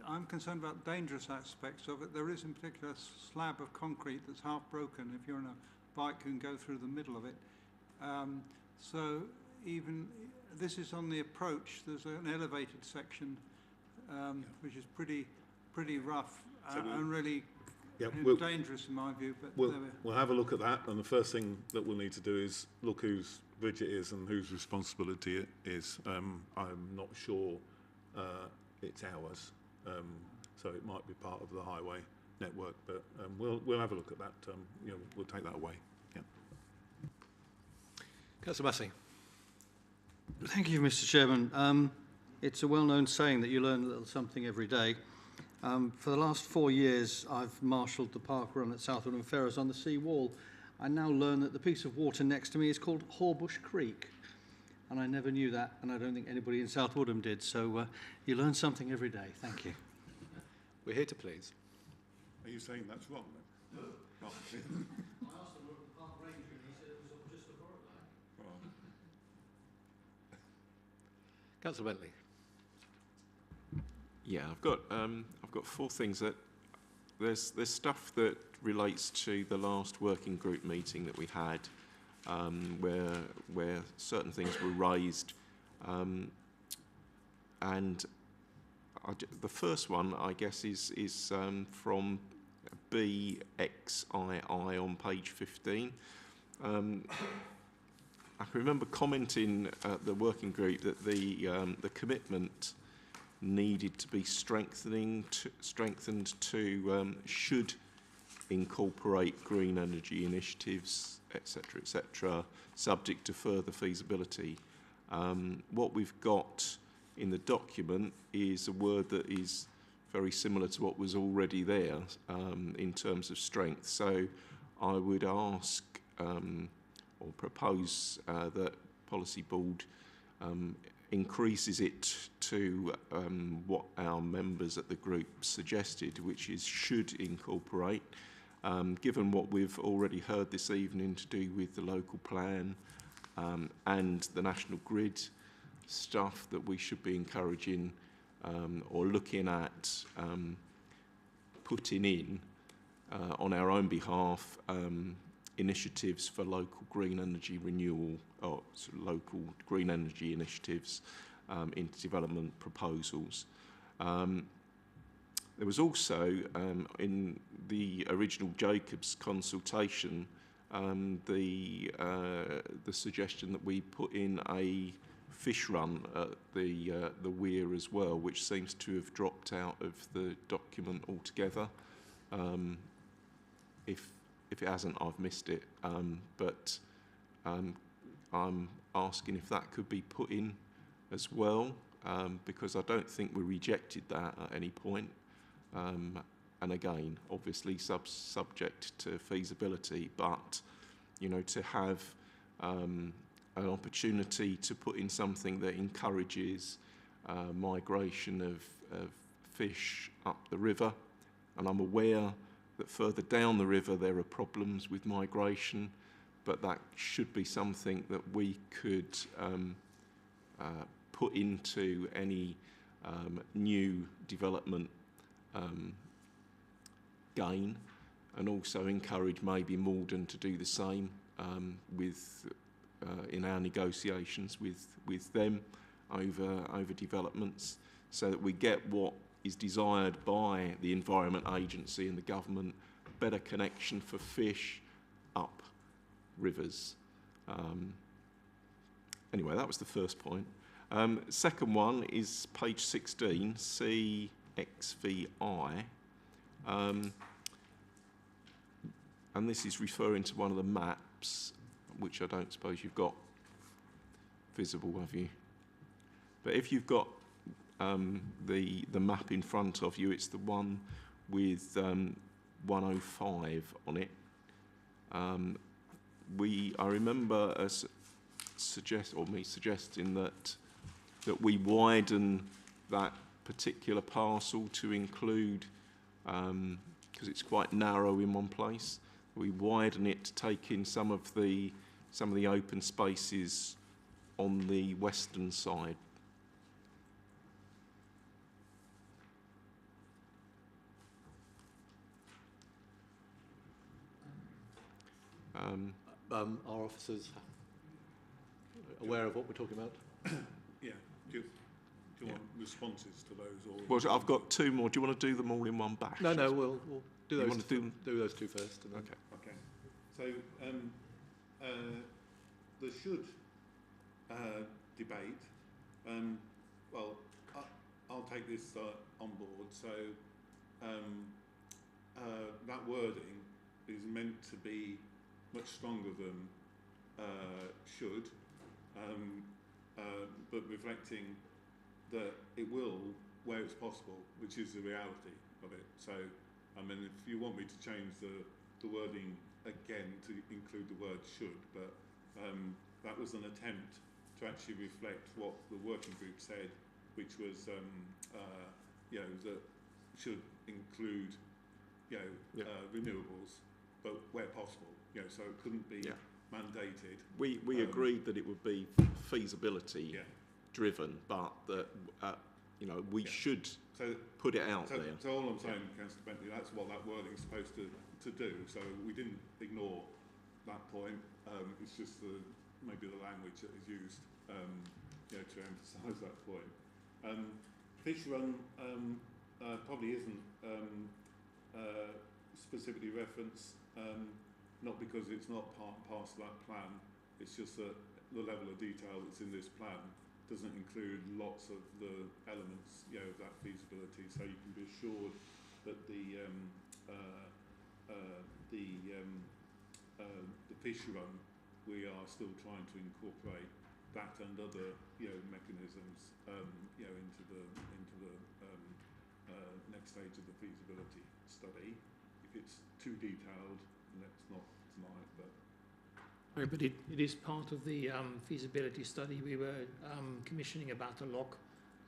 I'm concerned about dangerous aspects of it. There is in particular a slab of concrete that's half broken. If you're on a bike, you can go through the middle of it. So even, this is on the approach, there's an elevated section which is pretty rough and really dangerous in my view. But we'll have a look at that, and the first thing that we'll need to do is look whose bridge it is and whose responsibility it is. I'm not sure it's ours, so it might be part of the highway network, but we'll have a look at that. We'll take that away. Yeah. Councillor Massey. Thank you, Mr. Chairman. It's a well-known saying that you learn a little something every day. For the last 4 years, I've marshalled the park run at Southwood and Ferrers on the sea wall. I now learn that the piece of water next to me is called Horbush Creek. And I never knew that, and I don't think anybody in South Woodham did. So you learn something every day. Thank you. We're here to please. Are you saying that's wrong then? No. I asked him what the park ranger and he said it was just a borough. Councillor Bentley. Yeah, I've got 4 things. That there's stuff that relates to the last working group meeting that we had, where certain things were raised, and the first one, I guess, is from BXII on page 15. I can remember commenting at the working group that the commitment needed to be strengthened to should incorporate green energy initiatives, etc., subject to further feasibility. What we've got in the document is a word that is very similar to what was already there in terms of strength. So I would ask or propose that Policy Board increases it to what our members at the group suggested, which is should incorporate, given what we've already heard this evening to do with the local plan and the national grid stuff, that we should be encouraging or looking at putting in on our own behalf initiatives for local green energy renewal or local green energy initiatives into development proposals. There was also in the original Jacobs consultation the suggestion that we put in a fish run at the weir as well, which seems to have dropped out of the document altogether. If it hasn't, I've missed it. But I'm asking if that could be put in as well, because I don't think we rejected that at any point. And again, obviously subject to feasibility, but to have an opportunity to put in something that encourages migration of fish up the river. And I'm aware that further down the river there are problems with migration, but that should be something that we could put into any new development gain, and also encourage maybe Malden to do the same in our negotiations with them over developments, so that we get what is desired by the Environment Agency and the government, better connection for fish up rivers. Anyway, that was the first point. Second one is page 16, CXVI. And this is referring to one of the maps, which I don't suppose you've got visible, have you? But if you've got the map in front of you, it's the one with 105 on it. I remember me suggesting that we widen that particular parcel to include, because it's quite narrow in one place, we widen it to take in some of the open spaces on the western side. Our officers aware of what we're talking about? Yeah. Do you want responses to those? Or Well, I've got two more. Do you want to do them all in one batch? No, we'll do You those. want to Do those two first. And then. Okay. So the should debate. Well, I'll take this on board. So that wording is meant to be much stronger than should, but reflecting that it will where it's possible, which is the reality of it. So, I mean, if you want me to change the wording again to include the word should, but that was an attempt to actually reflect what the working group said, which was, you know, that should include, you know, renewables, but where possible, you know, so it couldn't be mandated. We agreed that it would be feasibility driven, but that you know, we should put it out there. So all I'm saying, Councillor Bentley, that's what that wording is supposed to do. So we didn't ignore that point. It's just maybe the language that is used, you know, to emphasise that point. Fish run probably isn't specifically referenced, not because it's not part and parcel of that plan. It's just that the level of detail that's in this plan doesn't include lots of the elements, you know, of that feasibility. So you can be assured that the fish run, we are still trying to incorporate that and other, you know, mechanisms, you know, into the next stage of the feasibility study. If it's too detailed, let's not tonight, but. But it is part of the feasibility study. We were commissioning a battle lock,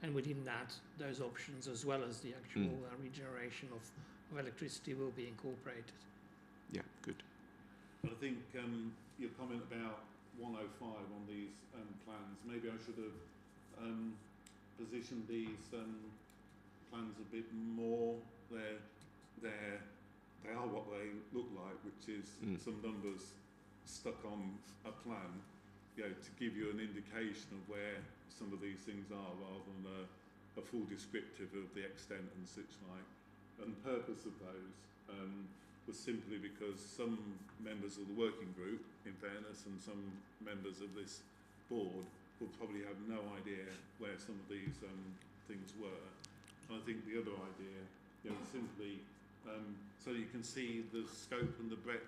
and within that, those options, as well as the actual regeneration of electricity, will be incorporated. Yeah, good. But I think your comment about 105 on these plans, maybe I should have positioned these plans a bit more. They are what they look like, which is some numbers stuck on a plan, you know, to give you an indication of where some of these things are, rather than a full descriptive of the extent and such like. And the purpose of those was simply because some members of the working group, in fairness, and some members of this board will probably have no idea where some of these things were. And I think the other idea, you know, simply so that you can see the scope and the breadth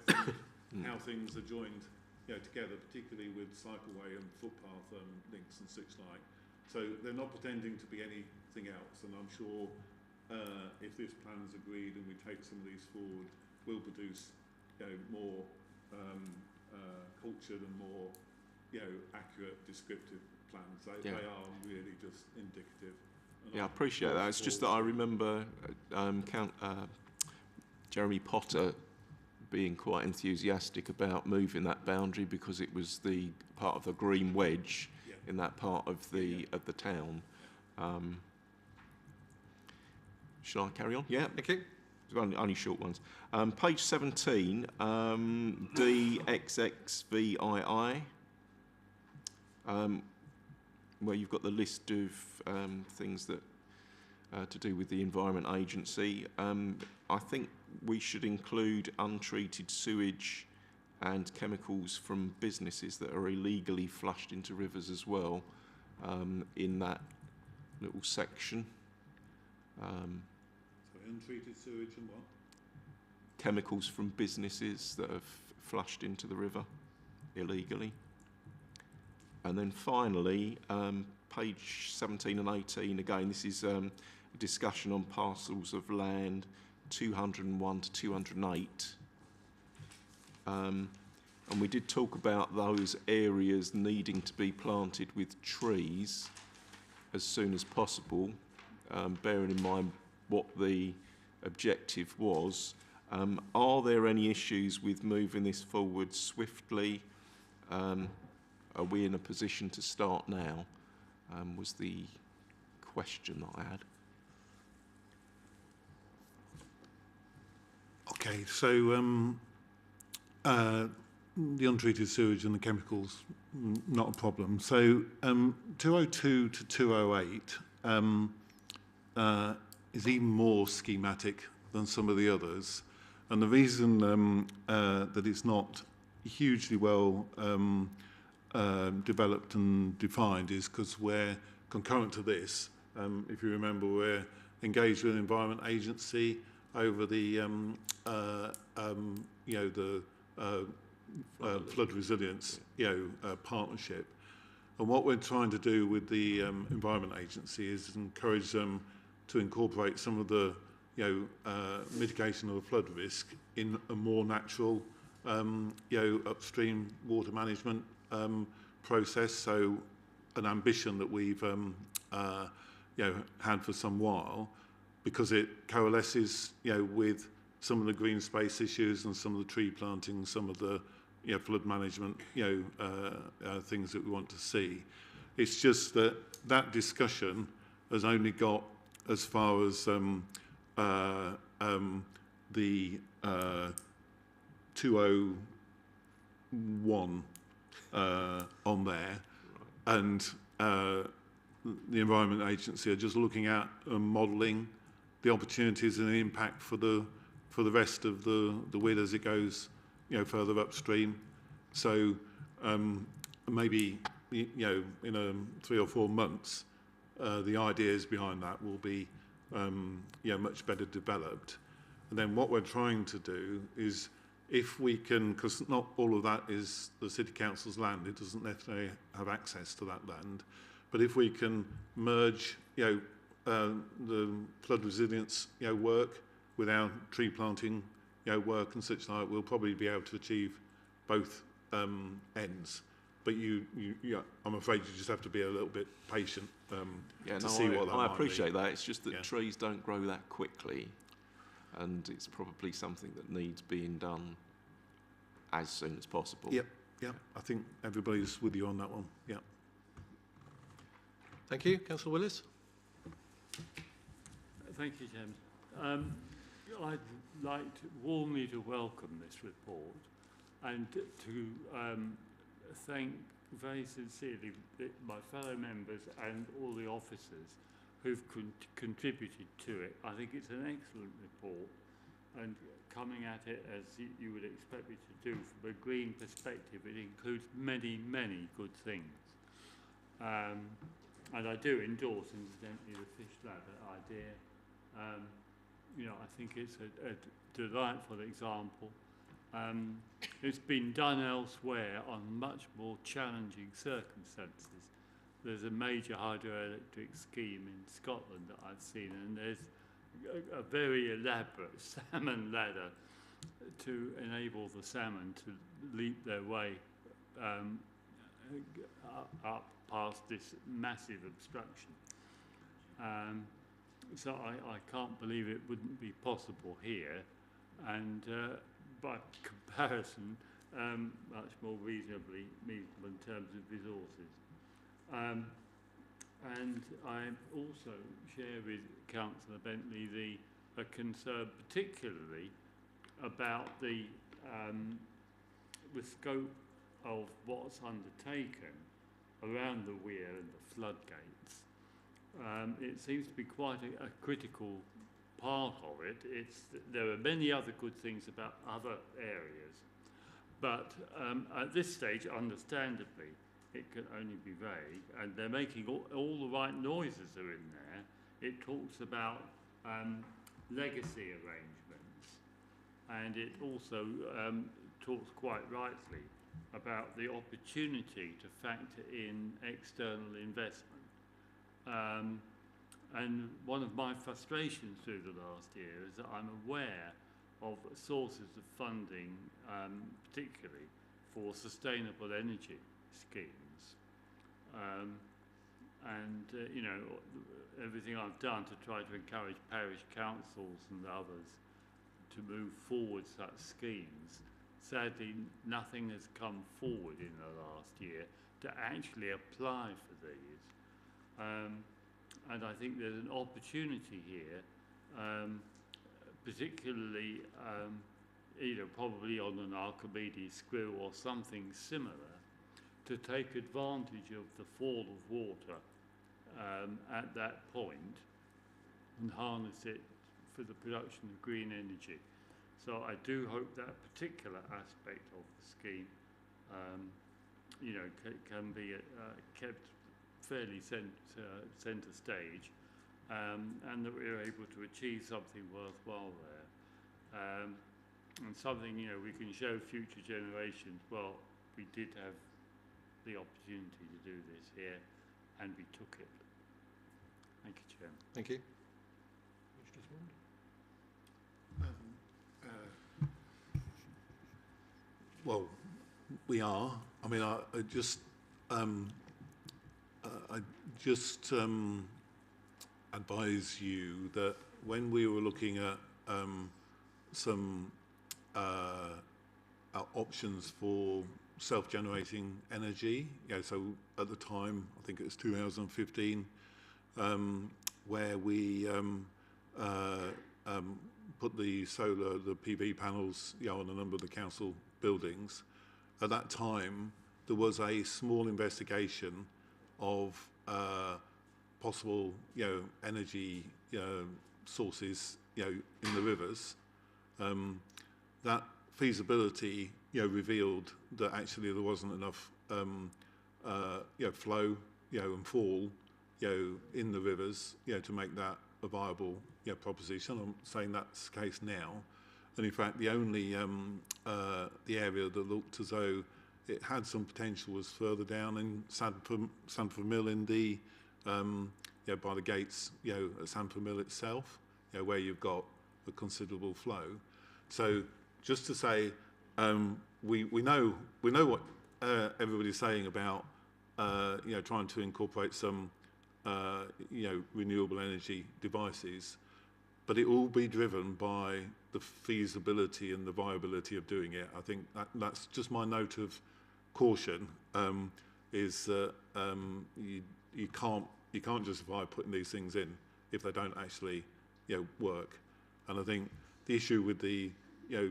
and how things are joined, you know, together, particularly with cycleway and footpath links and such like. So they're not pretending to be anything else, and I'm sure if this plan is agreed and we take some of these forward, we'll produce, you know, more cultured and more, you know, accurate, descriptive plans. They are really just indicative. And I appreciate that. It's just that I remember Jeremy Potter being quite enthusiastic about moving that boundary because it was the part of the green wedge in that part of the town. Shall I carry on? Yeah. Thank you. Only short ones. Page 17, DXXVII, where you've got the list of things that to do with the Environment Agency. I think we should include untreated sewage and chemicals from businesses that are illegally flushed into rivers as well, in that little section. So untreated sewage and what? Chemicals from businesses that have flushed into the river illegally. And then finally, page 17 and 18, again, this is a discussion on parcels of land 201 to 208. And we did talk about those areas needing to be planted with trees as soon as possible, bearing in mind what the objective was. Are there any issues with moving this forward swiftly? Are we in a position to start now? Was the question that I had. Okay, so the untreated sewage and the chemicals, not a problem. So 202 to 208 is even more schematic than some of the others. And the reason that it's not hugely well developed and defined is because we're concurrent to this. If you remember, we're engaged with an Environment Agency over the flood resilience partnership. And what we're trying to do with the Environment Agency is encourage them to incorporate some of the mitigation of the flood risk in a more natural upstream water management process. So an ambition that we've had for some while, because it coalesces with some of the green space issues and some of the tree planting, some of the flood management things that we want to see. It's just that that discussion has only got as far as the 201 on there, and the Environment Agency are just looking at modelling the opportunities and the impact for the rest of the WID as it goes further upstream. So maybe in 3 or 4 months the ideas behind that will be much better developed. And then what we're trying to do is, if we can, because not all of that is the City Council's land, it doesn't necessarily have access to that land, but if we can merge the flood resilience work with our tree planting work and such like, we'll probably be able to achieve both ends. But I'm afraid you just have to be a little bit patient to see what that might be. I appreciate that. It's just that trees don't grow that quickly, and it's probably something that needs being done as soon as possible. Yep. I think everybody's with you on that one. Yeah. Thank you. Councillor Willis. Thank you, James. I'd like warmly to welcome this report and to thank very sincerely my fellow members and all the officers who've contributed to it. I think it's an excellent report, and coming at it as you would expect me to do from a green perspective, it includes many, many good things. And I do endorse, incidentally, the fish ladder idea. I think it's a delightful example. It's been done elsewhere on much more challenging circumstances. There's a major hydroelectric scheme in Scotland that I've seen, and there's a very elaborate salmon ladder to enable the salmon to leap their way up past this massive obstruction. So I can't believe it wouldn't be possible here, and by comparison, much more reasonably meaningful in terms of resources. And I also share with Councillor Bentley a concern particularly about the scope of what's undertaken around the weir and the floodgates. It seems to be quite a critical part of it. There are many other good things about other areas, but at this stage, understandably, it can only be vague, and they're making all the right noises are in there. It talks about legacy arrangements, and it also talks quite rightly about the opportunity to factor in external investment. And one of my frustrations through the last year is that I'm aware of sources of funding, particularly for sustainable energy schemes. Everything I've done to try to encourage parish councils and others to move forward such schemes, sadly nothing has come forward in the last year to actually apply for these. And I think there's an opportunity here, particularly probably on an Archimedes screw or something similar, to take advantage of the fall of water at that point and harness it for the production of green energy. So I do hope that particular aspect of the scheme, can be kept fairly centre stage, and that we're able to achieve something worthwhile there, and something we can show future generations. Well, we did have the opportunity to do this here, and we took it. Thank you, Chairman. Thank you. Well, we are. I mean, I just advise you that when we were looking at some options for self-generating energy, so at the time, I think it was 2015, where we put the PV panels, on a number of the council buildings. At that time, there was a small investigation of possible, energy sources, in the rivers. That feasibility, revealed that actually there wasn't enough, flow, and fall, in the rivers, to make that a viable, proposition. I'm saying that's the case now. And in fact, the only the area that looked as though it had some potential was further down in Sandford Mill in the by the gates, at Sandford Mill itself, where you've got a considerable flow. So just to say, we know what everybody's saying about trying to incorporate some renewable energy devices, but it will be driven by the feasibility and the viability of doing it. I think that's just my note of caution, is that you can't justify putting these things in if they don't actually work. And I think the issue with the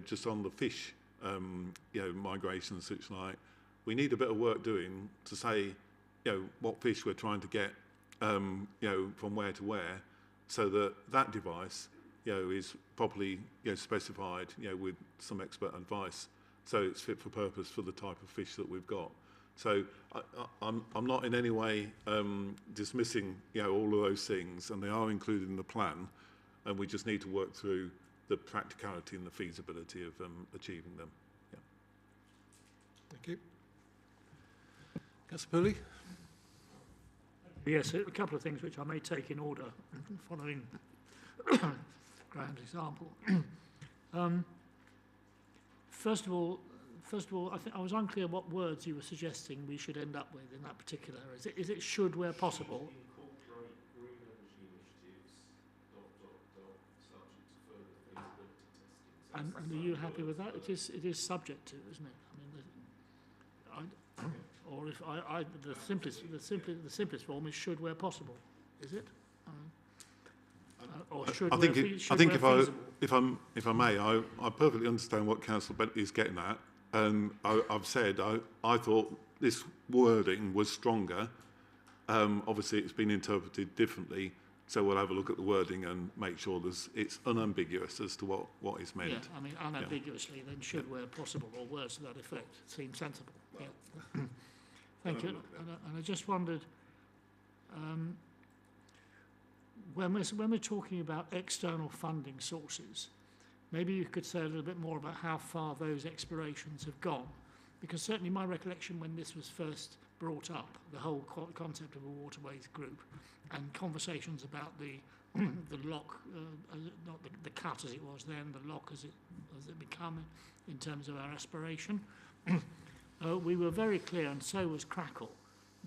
just on the fish migration and such like, we need a bit of work doing to say what fish we're trying to get from where to where, so that that device is properly specified with some expert advice, so it's fit for purpose for the type of fish that we've got. So I'm not in any way dismissing all of those things, and they are included in the plan, and we just need to work through the practicality and the feasibility of achieving them. Yeah. Thank you. Councillor Pooley. Yes, a couple of things which I may take in order, following Graham's example. First of all, I think I was unclear what words you were suggesting we should end up with in that particular. Is it should where possible? Incorporate green energy initiatives, subject to further feasibility testing. And are you happy with that? It is subject to, isn't it? I mean, or if the simplest form is should where possible, is it? Or should I think if I may, I perfectly understand what Councillor Bentley is getting at, and I've said I thought this wording was stronger. Obviously, it's been interpreted differently, so we'll have a look at the wording and make sure it's unambiguous as to what is meant. Yeah, I mean unambiguously, then should where possible, or words to that effect seem sensible. Yeah. Thank you. And I just wondered, when we're talking about external funding sources, maybe you could say a little bit more about how far those explorations have gone, because certainly my recollection when this was first brought up, the whole concept of a waterways group, and conversations about the lock, not the cut as it was then, the lock as it become in terms of our aspiration. We were very clear, and so was Crackle,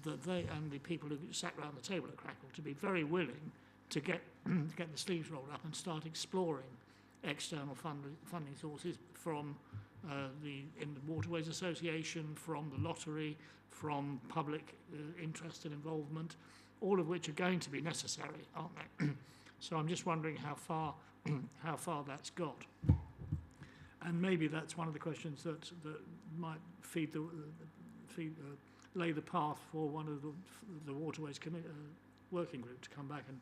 that they and the people who sat around the table at Crackle to be very willing to get the sleeves rolled up and start exploring external funding sources from the Waterways Association, from the lottery, from public interest and involvement, all of which are going to be necessary, aren't they? So I'm just wondering how far that's got. And maybe that's one of the questions that might lay the path for one of the Waterways Working Group to come back and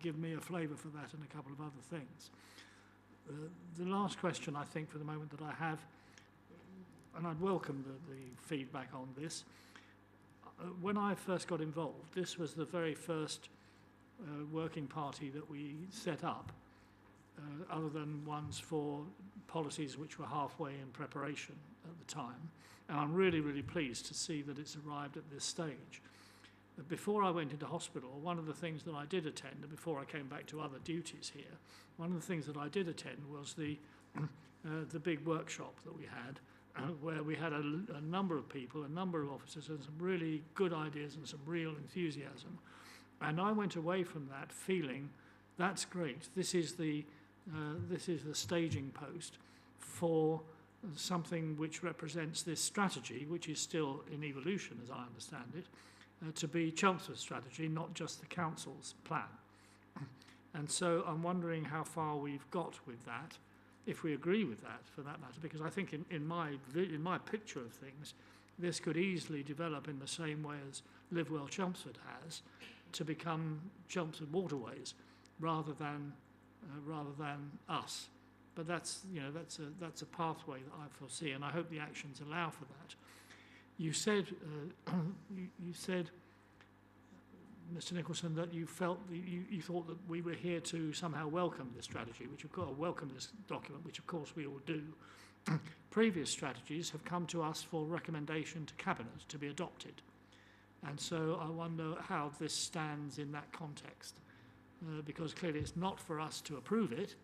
give me a flavour for that and a couple of other things. The last question, I think, for the moment that I have, and I'd welcome the feedback on this. When I first got involved, this was the very first working party that we set up, other than ones for policies which were halfway in preparation at the time. And I'm really, really pleased to see that it's arrived at this stage. Before I went into hospital, one of the things that I did attend, and before I came back to other duties here, one of the things that I did attend was the big workshop that we had, where we had a number of people, a number of officers, and some really good ideas and some real enthusiasm. And I went away from that feeling, that's great. This is the staging post for something which represents this strategy, which is still in evolution, as I understand it, to be Chelmsford's strategy, not just the council's plan. And so I'm wondering how far we've got with that, if we agree with that, for that matter, because I think in my picture of things, this could easily develop in the same way as Live Well Chelmsford has, to become Chelmsford Waterways, rather than us. But that's a pathway that I foresee, and I hope the actions allow for that. You said, Mr. Nicholson, that you felt you thought that we were here to somehow welcome this strategy, which of course welcome this document, which of course we all do. Previous strategies have come to us for recommendation to Cabinet to be adopted, and so I wonder how this stands in that context, because clearly it's not for us to approve it,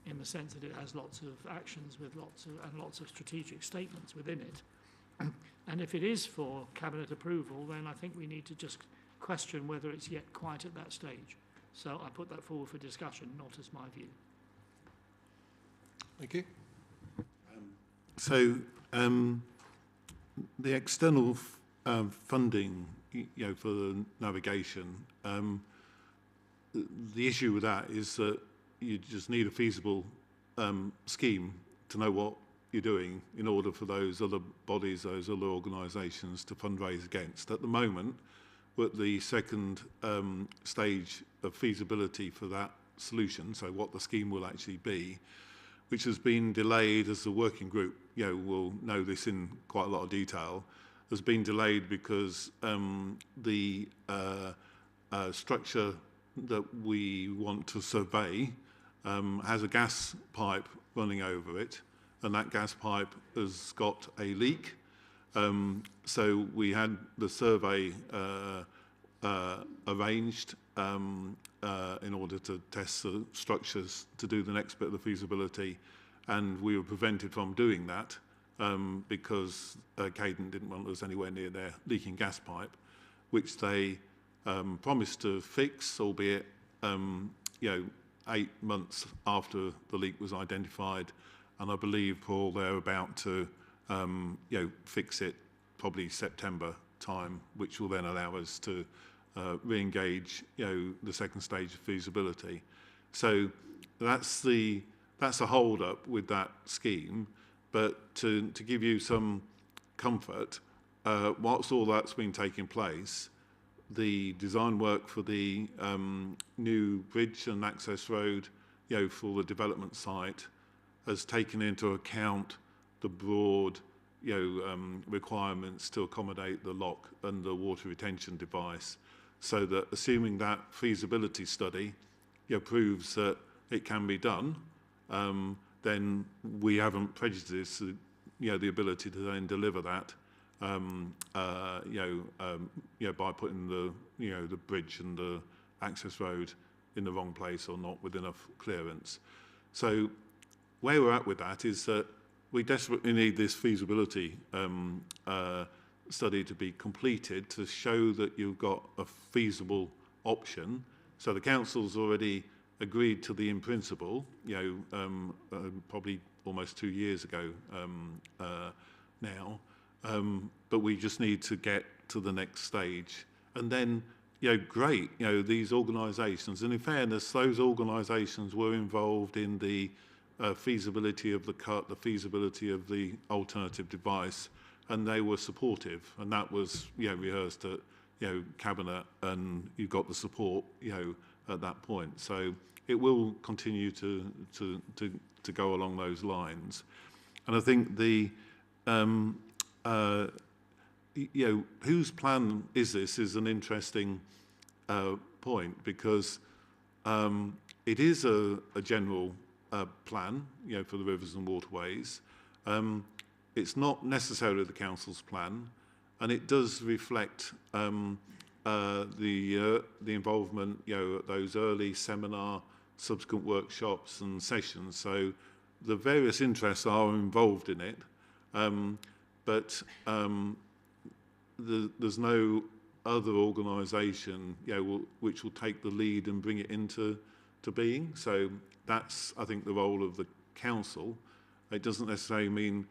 in the sense that it has lots of actions with lots of strategic statements within it. And if it is for Cabinet approval, then I think we need to just question whether it's yet quite at that stage. So I put that forward for discussion, not as my view. Thank you. So the external funding, for the navigation, the issue with that is that you just need a feasible scheme to know what you're doing in order for those other bodies, those other organisations to fundraise against. At the moment, we're at the second stage of feasibility for that solution, so what the scheme will actually be, which has been delayed, as the working group will know this in quite a lot of detail, has been delayed because the structure that we want to survey has a gas pipe running over it, and that gas pipe has got a leak. So we had the survey arranged in order to test the structures to do the next bit of the feasibility, and we were prevented from doing that because Cadent didn't want us anywhere near their leaking gas pipe, which they promised to fix, albeit 8 months after the leak was identified, and I believe, Paul, they're about to fix it probably September time, which will then allow us to re-engage the second stage of feasibility. So that's the hold-up with that scheme. But to give you some comfort, whilst all that's been taking place, the design work for the new bridge and access road, for the development site, has taken into account the broad, requirements to accommodate the lock and the water retention device, so that assuming that feasibility study, proves that it can be done, then we haven't prejudiced, the ability to then deliver that. By putting the bridge and the access road in the wrong place or not with enough clearance. So where we're at with that is that we desperately need this feasibility study to be completed to show that you've got a feasible option. So the council's already agreed to the in principle, probably almost 2 years ago now. But we just need to get to the next stage. And then, great, these organisations, and in fairness, those organisations were involved in the feasibility of the cut, the feasibility of the alternative device, and they were supportive, and that was, you know, rehearsed at, you know, cabinet, and you got the support, you know, at that point. So it will continue to go along those lines, and I think the you know, whose plan is this is an interesting point, because it is a general plan, you know, for the rivers and waterways. It's not necessarily the council's plan, and it does reflect the involvement, you know, at those early seminar, subsequent workshops and sessions. So the various interests are involved in it, but there's no other organisation, you know, which will take the lead and bring it into being. So that's, I think, the role of the council. It doesn't necessarily mean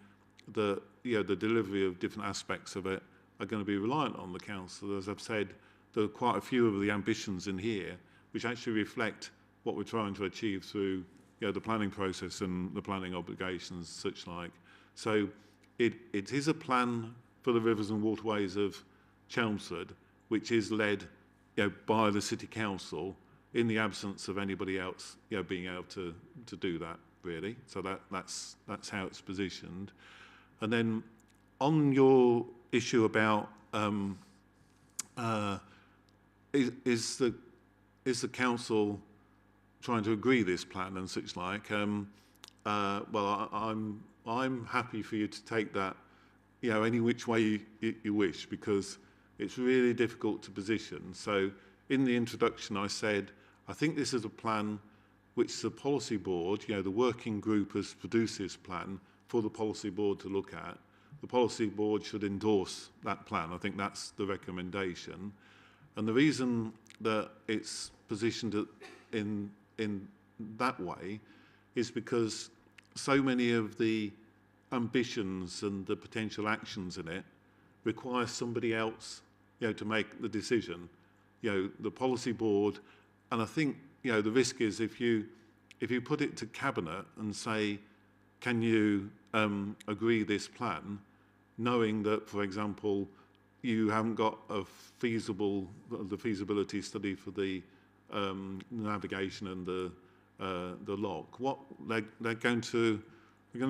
that, you know, the delivery of different aspects of it are going to be reliant on the council. As I've said, there are quite a few of the ambitions in here which actually reflect what we're trying to achieve through, you know, the planning process and the planning obligations, such like. So it is a plan for the rivers and waterways of Chelmsford, which is led, you know, by the City Council in the absence of anybody else, you know, being able to do that, really. So that's how it's positioned. And then on your issue about is the council trying to agree this plan and such like? Well, I'm happy for you to take that, you know, any which way you wish, because it's really difficult to position. So in the introduction, I said, I think this is a plan which the policy board, you know, the working group has produced this plan for the policy board to look at. The policy board should endorse that plan. I think that's the recommendation. And the reason that it's positioned in that way is because so many of the ambitions and the potential actions in it require somebody else, you know, to make the decision. You know, the policy board, and I think, you know, the risk is if you put it to cabinet and say, can you agree this plan, knowing that, for example, you haven't got the feasibility study for the navigation and the lock, what they're going to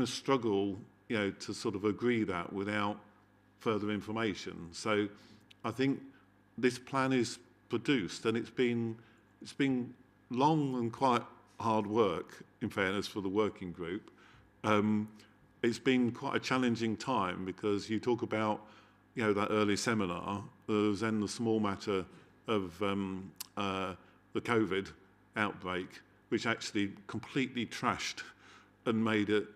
struggle, you know, to sort of agree that without further information. So I think this plan is produced, and it's been long and quite hard work, in fairness, for the working group. It's been quite a challenging time, because you talk about, you know, that early seminar. There was then the small matter of the COVID outbreak, which actually completely trashed and made it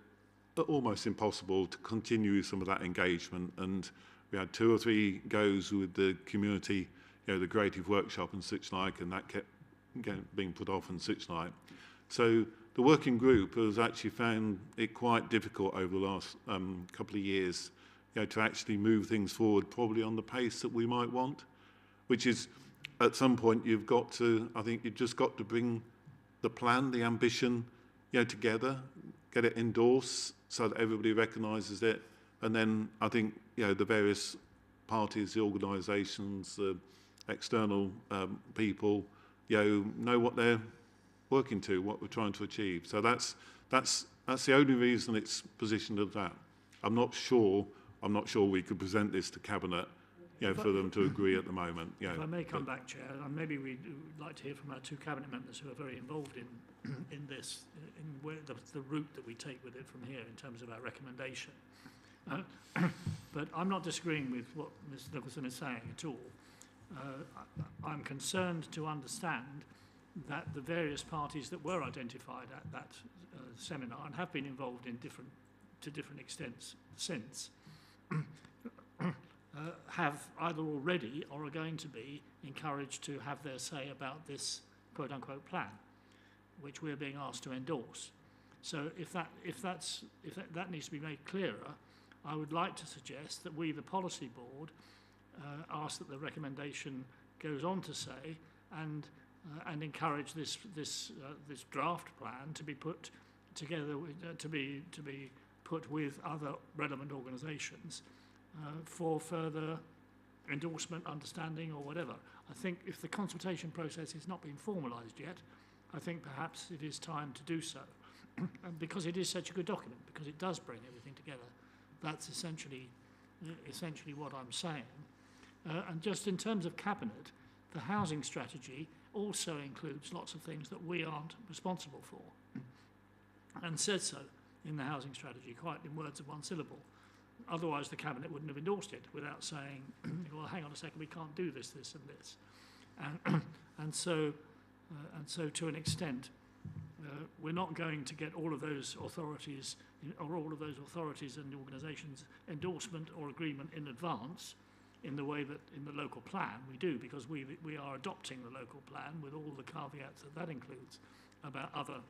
almost impossible to continue some of that engagement. And we had 2 or 3 goes with the community, you know, the creative workshop and such like, and that kept being put off and such like. So the working group has actually found it quite difficult over the last couple of years, you know, to actually move things forward probably on the pace that we might want, which is, at some point, you've got to, I think you've just got to bring the plan, the ambition, you know, together, get it endorsed so that everybody recognises it, and then I think, you know, the various parties, the organisations, the external people, you know what they're working to, what we're trying to achieve. So that's the only reason it's positioned as that. I'm not sure we could present this to cabinet, you know, for them to agree at the moment. You know, if I may come back, Chair, and maybe we'd like to hear from our 2 cabinet members who are very involved in this, in where the route that we take with it from here in terms of our recommendation. But I'm not disagreeing with what Mr. Nicholson is saying at all. I'm concerned to understand that the various parties that were identified at that seminar and have been involved in to different extents since have either already or are going to be encouraged to have their say about this quote-unquote plan, which we're being asked to endorse. So if that needs to be made clearer, I would like to suggest that we, the policy board, ask that the recommendation goes on to say and encourage this draft plan to be put together to be put with other relevant organisations for further endorsement, understanding, or whatever. I think if the consultation process has not been formalised yet, I think perhaps it is time to do so. And because it is such a good document, because it does bring everything together, that's essentially what I'm saying. And just in terms of Cabinet, the housing strategy also includes lots of things that we aren't responsible for, and says so in the housing strategy, quite in words of one syllable. Otherwise, the Cabinet wouldn't have endorsed it without saying, well, hang on a second, we can't do this, this and this. And so to an extent, we're not going to get all of those authorities and organisations endorsement or agreement in advance in the way that in the local plan we do, because we are adopting the local plan with all the caveats that includes about other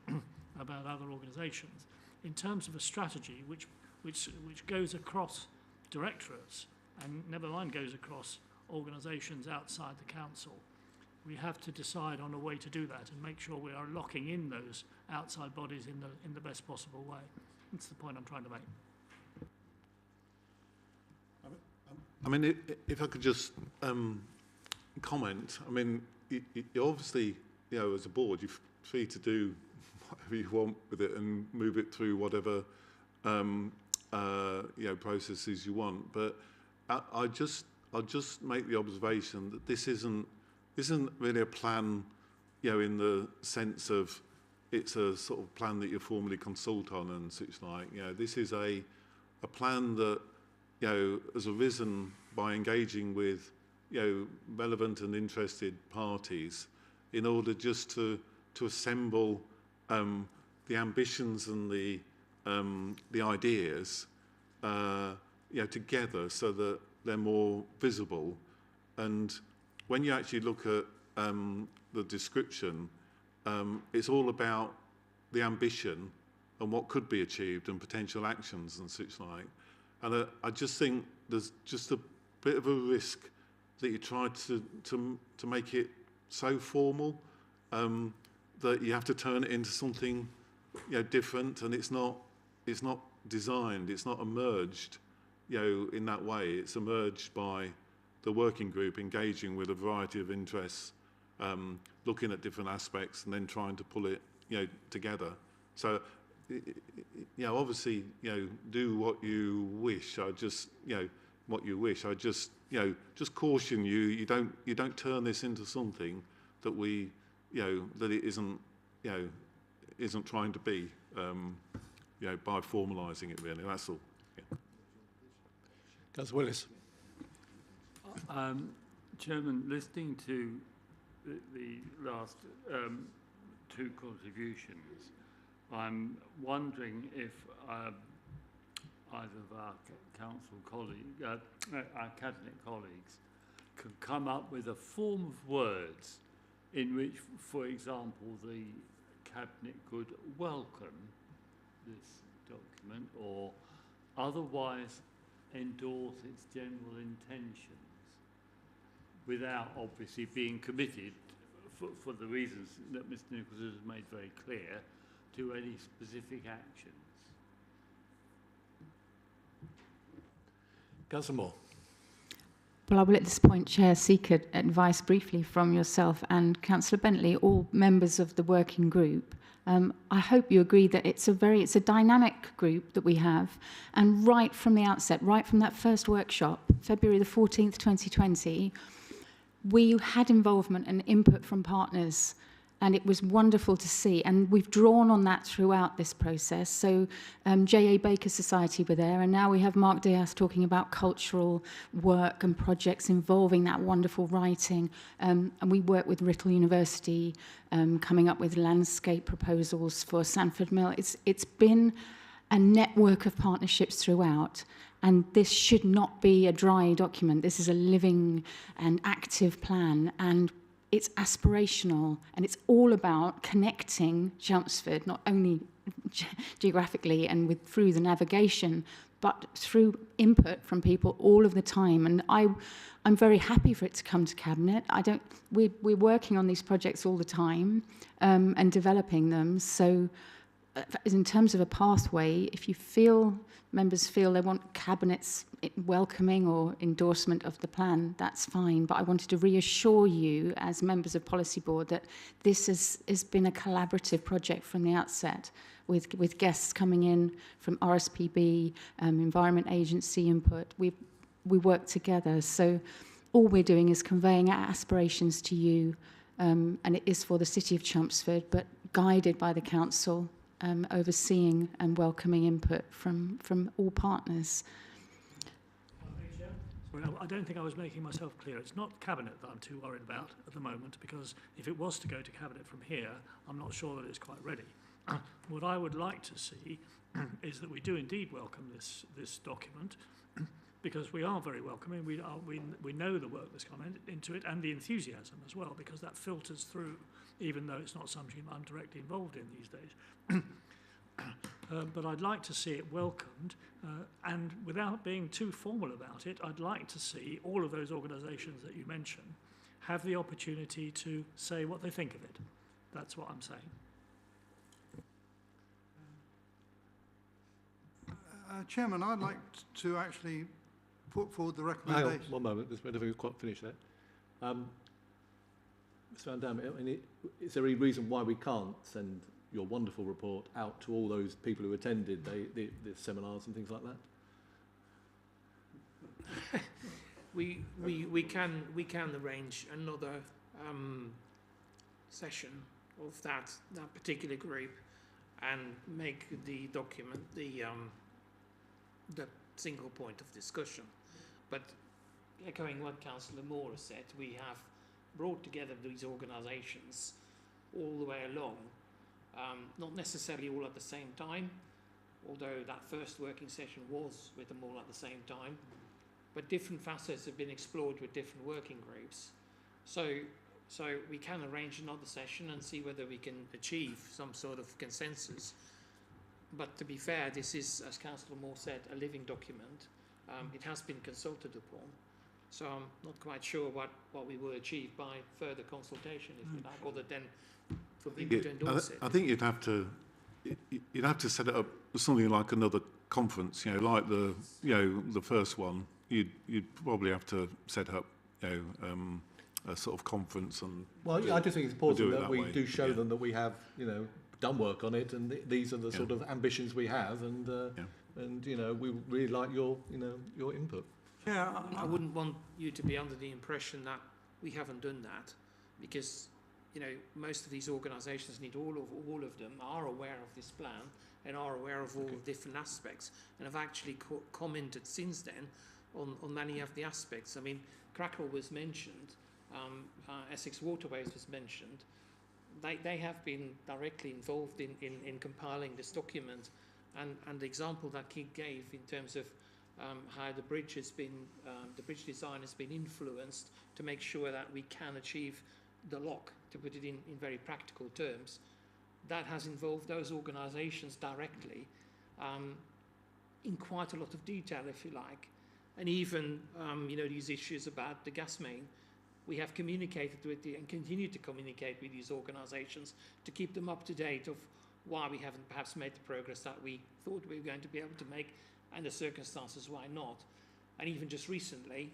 organisations. In terms of a strategy which goes across directorates and never mind goes across organisations outside the council, we have to decide on a way to do that and make sure we are locking in those outside bodies in the best possible way. That's the point I'm trying to make. I mean, if I could just comment, I mean, you obviously, you know, as a board, you're free to do whatever you want with it and move it through whatever you know, processes you want. But I'll just make the observation that this isn't really a plan, you know, in the sense of it's a sort of plan that you formally consult on and such like. You know, this is a plan that, you know, has arisen by engaging with, you know, relevant and interested parties in order just to assemble the ambitions and the ideas, you know, together so that they're more visible. And when you actually look at the description, it's all about the ambition and what could be achieved and potential actions and such like. And I just think there's just a bit of a risk that you try to make it so formal that you have to turn it into something, you know, different, and it's not designed, it's not emerged, you know, in that way. It's emerged by the working group engaging with a variety of interests, looking at different aspects and then trying to pull it, you know, together. So, you know, obviously, you know, do what you wish. I just, you know, what you wish. I just, you know, just caution you. You don't turn this into something that we, you know, that it isn't, you know, isn't trying to be, you know, by formalising it. Really, that's all. Yeah. Councillor Willis. Chairman, listening to the last two contributions, I'm wondering if either of our council colleagues, our cabinet colleagues, could come up with a form of words in which, for example, the cabinet could welcome this document or otherwise endorse its general intentions without obviously being committed, for the reasons that Mr. Nichols has made very clear, to any specific actions. Councillor Moore. Well, I will at this point, Chair, seek advice briefly from yourself and Councillor Bentley, all members of the working group. I hope you agree that it's a dynamic group that we have, and right from the outset, right from that first workshop, February the 14th, 2020, we had involvement and input from partners, and it was wonderful to see. And we've drawn on that throughout this process. So J.A. Baker Society were there, and now we have Mark Diaz talking about cultural work and projects involving that wonderful writing. And we work with Writtle University, coming up with landscape proposals for Sandford Mill. It's been a network of partnerships throughout. And this should not be a dry document. This is a living and active plan, and it's aspirational, and it's all about connecting Chelmsford, not only geographically and through the navigation, but through input from people all of the time. And I'm very happy for it to come to Cabinet. We're working on these projects all the time and developing them. So in terms of a pathway, if you feel, members feel they want Cabinet's welcoming or endorsement of the plan, that's fine. But I wanted to reassure you as members of Policy Board that this has been a collaborative project from the outset, with guests coming in from RSPB, Environment Agency input. We work together. So all we're doing is conveying our aspirations to you, and it is for the City of Chelmsford, but guided by the Council, overseeing and welcoming input from all partners. Sorry, I don't think I was making myself clear. It's not Cabinet that I'm too worried about at the moment, because if it was to go to Cabinet from here, I'm not sure that it's quite ready. What I would like to see is that we do indeed welcome this document, because we are very welcoming. We know the work that's come into it and the enthusiasm as well, because that filters through, even though it's not something I'm directly involved in these days. But I'd like to see it welcomed, and without being too formal about it, I'd like to see all of those organisations that you mentioned have the opportunity to say what they think of it. That's what I'm saying. Chairman, I'd like to actually put forward the recommendation. Hang on, one moment, just wait till we've quite finished that. Mr Van Dam, I mean, is there any reason why we can't send your wonderful report out to all those people who attended the seminars and things like that? we can arrange another session of that particular group and make the document the single point of discussion. But echoing what Councillor Moore has said, we have brought together these organisations all the way along, not necessarily all at the same time, although that first working session was with them all at the same time, but different facets have been explored with different working groups. So we can arrange another session and see whether we can achieve some sort of consensus. But to be fair, this is, as Councillor Moore said, a living document. It has been consulted upon. So I'm not quite sure what we will achieve by further consultation, if you like, other than for people to endorse it. I think you'd have to set it up something like another conference, like the first one. You'd probably have to set up, a sort of conference and. Well, I just think it's important that we do show them that we have, done work on it, and these are the sort of ambitions we have, and we really like your input. Yeah, I wouldn't want you to be under the impression that we haven't done that, because most of these organisations need all of them are aware of this plan and are aware of all the different aspects, and have actually commented since then on many of the aspects. I mean, Cracknell was mentioned, Essex Waterways was mentioned. They have been directly involved in compiling this document, and the example that Keith gave in terms of how the bridge design has been influenced to make sure that we can achieve the lock, to put it in very practical terms, that has involved those organisations directly in quite a lot of detail, if you like. And even these issues about the gas main, we have communicated with and continue to communicate with these organisations to keep them up to date of why we haven't perhaps made the progress that we thought we were going to be able to make, and the circumstances why not. And even just recently,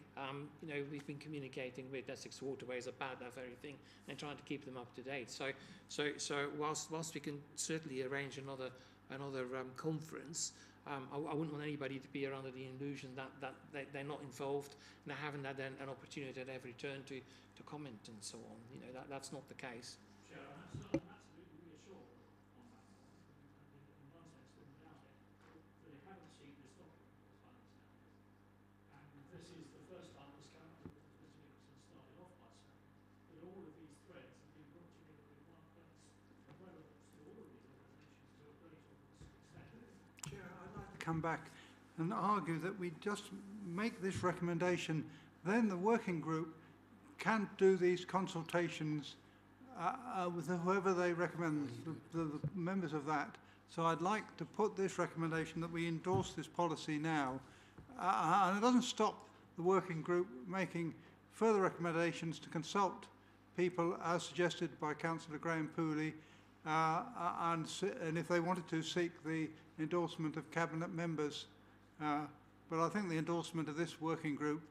we've been communicating with Essex Waterways about that very thing and trying to keep them up to date. So whilst we can certainly arrange another conference, I wouldn't want anybody to be under the illusion that they're not involved and they haven't had an opportunity at every turn to comment and so on. That's not the case. Sure, I'm absolutely reassured on that point. In one sense, without it, that they haven't seen this document, as I understand it. And this is the first time this character, as Mr. Nicholson started off by saying, that all of these threads have been brought together in one place, and relevance to all of these organisations to a great extent. Chair, I'd like to come back and argue that we just make this recommendation, then the working group can do these consultations with whoever they recommend, the members of that. So I'd like to put this recommendation that we endorse this policy now, and it doesn't stop the working group making further recommendations to consult people as suggested by Councillor Graham Pooley and if they wanted to, seek the endorsement of Cabinet members. But I think the endorsement of this working group,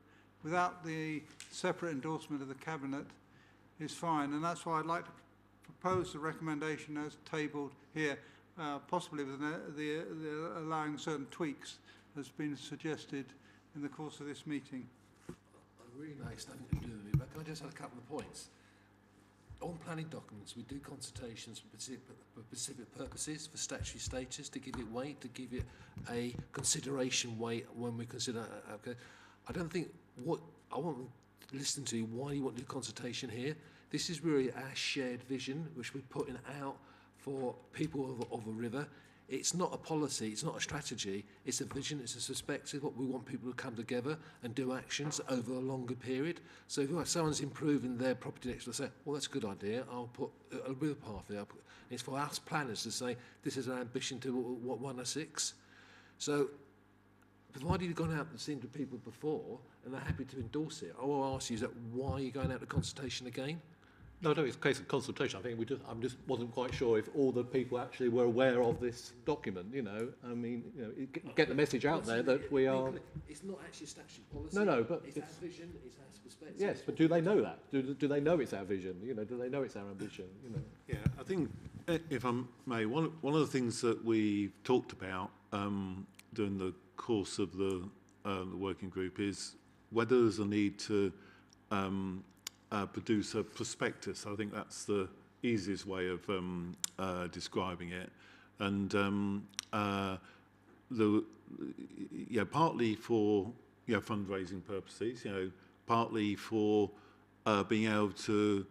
without the separate endorsement of the Cabinet, is fine. And that's why I'd like to propose the recommendation as tabled here, possibly with the allowing certain tweaks as been suggested in the course of this meeting. Really nice, nothing to do with it, but can I just add a couple of points? On planning documents, we do consultations for specific purposes, for statutory status, to give it weight, to give it a consideration weight when we consider. Okay, I don't think what I want to listen to. Why you want to do consultation here? This is really our shared vision, which we're putting out for people of a river. It's not a policy, it's not a strategy, it's a vision, it's a perspective, what we want people to come together and do actions over a longer period. So if someone's improving their property next door, say, well, that's a good idea, I'll put a river path there. It's for us planners to say, this is our ambition to what 106. So, provided you've gone out and seen to people before and they're happy to endorse it, I will ask you, is that why are you going out to consultation again? No, it's a case of consultation. I think I just wasn't quite sure if all the people actually were aware of this document. You know, I mean, you know, get the message out there that we are. It's not actually a statutory policy. No, but it's our vision, it's our perspective. Yes, but do they know that? Do they know it's our vision? You know, do they know it's our ambition? You know. Yeah, I think if I may, one of the things that we talked about during the course of the working group is whether there's a need to produce a prospectus. I think that's the easiest way of describing it. And partly for fundraising purposes, partly for being able to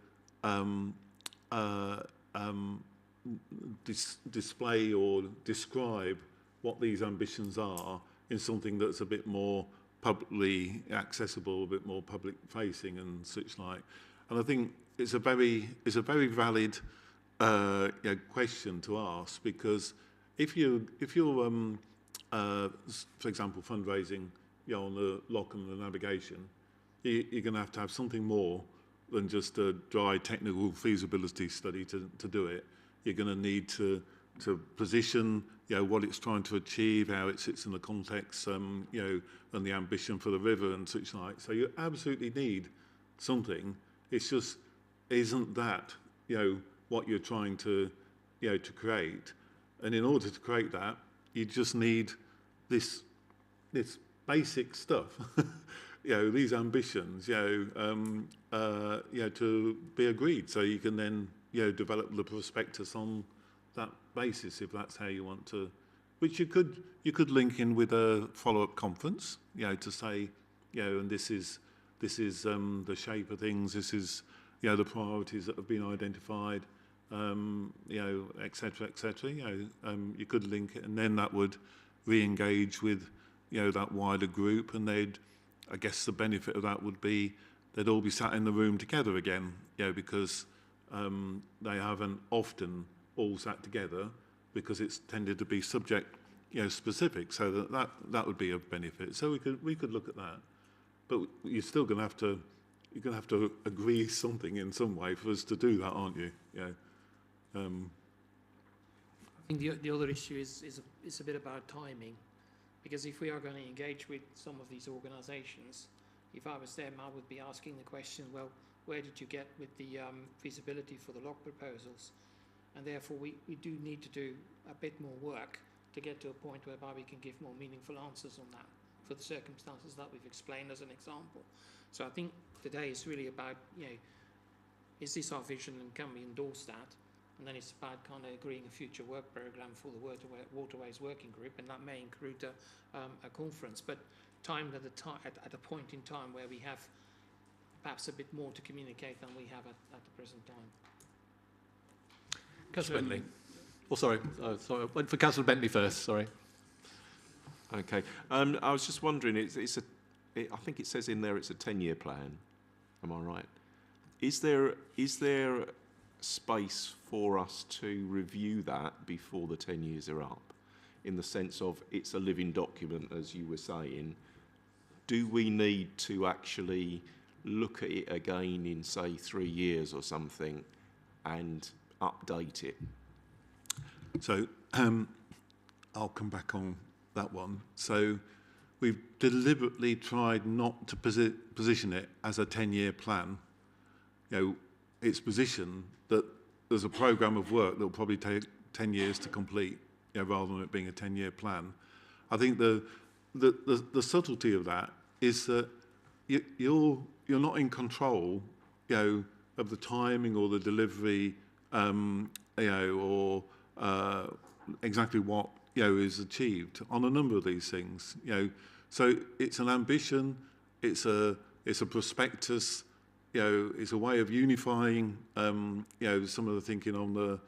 display or describe what these ambitions are in something that's a bit more publicly accessible, a bit more public facing and such like. And I think it's a very valid question to ask, because if you're for example fundraising on the lock and the navigation, you're going to have something more than just a dry technical feasibility study to do it. You're going to need to position what it's trying to achieve, how it sits in the context, and the ambition for the river and such like. So you absolutely need something. It's just isn't that what you're trying to to create, and in order to create that, you just need this basic stuff. These ambitions, to be agreed, so you can then develop the prospectus on that basis, if that's how you want to, which you could link in with a follow-up conference, to say, and this is the shape of things, this is the priorities that have been identified, et cetera, et cetera. You could link it, and then that would re-engage with that wider group, and I guess the benefit of that would be they'd all be sat in the room together again, because they haven't often all sat together, because it's tended to be subject specific, so that would be of benefit. So we could look at that, but you're still going to have to agree something in some way for us to do that, aren't you? I think the other issue is a bit about timing, because if we are going to engage with some of these organisations, if I was them, I would be asking the question, well, where did you get with the feasibility for the lock proposals? And therefore we do need to do a bit more work to get to a point whereby we can give more meaningful answers on that for the circumstances that we've explained as an example. So I think today is really about, is this our vision and can we endorse that? And then it's about kind of agreeing a future work programme for the Waterways Working Group, and that may include a conference, but timed at a point in time where we have perhaps a bit more to communicate than we have at the present time. Councillor Bentley. Oh, sorry. Sorry. Went for Councillor Bentley first. Sorry. Okay. I was just wondering. I think it says in there it's a 10-year plan. Am I right? Is there space for us to review that before the 10 years are up? In the sense of it's a living document, as you were saying. Do we need to actually look at it again in, say, 3 years or something, and update it So I'll come back on that one. So we've deliberately tried not to position it as a 10-year plan. You know, it's positioned that there's a programme of work that will probably take 10 years to complete, you know, rather than it being a 10-year plan. I think the subtlety of that is that you're not in control, you know, of the timing or the delivery, you know, or exactly what, you know, is achieved on a number of these things, you know. So it's an ambition, it's a prospectus, you know, it's a way of unifying, you know, some of the thinking on the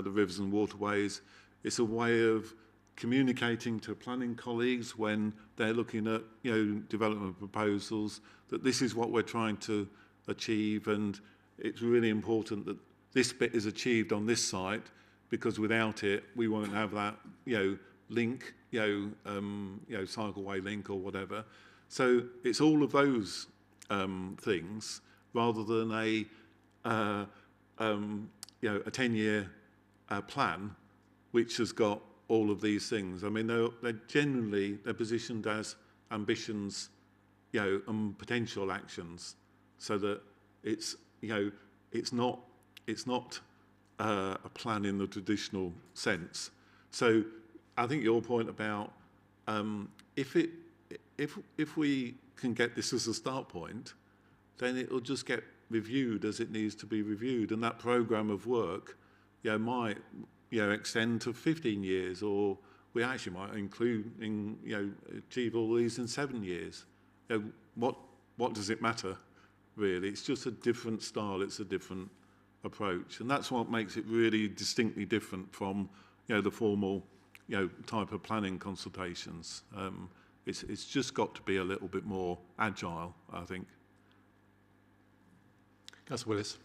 rivers and waterways. It's a way of communicating to planning colleagues when they're looking at, you know, development proposals, that this is what we're trying to achieve, and it's really important that this bit is achieved on this site, because without it, we won't have that, you know, link, you know, cycleway link or whatever. So it's all of those things, rather than a, you know, a 10-year plan, which has got all of these things. I mean, they're positioned as ambitions, you know, and potential actions, so that it's, you know, it's not a plan in the traditional sense. So I think your point about if we can get this as a start point, then it'll just get reviewed as it needs to be reviewed, and that programme of work, you know, might, you know, extend to 15 years, or we actually might include, you know, achieve all these in 7 years. You know, what does it matter, really? It's just a different style, it's a different approach, and that's what makes it really distinctly different from, you know, the formal, you know, type of planning consultations. It's just got to be a little bit more agile, I think. Councillor Willis.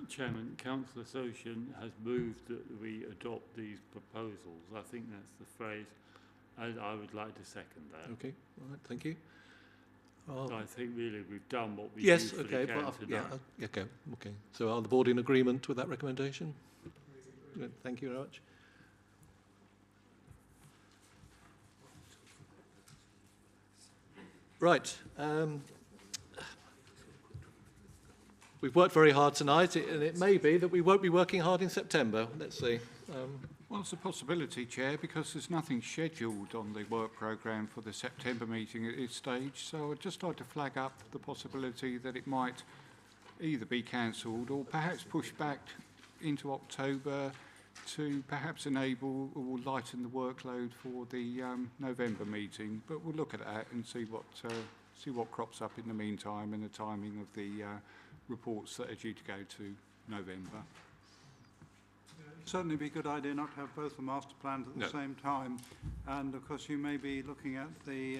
Chairman, Councillor Soshin has moved that we adopt these proposals. I think that's the phrase. I would like to second that. Okay, all right, thank you. I think really we've done what we yes, do for okay, the council. yeah, okay. So are the board in agreement with that recommendation? Good, thank you very much. Right. We've worked very hard tonight, and it may be that we won't be working hard in September. Let's see. Well, it's a possibility, Chair, because there's nothing scheduled on the work programme for the September meeting at this stage. So I'd just like to flag up the possibility that it might either be cancelled or perhaps pushed back into October to perhaps enable or lighten the workload for the November meeting. But we'll look at that and see what crops up in the meantime, and the timing of the reports that are due to go to November. It'd certainly be a good idea not to have both the master plans at the same time, and of course you may be looking at the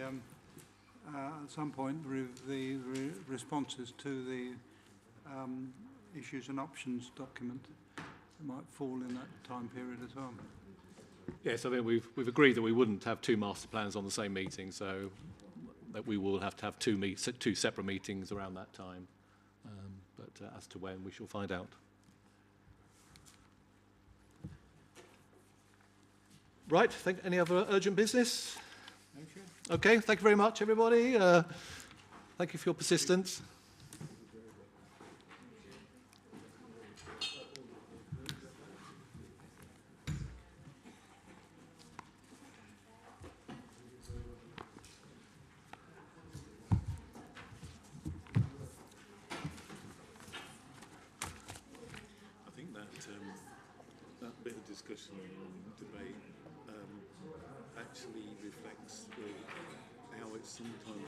at some point the responses to the issues and options document. It might fall in that time period as well. Yes, I think we've agreed that we wouldn't have two master plans on the same meeting, so that we will have to have two separate meetings around that time. But as to when, we shall find out. Right, any other urgent business? Okay, thank you very much, everybody. Thank you for your persistence. That bit of discussion and debate actually reflects how it's sometimes